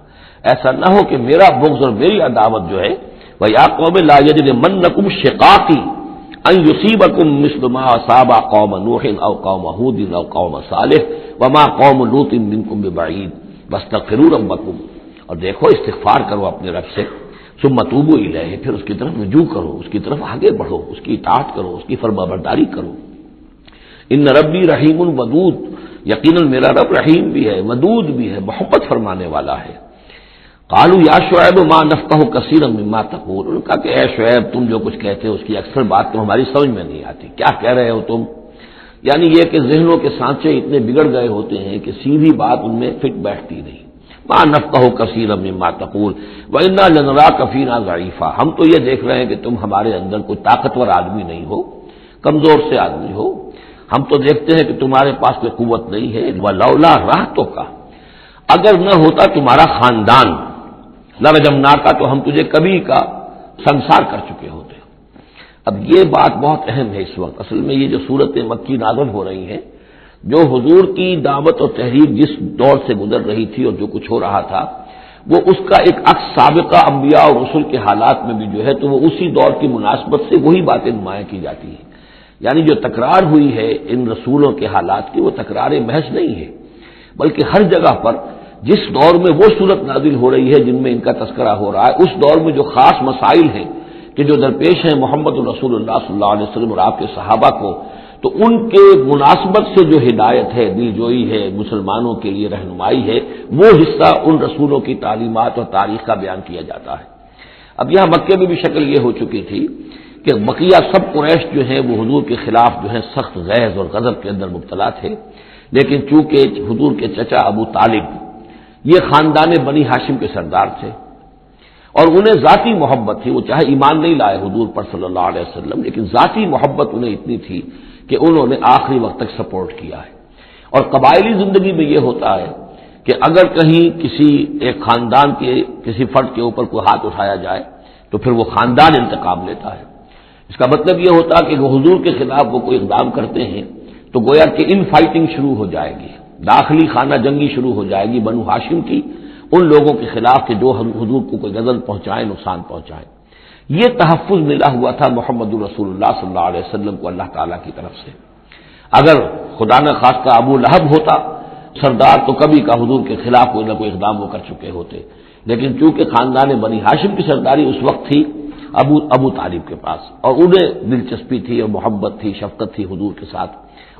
ایسا نہ ہو کہ میرا بغض اور میری عداوت جو ہے وَيَا قَوْمِ لَا يَجْرِمَنَّكُمْ شِقَاقِي أَن يُصِيبَكُم مِّثْلُ مَا أَصَابَ قَوْمَ نُوحٍ أَوْ قَوْمَ هُودٍ أَوْ قَوْمَ صَالِحٍ وَمَا قَوْمُ لُوطٍ مِّنكُم بِبَعِيدٍ وَاسْتَغْفِرُوا رَبَّكُمْ، اور دیکھو استغفار کرو اپنے رب سے، ثم توبوا الیہ، پھر اس کی طرف رجوع کرو، اس کی طرف آگے بڑھو، اس کی اطاعت کرو، اس کی فرمانبرداری کرو۔ ان ربی رحیم ودود، یقیناً میرا رب رحیم بھی ہے، ودود بھی ہے، محبت فرمانے والا ہے۔ قالوا یا شعیب ما نفقہ کثیرا مما تقول، انہوں نے کہا کہ اے شعیب تم جو کچھ کہتے ہو اس کی اکثر بات تو ہماری سمجھ میں نہیں آتی، کیا کہہ رہے ہو تم؟ یعنی یہ کہ ذہنوں کے سانچے اتنے بگڑ گئے ہوتے ہیں کہ سیدھی بات ان میں فٹ بیٹھتی نہیں۔ ما نفقہ کثیرا مما تقول وانا لنراک فینا ضعیفا، ہم تو یہ دیکھ رہے ہیں کہ تم ہمارے اندر کوئی طاقتور آدمی نہیں ہو، کمزور سے آدمی ہو، ہم تو دیکھتے ہیں کہ تمہارے پاس کوئی قوت نہیں ہے۔ ولولا رہتک، اگر نہ ہوتا تمہارا خاندان، لرجمناک، تو ہم تجھے کبھی کا سنسار کر چکے ہوتے۔ اب یہ بات بہت اہم ہے اس وقت، اصل میں یہ جو صورت مکی نازل ہو رہی ہیں، جو حضور کی دعوت اور تحریک جس دور سے گزر رہی تھی اور جو کچھ ہو رہا تھا، وہ اس کا ایک عکس سابقہ انبیاء اور رسل کے حالات میں بھی جو ہے تو وہ اسی دور کی مناسبت سے وہی باتیں نمایاں کی جاتی ہیں۔ یعنی جو تکرار ہوئی ہے ان رسولوں کے حالات کی، وہ تکرار محض نہیں ہے، بلکہ ہر جگہ پر جس دور میں وہ صورت نازل ہو رہی ہے جن میں ان کا تذکرہ ہو رہا ہے، اس دور میں جو خاص مسائل ہیں کہ جو درپیش ہیں محمد الرسول اللہ صلی اللہ علیہ وسلم اور آپ کے صحابہ کو، تو ان کے مناسبت سے جو ہدایت ہے، دل جوئی ہے، مسلمانوں کے لیے رہنمائی ہے، وہ حصہ ان رسولوں کی تعلیمات اور تاریخ کا بیان کیا جاتا ہے۔ اب یہاں مکے میں بھی شکل یہ ہو چکی تھی کہ بقیہ سب قریش جو ہیں وہ حضور کے خلاف جو ہے سخت غیظ اور غضب کے اندر مبتلا تھے، لیکن چونکہ حضور کے چچا ابو طالب یہ خاندان بنی ہاشم کے سردار تھے اور انہیں ذاتی محبت تھی، وہ چاہے ایمان نہیں لائے حضور پر صلی اللہ علیہ وسلم، لیکن ذاتی محبت انہیں اتنی تھی کہ انہوں نے آخری وقت تک سپورٹ کیا ہے۔ اور قبائلی زندگی میں یہ ہوتا ہے کہ اگر کہیں کسی ایک خاندان کے کسی فرد کے اوپر کوئی ہاتھ اٹھایا جائے تو پھر وہ خاندان انتقام لیتا ہے۔ اس کا مطلب یہ ہوتا کہ وہ حضور کے خلاف وہ کوئی اقدام کرتے ہیں تو گویا کہ ان فائٹنگ شروع ہو جائے گی، داخلی خانہ جنگی شروع ہو جائے گی بنو ہاشم کی ان لوگوں کے خلاف کہ جو حضور کو کوئی غضب پہنچائیں، نقصان پہنچائیں۔ یہ تحفظ ملا ہوا تھا محمد الرسول اللہ صلی اللہ علیہ وسلم کو اللہ تعالیٰ کی طرف سے۔ اگر خدا نہ خواستہ ابو لہب ہوتا سردار تو کبھی کا حضور کے خلاف کوئی نہ کوئی اقدام وہ کر چکے ہوتے، لیکن چونکہ خاندان بنی ہاشم کی سرداری اس وقت تھی ابو طالب کے پاس، اور انہیں دلچسپی تھی اور محبت تھی، شفقت تھی حضور کے ساتھ،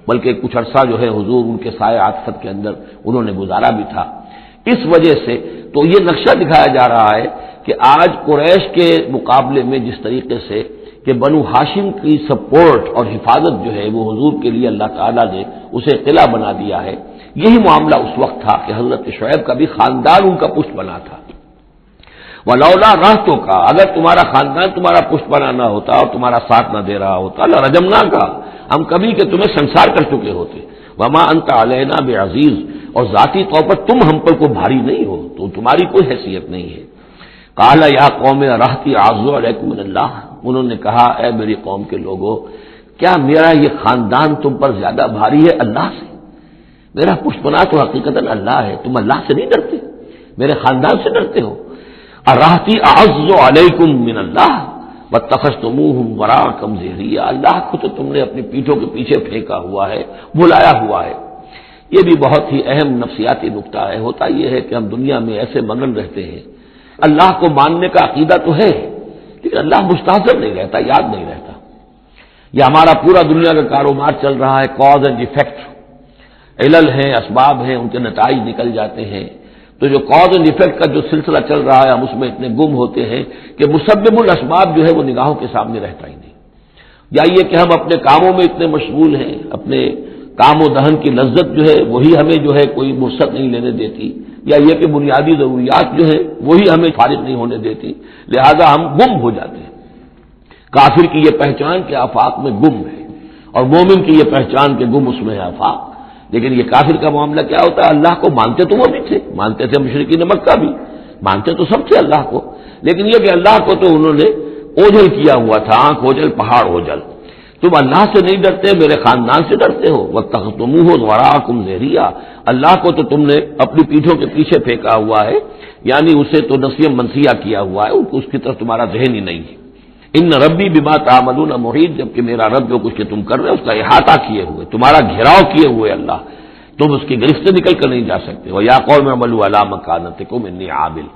بلکہ کچھ عرصہ جو ہے حضور ان کے سائے عاطفت کے اندر انہوں نے گزارا بھی تھا۔ اس وجہ سے تو یہ نقشہ دکھایا جا رہا ہے کہ آج قریش کے مقابلے میں جس طریقے سے کہ بنو ہاشم کی سپورٹ اور حفاظت جو ہے وہ حضور کے لیے اللہ تعالیٰ نے اسے قلعہ بنا دیا ہے، یہی معاملہ اس وقت تھا کہ حضرت شعیب کا بھی خاندان ان کا پشت بنا تھا۔ ولولا رہتوں کا، اگر تمہارا خاندان تمہارا پشت بنا نہ ہوتا اور تمہارا ساتھ نہ دے رہا ہوتا، لرجمنا کا، ہم کبھی کہ تمہیں سنسار کر چکے ہوتے۔ وما انت علینا بعزیز، اور ذاتی طور پر تم ہم پر کوئی بھاری نہیں ہو، تو تمہاری کوئی حیثیت نہیں ہے۔ قال یا قوم رہتی اعز علیکم من اللہ، انہوں نے کہا اے میری قوم کے لوگوں، کیا میرا یہ خاندان تم پر زیادہ بھاری ہے اللہ سے؟ میرا پشت بنا تو حقیقتاً اللہ ہے، تم اللہ سے نہیں ڈرتے، میرے خاندان سے ڈرتے ہو۔ ارہتی اعز علیکم من اللہ واتخذتموہم وراءکم ظہریا، اللہ کو تو تم نے اپنی پیٹھوں کے پیچھے پھینکا ہوا ہے، بلایا ہوا ہے۔ یہ بھی بہت ہی اہم نفسیاتی نکتہ ہے۔ ہوتا یہ ہے کہ ہم دنیا میں ایسے مگن رہتے ہیں، اللہ کو ماننے کا عقیدہ تو ہے لیکن اللہ مستحضر نہیں رہتا، یاد نہیں رہتا۔ یہ ہمارا پورا دنیا کا کاروبار چل رہا ہے، کاز اینڈ ایفیکٹ، علل ہیں، اسباب ہیں، ان کے نتائج نکل جاتے ہیں، تو جو کاز اینڈ ایفیکٹ کا جو سلسلہ چل رہا ہے ہم اس میں اتنے گم ہوتے ہیں کہ مسبب الاسباب جو ہے وہ نگاہوں کے سامنے رہتا ہی نہیں۔ یا یہ کہ ہم اپنے کاموں میں اتنے مشغول ہیں، اپنے کام و دہن کی لذت جو ہے وہی ہمیں جو ہے کوئی فرصت نہیں لینے دیتی، یا یہ کہ بنیادی ضروریات جو ہے وہی ہمیں فارغ نہیں ہونے دیتی، لہذا ہم گم ہو جاتے ہیں۔ کافر کی یہ پہچان کہ آفاق میں گم ہے، اور مومن کی یہ پہچان کہ گم اس میں ہے آفاق۔ لیکن یہ کافر کا معاملہ کیا ہوتا ہے؟ اللہ کو مانتے تو وہ بھی تھے، مانتے تھے مشرکین مکہ بھی، مانتے تو سب تھے اللہ کو، لیکن یہ کہ اللہ کو تو انہوں نے اوجھل کیا ہوا تھا، آنکھ اوجھل پہاڑ اوجھل۔ تم اللہ سے نہیں ڈرتے، میرے خاندان سے ڈرتے ہو، وَاتَّخَذْتُمُوهُ وَرَاءَكُمْ ظِهْرِيًّا، اللہ کو تو تم نے اپنی پیٹھوں کے پیچھے پھینکا ہوا ہے، یعنی اسے تو نسیہ منسیہ کیا ہوا ہے، اس کی طرف تمہارا ذہن ہی نہیں ہے۔ ان ربی بما تعملون محیط، جبکہ میرا رب جو کچھ کہ تم کر رہے ہو اس کا احاطہ کیے ہوئے، تمہارا گھیراؤ کیے ہوئے اللہ، تم اس کی گرفت سے نکل کر نہیں جا سکتے ہو۔ یا قوم اعملوا علی مکانتکم انی عامل،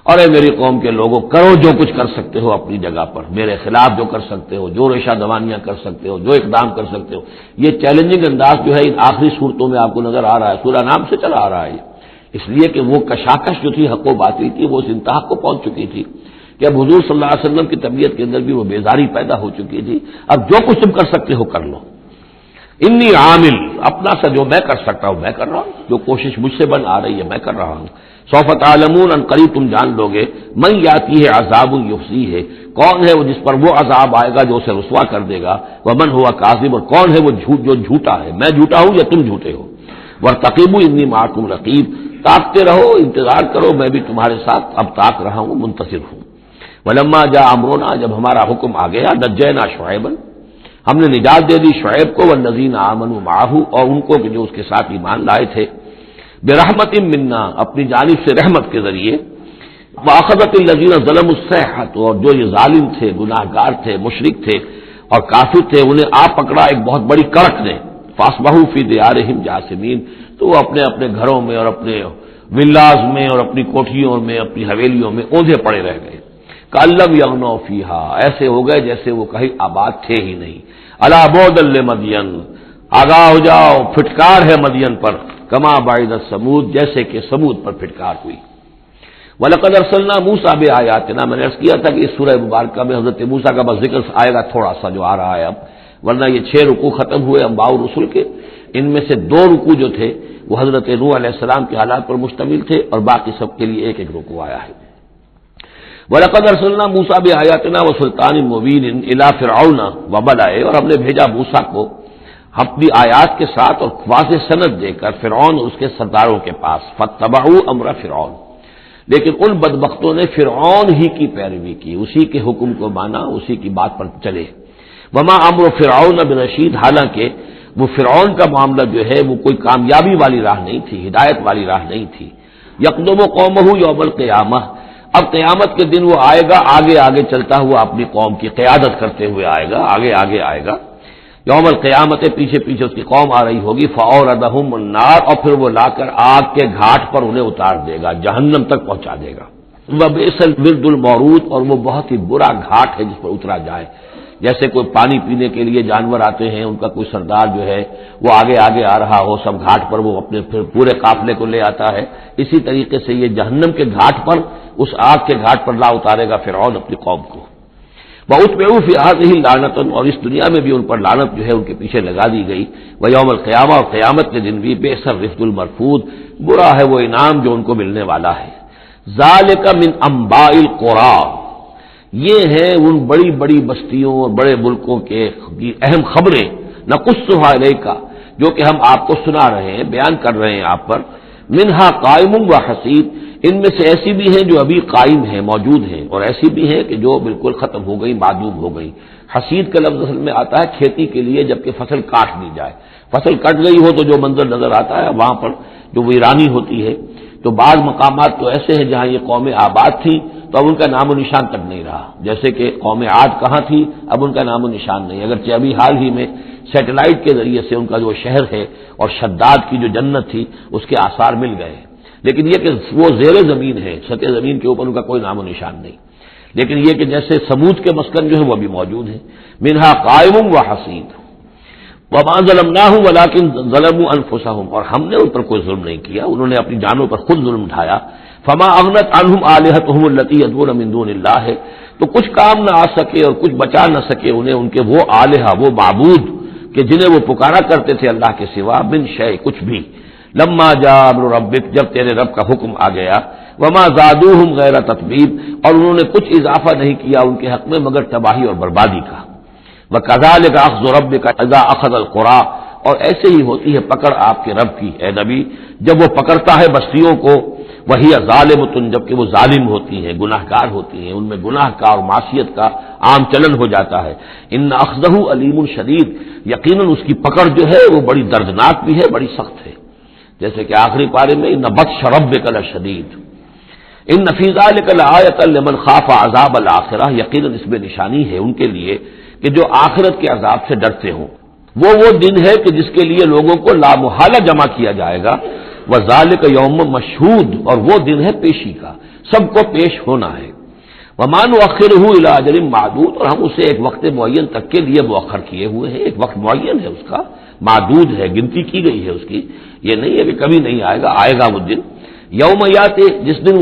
اور اے میری قوم کے لوگوں کرو جو کچھ کر سکتے ہو اپنی جگہ پر، میرے خلاف جو کر سکتے ہو، جو ریشہ دوانیاں کر سکتے ہو، جو اقدام کر سکتے ہو۔ یہ چیلنجنگ انداز جو ہے ان آخری صورتوں میں آپ کو نظر آ رہا ہے، سورہ نام سے چلا آ رہا ہے، اس لیے کہ وہ کشاکش جو تھی حق و باطل کی وہ اس انتہا کو پہنچ چکی تھی کہ اب حضور صلی اللہ علیہ وسلم کی طبیعت کے اندر بھی وہ بیزاری پیدا ہو چکی تھی۔ اب جو کچھ تم کر سکتے ہو کر لو، انی عامل، اپنا سا جو میں کر سکتا ہوں میں کر رہا ہوں، جو کوشش مجھ سے بن آ رہی ہے میں کر رہا ہوں۔ سوف تعلمون، ان قریب تم جان لو گے، من یاتی ہے عذاب یخزیہ ہے، کون ہے وہ جس پر وہ عذاب آئے گا جو اسے رسوا کر دے گا، ومن ہوا کاذب، اور کون ہے وہ جو جھوٹا ہے، میں جھوٹا ہوں یا تم جھوٹے ہو۔ وارتقبوا انی معکم رقیب، تاکتے رہو، انتظار کرو، میں بھی تمہارے ساتھ اب تاک رہا ہوں، منتظر ہوں۔ ولما جاء امرنا، جب ہمارا حکم آ گیا، نجینا شعیبا، ہم نے نجات دے دی شعیب کو، والذین آمنوا معہ، اور ان کو کہ جو اس کے ساتھ ایمان لائے تھے، برحمت منا، اپنی جانب سے رحمت کے ذریعے، واخذت الذین ظلموا الصیحۃ، اور جو یہ ظالم تھے، گناہ گار تھے، مشرک تھے اور کافر تھے، انہیں آ پکڑا ایک بہت بڑی کڑک نے، فاصبحوا فی دیارہم جاثمین، تو وہ اپنے اپنے گھروں میں اور اپنے ولاز میں اور اپنی کوٹھیوں میں، اپنی حویلیوں میں اوندھے پڑے رہ گئے۔ کأن لم یغنوا فیہا، ایسے ہو گئے جیسے وہ کہیں آباد تھے ہی نہیں۔ الا بعدا لمدین، آگاہ ہو جاؤ، پھٹکار ہے مدین پر، کما بعدت ثمود، جیسے کہ ثمود پر پھٹکار ہوئی۔ وَلَقَدْ أَرْسَلْنَا مُوسَىٰ بِآيَاتِنَا، میں نے عرض کیا تھا کہ اس سورہ مبارکہ میں حضرت موسیٰ کا بس ذکر آئے گا تھوڑا سا جو آ رہا ہے اب، ورنہ یہ 6 رکوع ختم ہوئے انبیاء و رسل کے، ان میں سے 2 رکوع جو تھے وہ حضرت نوح علیہ السلام کے حالات پر مشتمل تھے، اور باقی سب کے لیے ایک ایک رکوع آیا ہے۔ وَلَقَدْ أَرْسَلْنَا مُوسَىٰ بِآيَاتِنَا وَسُلْطَانٍ مُّبِينٍ إِلَىٰ فِرْعَوْنَ وَمَلَئِهِ، اور ہم نے بھیجا موسیٰ کو اپنی آیات کے ساتھ اور واضح سند دے کر فرعون اور اس کے سرداروں کے پاس، فَاتَّبَعُوا أَمْرَ فرعون، لیکن ان بدبختوں نے فرعون ہی کی پیروی کی، اسی کے حکم کو مانا، اسی کی بات پر چلے۔ وَمَا أَمْرُ فِرْعَوْنَ بِرَشِيدٍ، حالانکہ وہ فرعون کا معاملہ جو ہے وہ کوئی کامیابی والی راہ نہیں تھی، ہدایت والی راہ نہیں تھی۔ يَقْدُمُ قَوْمَهُ يَوْمَ الْقِيَامَةِ، اب قیامت کے دن وہ آئے گا آگے آگے چلتا ہوا، اپنی قوم کی قیادت کرتے ہوئے آئے گا، آگے آگے آئے گا۔ یوم القیامت، پیچھے پیچھے اس کی قوم آ رہی ہوگی، فَأَوْرَدَهُمُ النَّارَ، اور پھر وہ لا کر آگ کے گھاٹ پر انہیں اتار دے گا، جہنم تک پہنچا دے گا۔ وَبِئْسَ الْوِرْدُ الْمَوْرُودُ، اور وہ بہت ہی برا گھاٹ ہے جس پر اترا جائے۔ جیسے کوئی پانی پینے کے لیے جانور آتے ہیں، ان کا کوئی سردار جو ہے وہ آگے آگے آ رہا ہو، سب گھاٹ پر وہ اپنے پھر پورے قافلے کو لے آتا ہے، اسی طریقے سے یہ جہنم کے گھاٹ پر، اس آگ کے گھاٹ پر لا اتارے گا فرعون اپنی قوم کو۔ وَأُتْبِعُوا فِي هَٰذِهِ لَعْنَةٌ، اور اس دنیا میں بھی ان پر لعنت جو ہے ان کے پیچھے لگا دی گئی۔ وَيَوْمَ الْقِيَامَةِ، اور قیامت کے دن بھی، بِئْسَ الرِّفْدُ الْمَرْفُودُ، برا ہے وہ انعام جو ان کو ملنے والا ہے۔ ذَٰلِكَ مِنْ أَنبَاءِ الْقُرَىٰ، یہ ہیں ان بڑی بڑی بستیوں اور بڑے ملکوں کے اہم خبریں، نقصھا علیک، جو کہ ہم آپ کو سنا رہے ہیں، بیان کر رہے ہیں آپ پر۔ منہا قائم و حصید، ان میں سے ایسی بھی ہیں جو ابھی قائم ہیں، موجود ہیں، اور ایسی بھی ہیں کہ جو بالکل ختم ہو گئی، معدوم ہو گئی۔ حصید کا لفظ اصل میں آتا ہے کھیتی کے لیے، جبکہ فصل کاٹ دی جائے، فصل کٹ گئی ہو تو جو منظر نظر آتا ہے وہاں پر جو ویرانی ہوتی ہے۔ تو بعض مقامات تو ایسے ہیں جہاں یہ قومیں آباد تھیں تو اب ان کا نام و نشان تک نہیں رہا، جیسے کہ قوم عاد کہاں تھی، اب ان کا نام و نشان نہیں، اگرچہ ابھی حال ہی میں سیٹلائٹ کے ذریعے سے ان کا جو شہر ہے اور شداد کی جو جنت تھی اس کے آثار مل گئے، لیکن یہ کہ وہ زیر زمین ہے، سطح زمین کے اوپر ان کا کوئی نام و نشان نہیں۔ لیکن یہ کہ جیسے ثمود کے مسکن جو ہے وہ بھی موجود ہیں، منہا قائم و حصید۔ وَمَا ظَلَمْنَاهُمْ وَلَٰكِن ظَلَمُوا أَنفُسَهُمْ، اور ہم نے ان پر کوئی ظلم نہیں کیا، انہوں نے اپنی جانوں پر خود ظلم اٹھایا۔ فَمَا أَغْنَتْ عَنْهُمْ آلِهَتُهُمُ الَّتِي يَدْعُونَ مِن دُونِ اللَّهِ، تو کچھ کام نہ آ سکے اور کچھ بچا نہ سکے انہیں ان کے وہ آلہہ، وہ معبود کہ جنہیں وہ پکارا کرتے تھے اللہ کے سوا، من شیء، کچھ بھی، لما جاء امر ربک، جب تیرے رب کا حکم آ گیا، وما زادوہم غیر تتبیب، اور انہوں نے کچھ اضافہ نہیں کیا ان کے حق میں مگر تباہی اور بربادی کا۔ وَكَذَلِكَ أَخْذُ رَبِّكَ إِذَا أَخَذَ الْقُرَىٰ، اور ایسے ہی ہوتی ہے پکڑ آپ کے رب کی اے نبی جب وہ پکڑتا ہے بستیوں کو، وہی ظالمۃ جبکہ وہ ظالم ہوتی ہیں، گناہ گار ہوتی ہیں، ان میں گناہ کا اور معصیت کا عام چلن ہو جاتا ہے۔ ان اخذہ علیم شدید، یقیناً اس کی پکڑ جو ہے وہ بڑی دردناک بھی ہے، بڑی سخت ہے، جیسے کہ آخری پارے میں ان بطش ربک لشدید، ان فی ذلک لآیۃ لمن خاف عذاب الآخرہ، یقیناً اس میں نشانی ہے ان کے لیے کہ جو آخرت کے عذاب سے ڈرتے ہوں۔ وہ دن ہے کہ جس کے لیے لوگوں کو لامحالہ جمع کیا جائے گا، وذالک یوم مشہود، اور وہ دن ہے پیشی کا، سب کو پیش ہونا ہے۔ وما نؤخرہ الی اجل معدود، اور ہم اسے ایک وقت معین تک کے لیے مؤخر کیے ہوئے ہیں، ایک وقت معین ہے اس کا، معدود ہے، گنتی کی گئی ہے اس کی، یہ نہیں ہے کہ کبھی نہیں آئے گا وہ دن۔ یوم یاتی، جس دن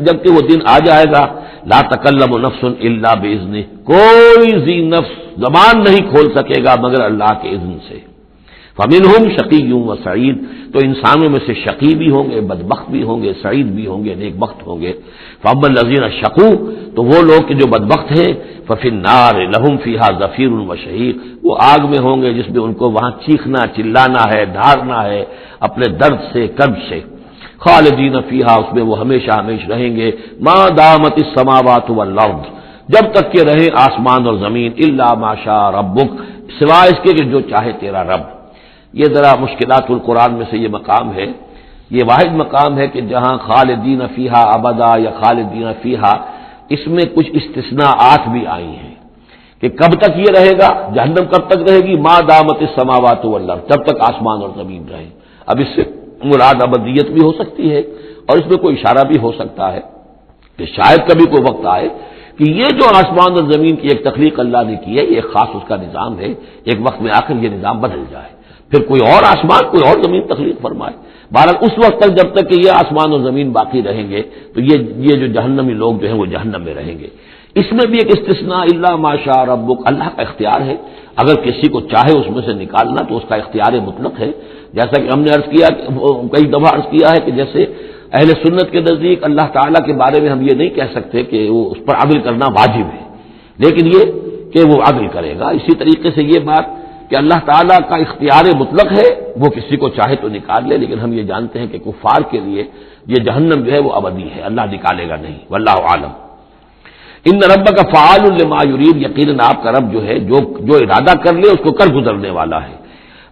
جبکہ وہ دن آ جائے گا، لا تکلم نفس الا باذنہ، کوئی ذی نفس زبان نہیں کھول سکے گا مگر اللہ کے اذن سے۔ فمنہم شقی و سعید، تو انسانوں میں سے شقی بھی ہوں گے، بدبخت بھی ہوں گے، سعید بھی ہوں گے، نیک بخت ہوں گے۔ فاما الذین شقوا، تو وہ لوگ کہ جو بدبخت ہیں، ففی النار لہم فیہا زفیر و شہیق، وہ آگ میں ہوں گے جس میں ان کو وہاں چیخنا چلانا ہے، ڈھارنا ہے اپنے درد سے، کرب سے۔ خالدین فیہا، اس میں وہ ہمیشہ ہمیشہ رہیں گے، ما دامت السماوات والارض، جب تک کہ رہے آسمان اور زمین، الا ما شاء ربک، سوائے اس کے کہ جو چاہے تیرا رب۔ یہ ذرا مشکلات القرآن میں سے یہ مقام ہے، یہ واحد مقام ہے کہ جہاں خالدین فیہا ابدا یا خالدین فیہا، اس میں کچھ استثناءات بھی آئی ہیں کہ کب تک یہ رہے گا، جہنم کب تک رہے گی، ما دامت السماوات والارض، جب تک آسمان اور زمین رہے۔ اب اس سے مراد ابدیت بھی ہو سکتی ہے، اور اس میں کوئی اشارہ بھی ہو سکتا ہے کہ شاید کبھی کوئی وقت آئے کہ یہ جو آسمان اور زمین کی ایک تخلیق اللہ نے کی ہے، یہ ایک خاص اس کا نظام ہے، ایک وقت میں آ کر یہ نظام بدل جائے، پھر کوئی اور آسمان کوئی اور زمین تخلیق فرمائے۔ بہرحال اس وقت تک جب تک کہ یہ آسمان اور زمین باقی رہیں گے تو یہ جو جہنمی لوگ جو ہیں وہ جہنم میں رہیں گے۔ اس میں بھی ایک استثناء، الا ما شاء ربک، اللہ کا اختیار ہے، اگر کسی کو چاہے اس میں سے نکالنا تو اس کا اختیار مطلق ہے، جیسا کہ ہم نے عرض کیا، کئی دفعہ عرض کیا ہے کہ جیسے اہل سنت کے نزدیک اللہ تعالیٰ کے بارے میں ہم یہ نہیں کہہ سکتے کہ وہ اس پر عدل کرنا واجب ہے، لیکن یہ کہ وہ عدل کرے گا۔ اسی طریقے سے یہ بات کہ اللہ تعالیٰ کا اختیار مطلق ہے، وہ کسی کو چاہے تو نکال لے، لیکن ہم یہ جانتے ہیں کہ کفار کے لیے یہ جہنم جو ہے وہ ابدی ہے، اللہ نکالے گا نہیں، واللہ عالم۔ ان ربک فعال لما یرید، یقیناً آپ کا رب جو ہے جو ارادہ کر لے اس کو کر گزرنے والا ہے۔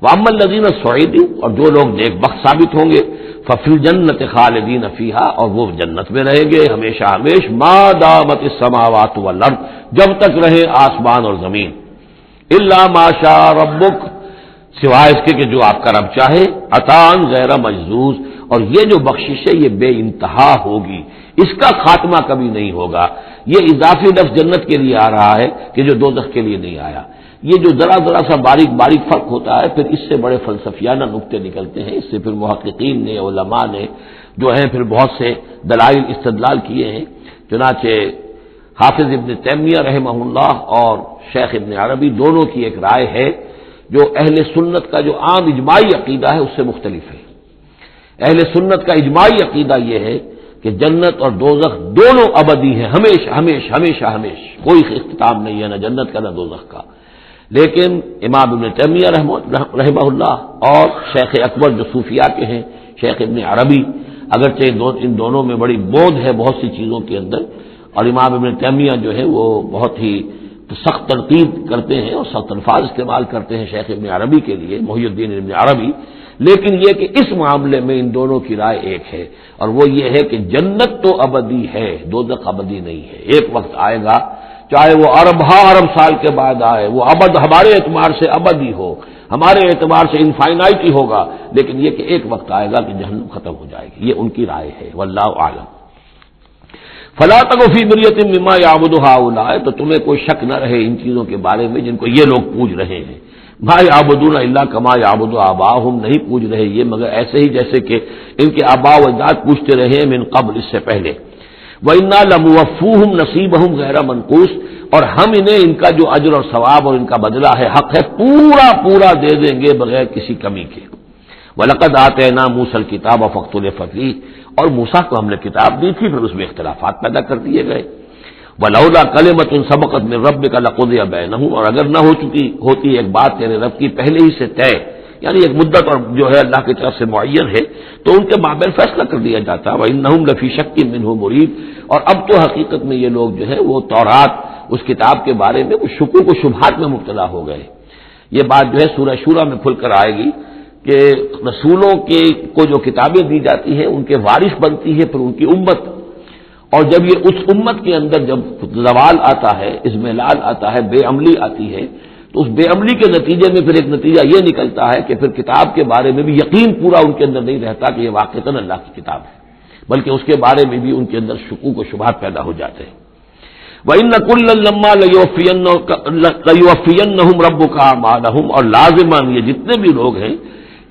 واما الذین سعدوا، اور جو لوگ نیک بخت ثابت ہوں گے، ففی الجنت خالدین فیہا، اور وہ جنت میں رہیں گے ہمیشہ ہمیشہ، ما دامت السماوات والارض، جب تک رہے آسمان اور زمین، الا ما شاء ربک، سوائے اس کے کہ جو آپ کا رب چاہے، عطان غیر مجذوذ، اور یہ جو بخشش ہے یہ بے انتہا ہوگی، اس کا خاتمہ کبھی نہیں ہوگا۔ یہ اضافی لفظ جنت کے لیے آ رہا ہے کہ جو دوزخ کے لیے نہیں آیا۔ یہ جو ذرا سا باریک باریک فرق ہوتا ہے، پھر اس سے بڑے فلسفیانہ نقطے نکلتے ہیں، اس سے پھر محققین نے، علماء نے جو ہیں پھر بہت سے دلائل استدلال کیے ہیں۔ چنانچہ حافظ ابن تیمیہ رحمہ اللہ اور شیخ ابن عربی دونوں کی ایک رائے ہے جو اہل سنت کا جو عام اجماعی عقیدہ ہے اس سے مختلف ہے۔ اہل سنت کا اجماعی عقیدہ یہ ہے کہ جنت اور دوزخ دونوں ابدی ہیں، ہمیشہ ہمیشہ ہمیشہ ہمیشہ، کوئی اختتام نہیں ہے، نہ جنت کا نہ دوزخ کا۔ لیکن امام ابن تیمیہ رحمہ اللہ اور شیخ اکبر جو صوفیاء کے ہیں، شیخ ابن عربی، اگرچہ ان دونوں میں بڑی بود ہے بہت سی چیزوں کے اندر، اور امام ابن تیمیہ جو ہے وہ بہت ہی سخت تنقید کرتے ہیں اور سخت الفاظ استعمال کرتے ہیں شیخ ابن عربی کے لیے، محی الدین ابن عربی، لیکن یہ کہ اس معاملے میں ان دونوں کی رائے ایک ہے، اور وہ یہ ہے کہ جنت تو ابدی ہے، دوزخ ابدی نہیں ہے۔ ایک وقت آئے گا، چاہے وہ ارب سال کے بعد آئے، وہ ابد ہمارے اعتبار سے ابدی ہو، ہمارے اعتبار سے انفائنائٹی ہوگا، لیکن یہ کہ ایک وقت آئے گا کہ جہنم ختم ہو جائے گی، یہ ان کی رائے ہے، واللہ اعلم۔ فلا تک فی مریۃ مما یعبد ہؤلاء، تو تمہیں کوئی شک نہ رہے ان چیزوں کے بارے میں جن کو یہ لوگ پوج رہے ہیں۔ ما یعبدون الا کما یعبد آباؤہم، نہیں پوج رہے یہ مگر ایسے ہی جیسے کہ ان کے آباء و اجداد پوجتے رہے من قبل، اس سے پہلے۔ وَإِنَّا لَمُوَفُّوهُمْ نَصِيبَهُمْ غَيْرَ مَنقُوصٍ، اور ہم انہیں ان کا جو اجر اور ثواب اور ان کا بدلہ ہے، حق ہے، پورا پورا دے دیں گے بغیر کسی کمی کے۔ وَلَقَدْ آتَيْنَا مُوسَى الْكِتَابَ فَاخْتُلِفَ فِيهِ، اور موسیٰ کو ہم نے کتاب دی تھی پھر اس میں اختلافات پیدا کر دیے گئے۔ وَلَوْلَا كَلِمَةٌ سَبَقَتْ مِن رَّبِّكَ لَقُضِيَ بَيْنَهُمْ، اور اگر نہ ہو چکی ہوتی ایک بات تیرے رب کی پہلے ہی سے طے یعنی ایک مدت اور جو ہے اللہ کی طرف سے معین ہے، تو ان کے مابین فیصلہ کر دیا جاتا ہے۔ وَإِنَّهُمْ لَفِي شَكٍّ مِّنْهُ مُرِيبٍ، اور اب تو حقیقت میں یہ لوگ جو ہے وہ تورات اس کتاب کے بارے میں وہ شکوک و شبہات میں مبتلا ہو گئے۔ یہ بات جو ہے سورہ شورى میں کھل کر آئے گی کہ رسولوں کے کو جو کتابیں دی جاتی ہیں ان کے وارث بنتی ہے پھر ان کی امت، اور جب یہ اس امت کے اندر جب زوال آتا ہے، اضمحلال آتا ہے، بے عملی آتی ہے، تو اس بے عملی کے نتیجے میں پھر ایک نتیجہ یہ نکلتا ہے کہ پھر کتاب کے بارے میں بھی یقین پورا ان کے اندر نہیں رہتا کہ یہ واقعتاً اللہ کی کتاب ہے، بلکہ اس کے بارے میں بھی ان کے اندر شکوک و شبہات پیدا ہو جاتے ہیں۔ وَإِنَّ كُلًّا لَمَّا لَيُوَفِّيَنَّهُمْ رَبُّكَ أَعْمَالَهُمْ، اور لازماً یہ جتنے بھی لوگ ہیں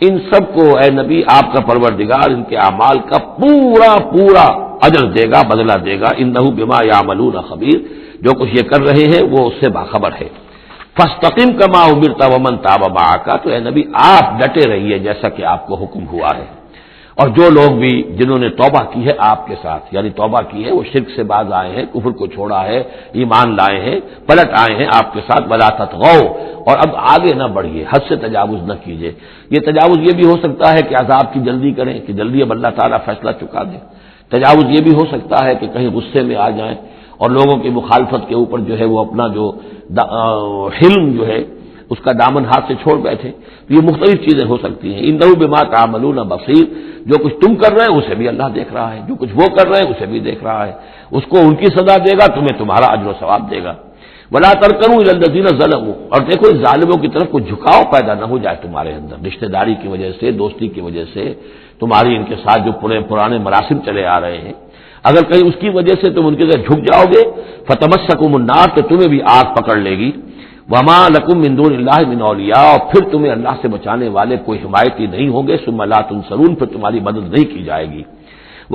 ان سب کو اے نبی آپ کا پروردگار ان کے اعمال کا پورا پورا اجر دے گا، بدلہ دے گا۔ انہ بما یعملون خبیر، جو کچھ یہ کر رہے ہیں وہ اس سے باخبر ہے۔ فاستقم کما امرت ومن تاب معک، تو اے نبی آپ ڈٹے رہیے جیسا کہ آپ کو حکم ہوا ہے، اور جو لوگ بھی جنہوں نے توبہ کی ہے آپ کے ساتھ، یعنی توبہ کی ہے وہ شرک سے باز آئے ہیں، کفر کو چھوڑا ہے، ایمان لائے ہیں، پلٹ آئے ہیں آپ کے ساتھ، ولا تطغوا، اور اب آگے نہ بڑھیے، حد سے تجاوز نہ کیجیے۔ یہ تجاوز یہ بھی ہو سکتا ہے کہ عذاب کی جلدی کریں کہ جلدی اب اللہ تعالیٰ فیصلہ چکا دے، تجاوز یہ بھی ہو سکتا ہے کہ کہیں غصے میں آ جائیں اور لوگوں کی مخالفت کے اوپر جو ہے وہ اپنا جو حلم جو ہے اس کا دامن ہاتھ سے چھوڑ بیٹھے، تو یہ مختلف چیزیں ہو سکتی ہیں۔ انہ بما تعملون بصیر، جو کچھ تم کر رہے ہیں اسے بھی اللہ دیکھ رہا ہے، جو کچھ وہ کر رہے ہیں اسے بھی دیکھ رہا ہے، اس کو ان کی سزا دے گا، تمہیں تمہارا اجر و ثواب دے گا۔ ولا ترکنوا الی الذین ظلموا، اور دیکھو اس ظالموں کی طرف کوئی جھکاؤ پیدا نہ ہو جائے تمہارے اندر، رشتہ داری کی وجہ سے، دوستی کی وجہ سے، تمہاری ان کے ساتھ جو پرانے مراسم چلے آ رہے ہیں، اگر کہیں اس کی وجہ سے تم ان کے جھک جاؤ گے، فتمسکم النار، تو تمہیں بھی آگ پکڑ لے گی۔ وما لکم من دون اللہ من اولیاء، اور پھر تمہیں اللہ سے بچانے والے کوئی حمایتی نہیں ہوں گے، ثم لا تنصرون، پھر تمہاری مدد نہیں کی جائے گی۔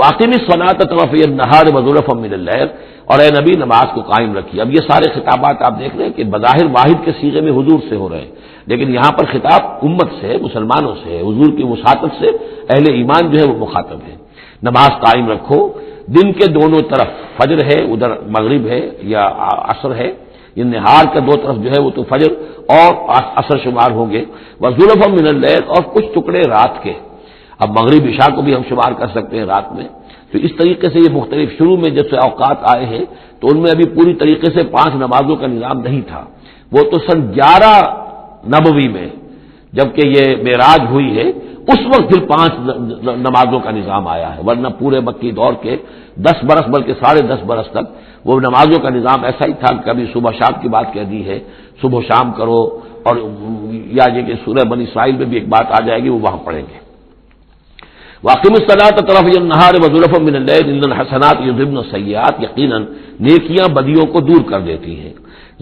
واقم الصلاۃ طرفی النہار وزلفا من اللیل، اور اے نبی نماز کو قائم رکھیے۔ اب یہ سارے خطابات آپ دیکھ رہے ہیں کہ بظاہر واحد کے صیغے میں حضور سے ہو رہے ہیں، لیکن یہاں پر خطاب امت سے ہے، مسلمانوں سے ہے، حضور کی وساطت سے اہل ایمان جو ہے وہ مخاطب ہے۔ نماز قائم رکھو دن کے دونوں طرف، فجر ہے ادھر مغرب ہے یا عصر ہے، یہ نہار کا دو طرف جو ہے وہ تو فجر اور عصر شمار ہوں گے، وزلفا من اللیل، اور کچھ ٹکڑے رات کے، اب مغرب عشاء کو بھی ہم شمار کر سکتے ہیں رات میں، تو اس طریقے سے یہ مختلف، شروع میں جب سے اوقات آئے ہیں تو ان میں ابھی پوری طریقے سے 5 نمازوں کا نظام نہیں تھا، وہ تو سن 11 نبوی میں جبکہ یہ معراج ہوئی ہے اس وقت پھر 5 نمازوں کا نظام آیا ہے، ورنہ پورے مکی دور کے 10 برس بلکہ 10.5 برس تک وہ نمازوں کا نظام ایسا ہی تھا، کبھی صبح شام کی بات کہہ دی ہے، صبح شام کرو، اور یا یہ کہ سورہ بنی اسرائیل میں بھی ایک بات آ جائے گی وہ وہاں پڑھیں گے۔ واقم الصلاۃ طرفی النہار وزلفا من اللیل ان الحسنات یذہبن السیئات، یقیناً نیکیاں بدیوں کو دور کر دیتی ہیں۔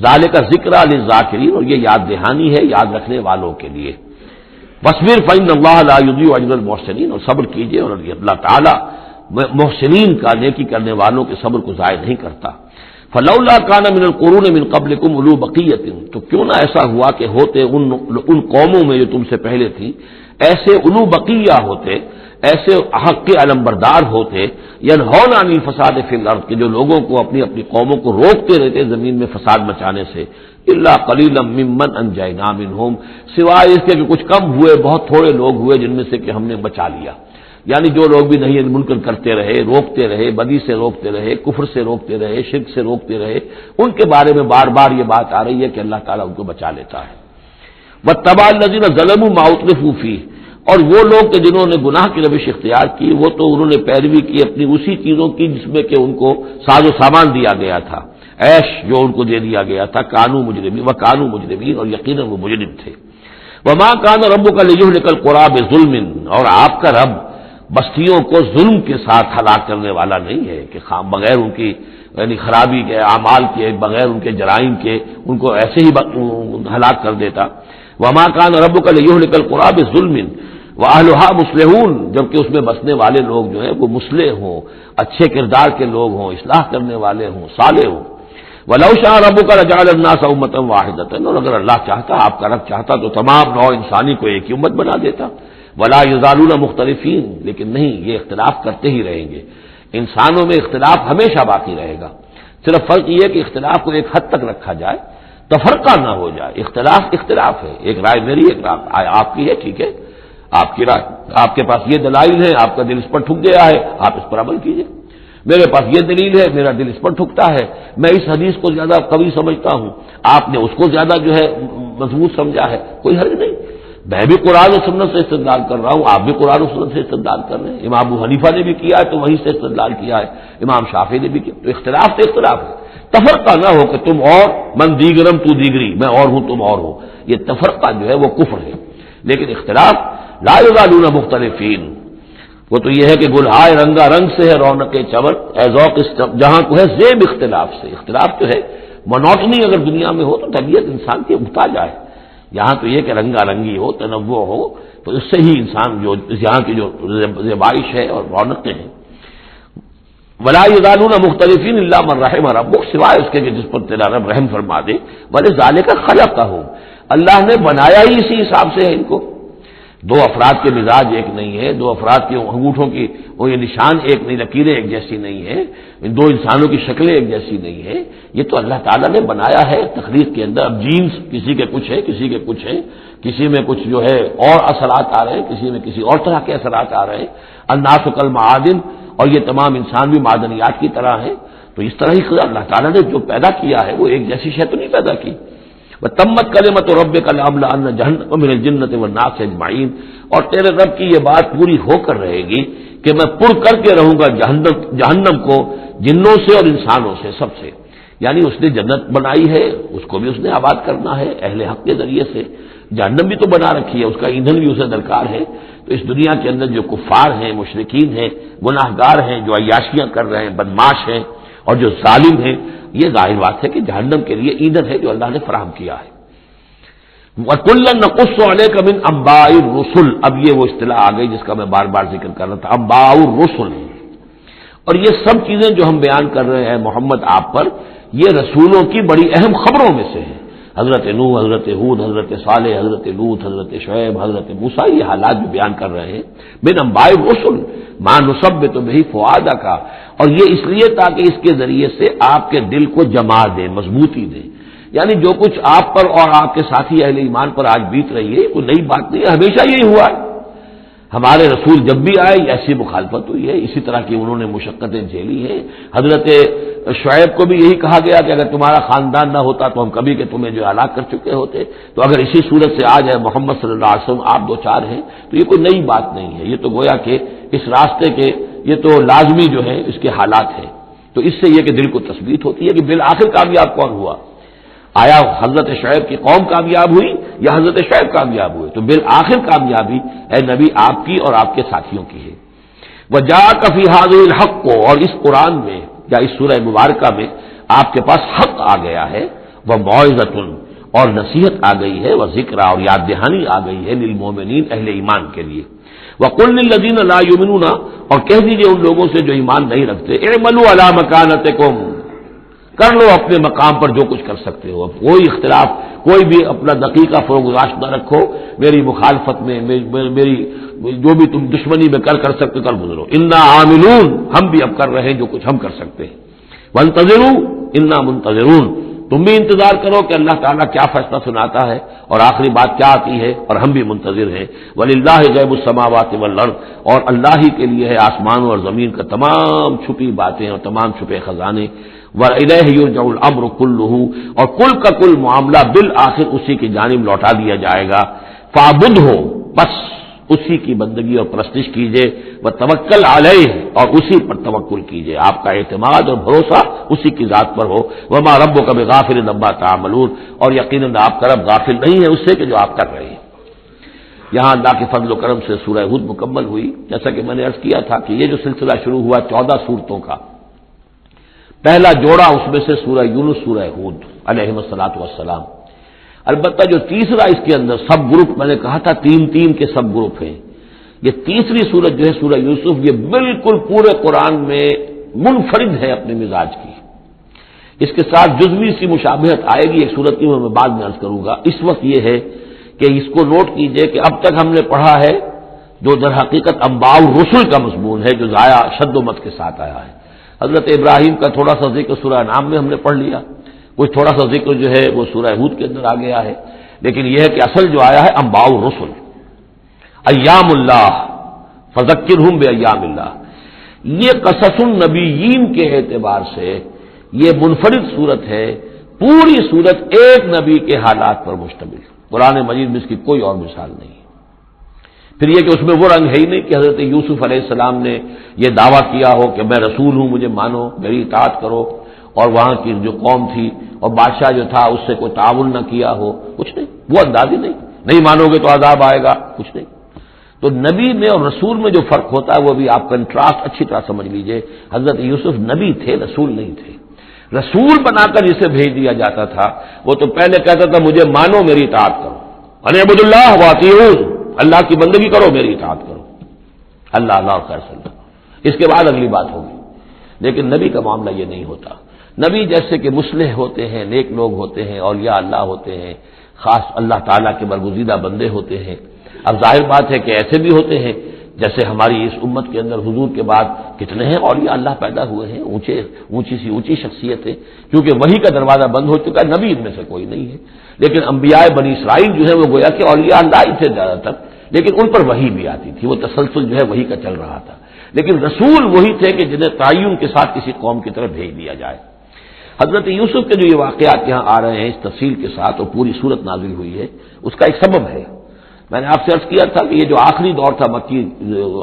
ذالک ذکریٰ للذاکرین، اور یہ یاد دہانی ہے یاد رکھنے والوں کے لیے۔ واصبر فإن اللہ لا یضیع اجر المحسنین، اور صبر کیجیے، اور اللہ تعالیٰ محسنین کا، نیکی کرنے والوں کے صبر کو ضائع نہیں کرتا۔ فلولا کان من القرون من قبلکم اولو بقیۃ، تو کیوں نہ ایسا ہوا کہ ہوتے ان قوموں میں جو تم سے پہلے تھی ایسے اولو بقیہ ہوتے، ایسے حق کے علمبردار ہوتے، ینہون عن الفساد فی الارض، کہ جو لوگوں کو اپنی قوموں کو روکتے رہتے زمین میں فساد مچانے سے، الا قلیلا ممن انجینا منہم، سوائے اس کے کہ کچھ کم ہوئے، بہت تھوڑے لوگ ہوئے جن میں سے کہ ہم نے بچا لیا، یعنی جو لوگ بھی نہیں منکر کرتے رہے، روکتے رہے، بدی سے روکتے رہے، کفر سے روکتے رہے، شرک سے روکتے رہے، ان کے بارے میں بار بار یہ بات آ رہی ہے کہ اللہ تعالیٰ ان کو بچا لیتا ہے۔ واتبع الذین ظلموا ما اترفوا فیہ، اور وہ لوگ کہ جنہوں نے گناہ کی روش اختیار کی وہ تو انہوں نے پیروی کی اپنی اسی چیزوں کی جس میں کہ ان کو ساز و سامان دیا گیا تھا، عیش جو ان کو دے دیا گیا تھا، کانوا مجرمین وکانوا مجرمین، اور یقیناً وہ مجرم تھے۔ وما کان ربک لیہلک القری بظلم، اور آپ کا رب بستیوں کو ظلم کے ساتھ ہلاک کرنے والا نہیں ہے کہ بغیر ان کی یعنی خرابی کے اعمال کے، بغیر ان کے جرائم کے ان کو ایسے ہی ہلاک کر دیتا۔ وما کان ربک لیہلک القری بظلم واہلھا مصلحون، جبکہ اس میں بسنے والے لوگ جو ہیں وہ مصلح ہوں، اچھے کردار کے لوگ ہوں، اصلاح کرنے والے ہوں، صالح ہوں۔ ولو شاء ربک لجعل الناس امۃ واحدۃ، اور اگر اللہ چاہتا، آپ کا رب چاہتا تو تمام نوع انسانی کو ایک ہی امت بنا دیتا۔ ولا یزالون مختلفین، لیکن نہیں، یہ اختلاف کرتے ہی رہیں گے، انسانوں میں اختلاف ہمیشہ باقی رہے گا، صرف فرق یہ ہے کہ اختلاف کو ایک حد تک رکھا جائے، تفرقہ نہ ہو جائے. اختلاف اختلاف ہے، ایک رائے میری ایک رائے آپ کی ہے، ٹھیک ہے، آپ کی رائے، آپ کے پاس یہ دلائل ہے، آپ کا دل اس پر ٹھک گیا ہے، آپ اس پر عمل کیجئے. میرے پاس یہ دلیل ہے، میرا دل اس پر ٹھکتا ہے، میں اس حدیث کو زیادہ قوی سمجھتا ہوں، آپ نے اس کو زیادہ جو ہے مضبوط سمجھا ہے، کوئی حرج نہیں. میں بھی قرآن و سنت سے استدلال کر رہا ہوں، آپ بھی قرآن و سنت سے استدلال کر رہے ہیں. امام ابو حنیفہ نے بھی کیا ہے تو وہی سے استدلال کیا ہے، امام شافعی نے بھی کیا. تو اختلاف سے اختلاف ہے. تفرقہ نہ ہو کہ تم اور من دیگرم تو دیگری، میں اور ہوں تم اور ہو. یہ تفرقہ جو ہے وہ کفر ہے. لیکن اختلاف لا یزالون مختلفین، وہ تو یہ ہے کہ گلہائے رنگا رنگ سے ہے رونق چمن، اے ذوق جہاں کو ہے زیب اختلاف سے. اختلاف جو ہے مونوٹنی اگر دنیا میں ہو تو طبیعت انسان کی اگتا جائے. یہاں تو یہ کہ رنگا رنگی ہو، تنوع ہو، تو اس سے ہی انسان جو یہاں کی جو زیبائش ہے اور رونقیں ہیں. ولا یزالون مختلفین الا من رحم ربک، سوائے اس کے کہ جس پر تیرا رب رحم فرما دے. ولذالک خلقہم، اللہ نے بنایا ہی اسی حساب سے ہے ان کو. دو افراد کے مزاج ایک نہیں ہے، دو افراد کے انگوٹھوں کی وہ یہ نشان ایک نہیں، لکیریں ایک جیسی نہیں ہیں، دو انسانوں کی شکلیں ایک جیسی نہیں ہیں. یہ تو اللہ تعالیٰ نے بنایا ہے تخلیق کے اندر. اب جینس کسی کے کچھ ہے، کسی کے کچھ ہے، کسی میں کچھ جو ہے اور اثرات آ رہے ہیں، کسی میں کسی اور طرح کے اثرات آ رہے ہیں. الناس کالمعادن، اور یہ تمام انسان بھی معدنیات کی طرح ہیں. تو اس طرح ہی اللہ تعالیٰ نے جو پیدا کیا ہے وہ ایک جیسی شے تو نہیں پیدا کی. وَتَمَّتْ كَلِمَةُ رَبِّكَ لَأَمْلَأَنَّ جَهَنَّمَ مِنَ الْجِنَّةِ وَالنَّاسِ أَجْمَعِينَ، اور تیرے رب کی یہ بات پوری ہو کر رہے گی کہ میں پر کر کے رہوں گا جہنم کو جنوں سے اور انسانوں سے، سب سے. یعنی اس نے جنت بنائی ہے، اس کو بھی اس نے آباد کرنا ہے اہل حق کے ذریعے سے. جہنم بھی تو بنا رکھی ہے، اس کا ایندھن بھی اسے درکار ہے. تو اس دنیا کے اندر جو کفار ہیں، مشرکین ہیں، گناہ گار ہیں، جو عیاشیاں کر رہے ہیں، بدماش ہیں اور جو ظالم ہیں، یہ ظاہر بات ہے کہ جہنم کے لیے ایندھن ہے جو اللہ نے فراہم کیا ہے. وَكُلًّا نَقُصُّ عَلَيْكَ مِنْ أَنبَاءِ الرُّسُلِ، اب یہ وہ اصطلاح آ گئی جس کا میں بار بار ذکر کر رہا تھا، انباء الرسل. اور یہ سب چیزیں جو ہم بیان کر رہے ہیں محمد آپ پر، یہ رسولوں کی بڑی اہم خبروں میں سے ہے. حضرت نوح، حضرت ہود، حضرت صالح، حضرت لوط، حضرت شعیب، حضرت موسیٰ، یہ حالات جو بیان کر رہے ہیں من انباء الرسل ما نثبت به فؤادک، اور یہ اس لیے تاکہ اس کے ذریعے سے آپ کے دل کو جما دے، مضبوطی دے. یعنی جو کچھ آپ پر اور آپ کے ساتھی اہل ایمان پر آج بیت رہی ہے کوئی نئی بات نہیں ہے، ہمیشہ یہی ہوا ہے. ہمارے رسول جب بھی آئے ایسی مخالفت ہوئی ہے، اسی طرح کی انہوں نے مشقتیں جھیلی ہیں. حضرت شعیب کو بھی یہی کہا گیا کہ اگر تمہارا خاندان نہ ہوتا تو ہم کبھی کہ تمہیں جو ہلاک کر چکے ہوتے. تو اگر اسی صورت سے آ جائے محمد صلی اللہ علیہ وسلم آپ دو چار ہیں تو یہ کوئی نئی بات نہیں ہے. یہ تو گویا کہ اس راستے کے یہ تو لازمی جو ہے اس کے حالات ہیں. تو اس سے یہ کہ دل کو تثبیت ہوتی ہے کہ بالآخر کامیاب کون ہوا. آیا حضرت شعیب کی قوم کامیاب ہوئی یا حضرت شعیب کامیاب ہوئے؟ تو بالآخر کامیابی اے نبی آپ کی اور آپ کے ساتھیوں کی ہے. وَجَاءَكَ فِي هَٰذِهِ الْحَقُّ، اور اس قرآن میں یا اس سورہ مبارکہ میں آپ کے پاس حق آ گیا ہے. وَمَوْعِظَةٌ، اور نصیحت آ گئی ہے. وَذِکْرَىٰ، اور یاد دہانی آ گئی ہے لِلْمُؤْمِنِينَ، اہل ایمان کے لیے. وَقُلْ لِلَّذِينَ لَا يُؤْمِنُونَ، اور کہہ دیجئے ان لوگوں سے جو ایمان نہیں رکھتے، اعملوا عَلَىٰ مَكَانَتِكُمْ، کر لو اپنے مقام پر جو کچھ کر سکتے ہو. اب کوئی اختلاف، کوئی بھی اپنا دقیقہ فروگزاشت نہ رکھو. میری مخالفت میں میری جو بھی تم دشمنی میں کر سکتے کر گزرو. انا عاملون، ہم بھی اب کر رہے ہیں جو کچھ ہم کر سکتے ہیں. وانتظروا انا منتظرون، تم بھی انتظار کرو کہ اللہ تعالیٰ کیا فیصلہ سناتا ہے اور آخری بات کیا آتی ہے، اور ہم بھی منتظر ہیں. وللہ غیب السماوات والارض، اور اللہ ہی کے لیے ہے آسمانوں اور زمین کا تمام چھپی باتیں اور تمام چھپے خزانے. وَإِلَيْهِ يُرْجَعُ الْأَمْرُ كُلُّهُ، اور کل کا کل معاملہ بالآخر اسی کی جانب لوٹا دیا جائے گا. فَاعْبُدْهُ، بس اسی کی بندگی اور پرستش کیجیے. وَتَوَکَّلْ عَلَيْهِ، اور اسی پر توکل کیجیے، آپ کا اعتماد اور بھروسہ اسی کی ذات پر ہو. وَمَا رَبُّكَ بِغَافِلٍ عَمَّا تَعْمَلُونَ، اور یقیناً آپ کا رب غافل نہیں ہے اس سے کہ جو آپ کر رہے ہیں. یہاں اللہ کے فضل و کرم سے سورہ ہود مکمل ہوئی. جیسا کہ میں نے عرض کیا تھا کہ یہ جو سلسلہ شروع ہوا 14 سورتوں کا، پہلا جوڑا اس میں سے سورہ یونس، سورہ ہود علیہ الصلوۃ والسلام. البتہ جو تیسرا اس کے اندر سب گروپ، میں نے کہا تھا تین کے سب گروپ ہیں. یہ تیسری سورت جو ہے سورہ یوسف، یہ بالکل پورے قرآن میں منفرد ہے اپنے مزاج کی. اس کے ساتھ جزوی سی مشابہت آئے گی ایک سورت کی، میں بعد میں عرض کروں گا. اس وقت یہ ہے کہ اس کو نوٹ کیجئے کہ اب تک ہم نے پڑھا ہے جو در حقیقت انباء الرسل کا مضمون ہے، جو ضائع شد و مت کے ساتھ آیا ہے. حضرت ابراہیم کا تھوڑا سا ذکر سورہ انعام میں ہم نے پڑھ لیا، کچھ تھوڑا سا ذکر جو ہے وہ سورہ ہود کے اندر آ گیا ہے، لیکن یہ ہے کہ اصل جو آیا ہے انباء الرسل، ایام اللہ فذکرہم بایام اللہ. یہ قصص النبیین کے اعتبار سے یہ منفرد صورت ہے، پوری صورت ایک نبی کے حالات پر مشتمل. قرآن مجید میں اس کی کوئی اور مثال نہیں. پھر یہ کہ اس میں وہ رنگ ہے ہی نہیں کہ حضرت یوسف علیہ السلام نے یہ دعویٰ کیا ہو کہ میں رسول ہوں، مجھے مانو، میری اطاعت کرو، اور وہاں کی جو قوم تھی اور بادشاہ جو تھا اس سے کوئی تعاون نہ کیا ہو، کچھ نہیں. وہ انداز ہی نہیں مانو گے تو عذاب آئے گا، کچھ نہیں. تو نبی میں اور رسول میں جو فرق ہوتا ہے وہ بھی آپ کنٹراسٹ اچھی طرح سمجھ لیجئے. حضرت یوسف نبی تھے، رسول نہیں تھے. رسول بنا کر جسے بھیج دیا جاتا تھا وہ تو پہلے کہتا تھا مجھے مانو، میری اطاعت کرو، اعبدوا اللہ واطیعون، اللہ کی بندگی کرو، میری اطاعت کرو، اللہ اللہ خیر صلی اللہ. اس کے بعد اگلی بات ہوگی. لیکن نبی کا معاملہ یہ نہیں ہوتا. نبی جیسے کہ مصلح ہوتے ہیں، نیک لوگ ہوتے ہیں، اولیاء اللہ ہوتے ہیں، خاص اللہ تعالیٰ کے برگزیدہ بندے ہوتے ہیں. اب ظاہر بات ہے کہ ایسے بھی ہوتے ہیں جیسے ہماری اس امت کے اندر حضور کے بعد کتنے ہیں اولیاء اللہ پیدا ہوئے ہیں، اونچی شخصیت ہے، کیونکہ وحی کا دروازہ بند ہو چکا ہے. نبی ان میں سے کوئی نہیں ہے. لیکن انبیاء بنی اسرائیل جو ہے وہ گویا کہ اولیاء اللہ ہی تھے زیادہ تر، لیکن ان پر وحی بھی آتی تھی، وہ تسلسل جو ہے وحی کا چل رہا تھا. لیکن رسول وہی تھے کہ جنہیں تعین کے ساتھ کسی قوم کی طرف بھیج دیا جائے. حضرت یوسف کے جو یہ واقعات یہاں آ رہے ہیں اس تفصیل کے ساتھ اور پوری صورت نازل ہوئی ہے، اس کا ایک سبب ہے. میں نے آپ سے عرض کیا تھا کہ یہ جو آخری دور تھا مکی،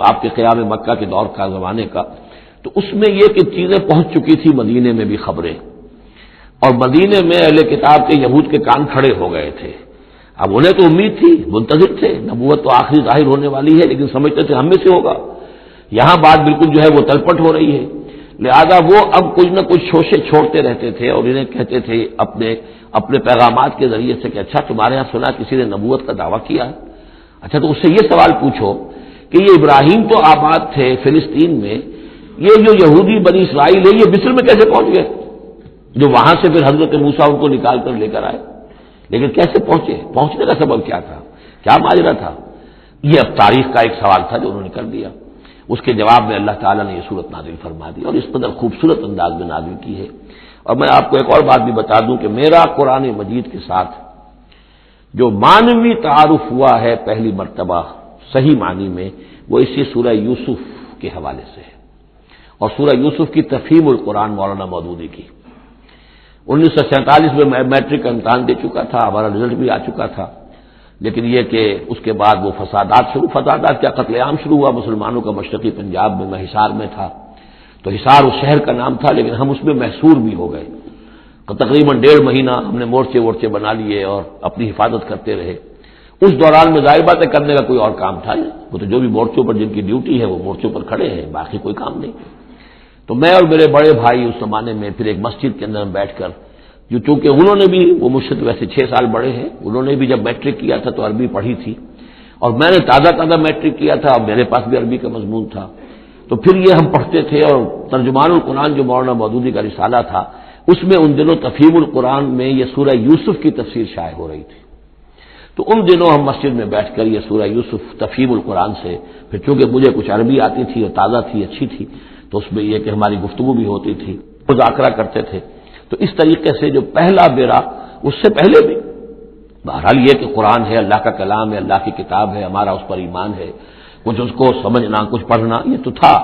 آپ کے قیام مکہ کے دور کا، زمانے کا، تو اس میں یہ کہ چیزیں پہنچ چکی تھی مدینے میں بھی خبریں، اور مدینے میں اہل کتاب کے یہود کے کان کھڑے ہو گئے تھے. اب انہیں تو امید تھی، منتظر تھے، نبوت تو آخری ظاہر ہونے والی ہے، لیکن سمجھتے تھے ہم میں سے ہوگا. یہاں بات بالکل جو ہے وہ تلپٹ ہو رہی ہے. لہذا وہ اب کچھ نہ کچھ شوشے چھوڑتے رہتے تھے اور انہیں کہتے تھے اپنے پیغامات کے ذریعے سے کہ اچھا تمہارے یہاں سنا کسی نے نبوت کا دعویٰ کیا ہے. اچھا تو اس سے یہ سوال پوچھو کہ یہ ابراہیم تو آباد تھے فلسطین میں، یہ جو یہودی بنی اسرائیل ہے یہ مصر میں کیسے پہنچ گئے، جو وہاں سے پھر حضرت موسیٰ ان کو نکال کر لے کر آئے. لیکن کیسے پہنچے، پہنچنے کا سبب کیا تھا، کیا ماجرا تھا؟ یہ اب تاریخ کا ایک سوال تھا جو انہوں نے کر دیا. اس کے جواب میں اللہ تعالیٰ نے یہ صورت نازل فرما دی اور اس قدر خوبصورت انداز میں نازل کی ہے. اور میں آپ کو ایک اور بات بھی بتا دوں کہ میرا قرآن مجید کے ساتھ جو معنوی تعارف ہوا ہے پہلی مرتبہ صحیح معنی میں، وہ اسی سورہ یوسف کے حوالے سے ہے، اور سورہ یوسف کی تفہیم القرآن مولانا مودودی کی. 1947 میں میں میٹرک کا امتحان دے چکا تھا، ہمارا رزلٹ بھی آ چکا تھا، لیکن یہ کہ اس کے بعد وہ فسادات کیا قتل عام شروع ہوا مسلمانوں کا مشرقی پنجاب میں حصار میں تھا. تو حصار اس شہر کا نام تھا، لیکن ہم اس میں محصور بھی ہو گئے. تقریباً 1.5 مہینہ ہم نے مورچے بنا لیے اور اپنی حفاظت کرتے رہے. اس دوران میں ظاہر بات ہے کرنے کا کوئی اور کام تھا نہیں، وہ تو جو بھی مورچوں پر جن کی ڈیوٹی ہے وہ مورچوں پر کھڑے ہیں، باقی کوئی کام نہیں. تو میں اور میرے بڑے بھائی اس زمانے میں پھر ایک مسجد کے اندر بیٹھ کر، جو چونکہ انہوں نے بھی، وہ مجھ سے تو ویسے 6 سال بڑے ہیں، انہوں نے بھی جب میٹرک کیا تھا تو عربی پڑھی تھی، اور میں نے تازہ میٹرک کیا تھا اور میرے پاس بھی عربی کا مضمون تھا. تو پھر یہ ہم پڑھتے تھے، اور ترجمان القرآن جو مولانا مودودی کا رسالہ تھا اس میں ان دنوں تفہیم القرآن میں یہ سورہ یوسف کی تفسیر شائع ہو رہی تھی. تو ان دنوں ہم مسجد میں بیٹھ کر یہ سورہ یوسف تفہیم القرآن سے، پھر چونکہ مجھے کچھ عربی آتی تھی اور تازہ تھی، اچھی تھی، تو اس میں یہ کہ ہماری گفتگو بھی ہوتی تھی، مذاکرہ کرتے تھے. تو اس طریقے سے جو پہلا بیڑا، اس سے پہلے بھی بہرحال یہ کہ قرآن ہے، اللہ کا کلام ہے، اللہ کی کتاب ہے، ہمارا اس پر ایمان ہے، کچھ اس کو سمجھنا، کچھ پڑھنا، یہ تو تھا.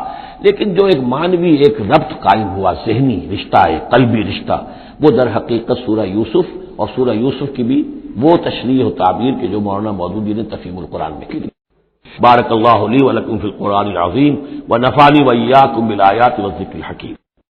لیکن جو ایک مانوی ایک ربط قائم ہوا، ذہنی رشتہ، ایک قلبی رشتہ، وہ در حقیقت سورہ یوسف اور سورہ یوسف کی بھی وہ تشریح و تعبیر کے جو مولانا مودودی نے تفہیم القرآن میں کی. بارک اللہ لی و لکم فی القرآن العظیم و نفعنی و ایاکم بالآیات والذکر الحکیم.